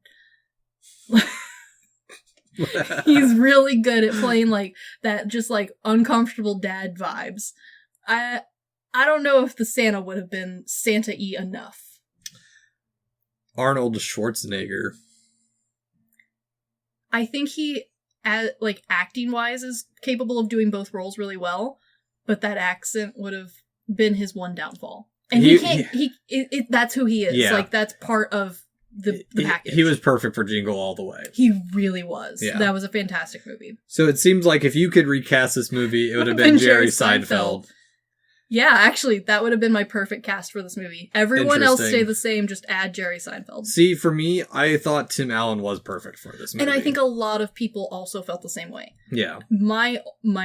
He's really good at playing like that, just like uncomfortable dad vibes. I don't know if the Santa would have been Santa-y enough. Arnold Schwarzenegger. I think he, like acting wise, is capable of doing both roles really well, but that accent would have been his one downfall. And he can't. That's who he is. Yeah. Like that's part of the package. He was perfect for Jingle All the Way. He really was. Yeah. That was a fantastic movie. So it seems like if you could recast this movie, it would have been Jerry Seinfeld. Yeah, actually, that would have been my perfect cast for this movie. Everyone else stay the same, just add Jerry Seinfeld. See, for me, I thought Tim Allen was perfect for this movie. And I think a lot of people also felt the same way. Yeah. My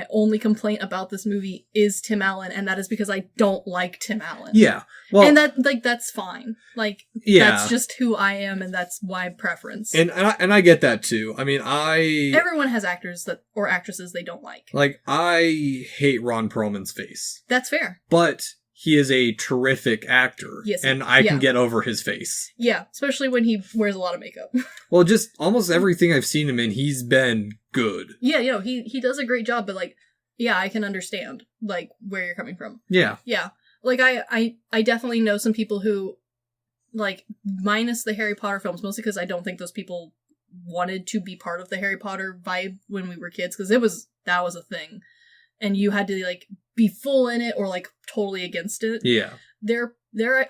only complaint about this movie is Tim Allen, and that is because I don't like Tim Allen. Yeah. Well, and that's fine. Like, that's just who I am, and that's my preference. And I get that too. I mean, everyone has actors or actresses they don't like. Like, I hate Ron Perlman's face. That's fair. But he is a terrific actor. Yes. And I can get over his face. Yeah, especially when he wears a lot of makeup. Well, just almost everything I've seen him in, he's been good. Yeah, he does a great job, but like, yeah, I can understand like where you're coming from. Yeah. Yeah. Like I definitely know some people who like, minus the Harry Potter films, mostly because I don't think those people wanted to be part of the Harry Potter vibe when we were kids, because that was a thing. And you had to like be full in it or like totally against it. Yeah.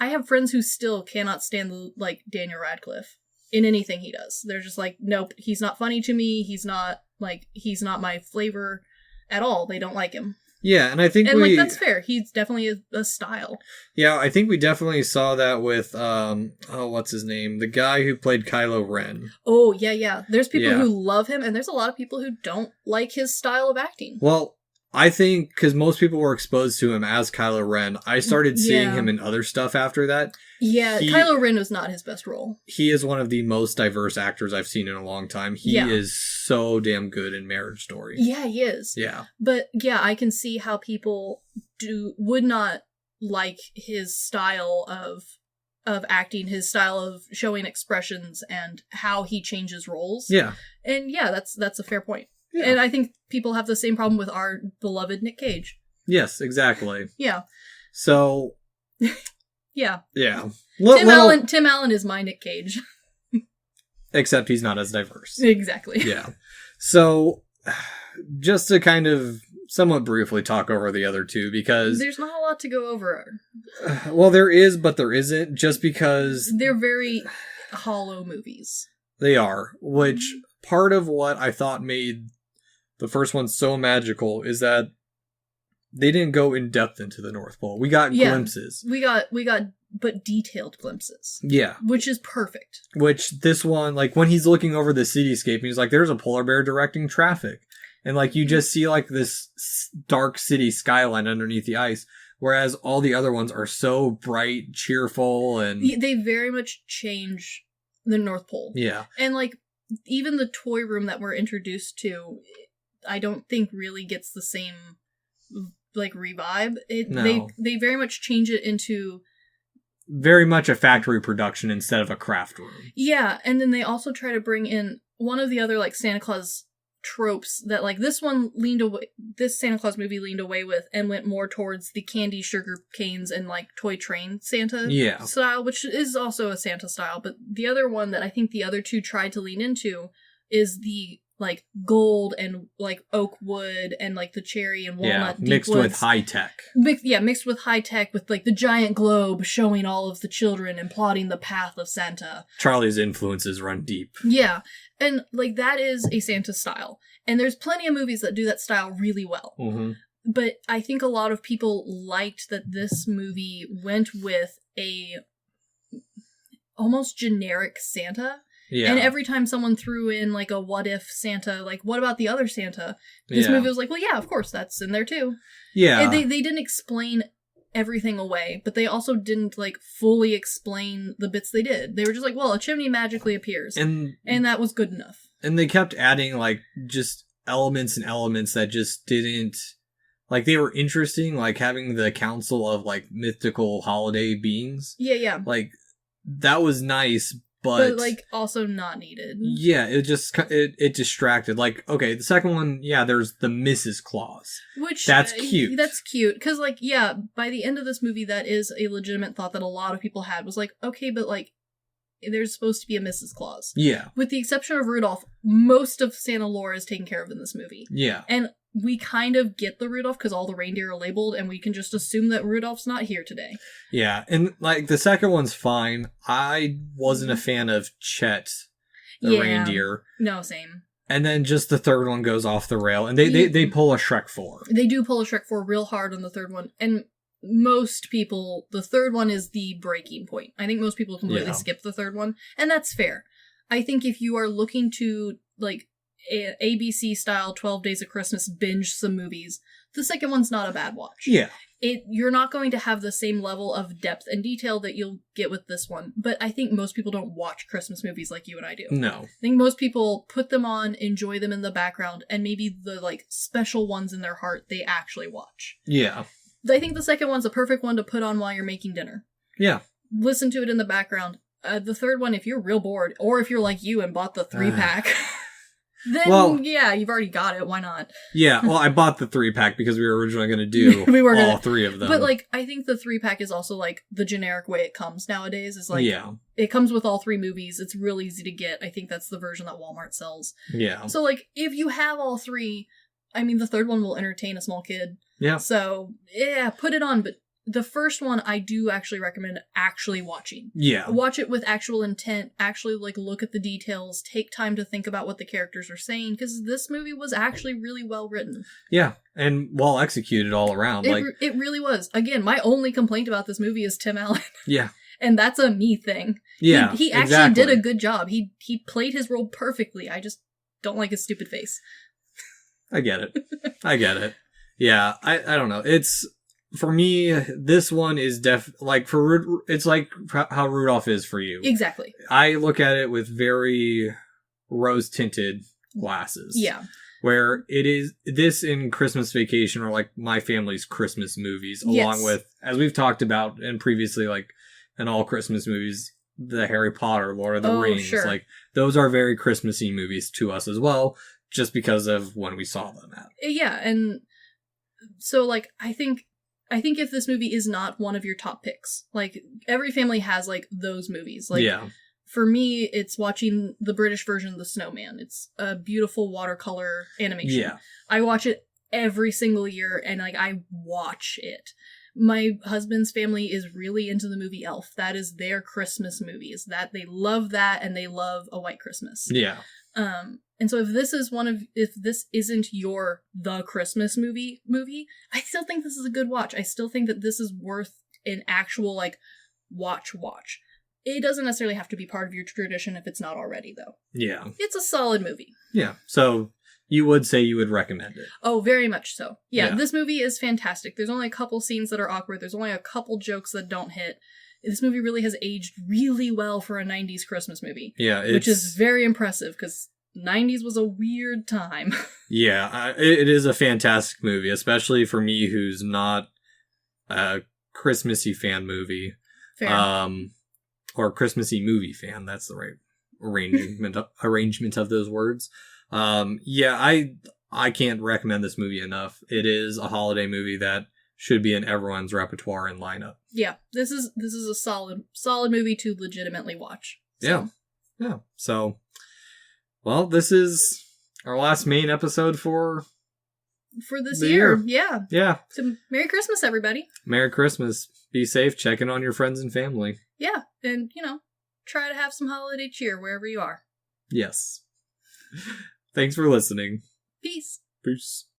I have friends who still cannot stand like Daniel Radcliffe in anything he does. They're just like, nope, he's not funny to me. He's not my flavor at all. They don't like him. Yeah, and I think like that's fair. He's definitely a style. Yeah, I think we definitely saw that with what's his name? The guy who played Kylo Ren. Oh, yeah. There's people who love him, and there's a lot of people who don't like his style of acting. Well, I think because most people were exposed to him as Kylo Ren, I started seeing him in other stuff after that. Yeah, Kylo Ren was not his best role. He is one of the most diverse actors I've seen in a long time. He is so damn good in Marriage Story. Yeah, he is. Yeah. But yeah, I can see how people would not like his style of acting, his style of showing expressions, and how he changes roles. Yeah. And yeah, that's a fair point. Yeah. And I think people have the same problem with our beloved Nick Cage. Yes, exactly. Yeah. So. Yeah. Yeah. Tim Allen is my Nick Cage. Except he's not as diverse. Exactly. Yeah. So, just to kind of somewhat briefly talk over the other two, because... There's not a lot to go over. Well, there is, but there isn't, just because... They're very hollow movies. They are, which part of what I thought made the first one so magical is that they didn't go in depth into the North Pole. We got glimpses. We got but detailed glimpses. Yeah. Which is perfect. Which this one, like when he's looking over the cityscape and he's like, there's a polar bear directing traffic. And like you just see like this dark city skyline underneath the ice. Whereas all the other ones are so bright, cheerful, and... They very much change the North Pole. Yeah. And like even the toy room that we're introduced to, I don't think really gets the same like revive. No. They very much change it into very much a factory production instead of a craft room. Yeah, and then they also try to bring in one of the other, like, Santa Claus tropes that, like, this Santa Claus movie leaned away with and went more towards the candy, sugar canes, and, like, toy train Santa style, which is also a Santa style. But the other one that I think the other two tried to lean into is the, like, gold and, like, oak wood and, like, the cherry and walnut mixed with high tech. Mixed with high tech, with, like, the giant globe showing all of the children and plotting the path of Santa. Charlie's influences run deep. Yeah, and, like, that is a Santa style. And there's plenty of movies that do that style really well. Mm-hmm. But I think a lot of people liked that this movie went with a almost generic Santa. Yeah. And every time someone threw in, like, a what if Santa, like, what about the other Santa? This movie was like, well, yeah, of course, that's in there too. Yeah. And they didn't explain everything away, but they also didn't, like, fully explain the bits they did. They were just like, well, a chimney magically appears. And that was good enough. And they kept adding, like, just elements that just didn't, like, they were interesting, like having the council of, like, mythical holiday beings. Yeah. Like, that was nice, but like, also not needed. Yeah, it just, it distracted. Like, okay, the second one, there's the Mrs. Claus. Which... That's cute. That's cute. Because, like, yeah, by the end of this movie, that is a legitimate thought that a lot of people had. Was like, okay, but, like, there's supposed to be a Mrs. Claus. Yeah. With the exception of Rudolph, most of Santa lore is taken care of in this movie. Yeah. And we kind of get the Rudolph because all the reindeer are labeled, and we can just assume that Rudolph's not here today. Yeah, and, like, the second one's fine. I wasn't a fan of Chet, the reindeer. No, same. And then just the third one goes off the rail, and they pull a Shrek 4. They do pull a Shrek 4 real hard on the third one, and most people, the third one is the breaking point. I think most people completely skip the third one, and that's fair. I think if you are looking to, like, ABC style 12 Days of Christmas binge some movies, the second one's not a bad watch. Yeah. You're not going to have the same level of depth and detail that you'll get with this one, but I think most people don't watch Christmas movies like you and I do. No. I think most people put them on, enjoy them in the background, and maybe the, like, special ones in their heart they actually watch. Yeah. I think the second one's a perfect one to put on while you're making dinner. Yeah. Listen to it in the background. The third one, if you're real bored, or if you're like you and bought the 3-pack... Then, you've already got it. Why not? Yeah, well, I bought the 3-pack because we were originally going to do all 3 of them. But, like, I think the 3-pack is also, like, the generic way it comes nowadays. Is like, it comes with all 3 movies. It's real easy to get. I think that's the version that Walmart sells. Yeah. So, like, if you have all 3, I mean, the third one will entertain a small kid. Yeah. So, yeah, put it on. But the first one, I do actually recommend actually watching. Yeah. Watch it with actual intent, actually, like, look at the details, take time to think about what the characters are saying, because this movie was actually really well written. Yeah, and well executed all around. It really was. Again, my only complaint about this movie is Tim Allen. Yeah. And that's a me thing. Yeah, He actually did a good job. He played his role perfectly. I just don't like his stupid face. I get it. Yeah, I don't know. It's... For me, this one is it's like how Rudolph is for you. Exactly. I look at it with very rose-tinted glasses. Yeah. Where it is, this and Christmas Vacation are like my family's Christmas movies, along with, as we've talked about, and previously, like, in all Christmas movies, the Harry Potter, Lord of the Rings. Sure. Like, those are very Christmassy movies to us as well, just because of when we saw them at. Yeah, and so, like, I think if this movie is not one of your top picks, like, every family has, like, those movies. Like, for me, it's watching the British version of The Snowman. It's a beautiful watercolor animation. Yeah. I watch it every single year, and, like, I watch it. My husband's family is really into the movie Elf. That is their Christmas movies. That they love that, and they love A White Christmas. Yeah. And so if this isn't your the Christmas movie, I still think this is a good watch. I still think that this is worth an actual, like, watch. It doesn't necessarily have to be part of your tradition if it's not already, though. Yeah. It's a solid movie. Yeah. So you would say you would recommend it? Oh, very much so. Yeah, this movie is fantastic. There's only a couple scenes that are awkward. There's only a couple jokes that don't hit. This movie really has aged really well for a 90s Christmas movie. Yeah, which is very impressive, because 90s was a weird time. Yeah, it is a fantastic movie, especially for me who's not a Christmassy fan movie. Fair. Or Christmassy movie fan. That's the right arrangement of those words. Yeah, I can't recommend this movie enough. It is a holiday movie that should be in everyone's repertoire and lineup. Yeah, this is a solid movie to legitimately watch. So. Yeah. So, well, this is our last main episode for this year. Yeah. Yeah. So Merry Christmas, everybody. Merry Christmas. Be safe. Check in on your friends and family. Yeah, and try to have some holiday cheer wherever you are. Yes. Thanks for listening. Peace. Peace.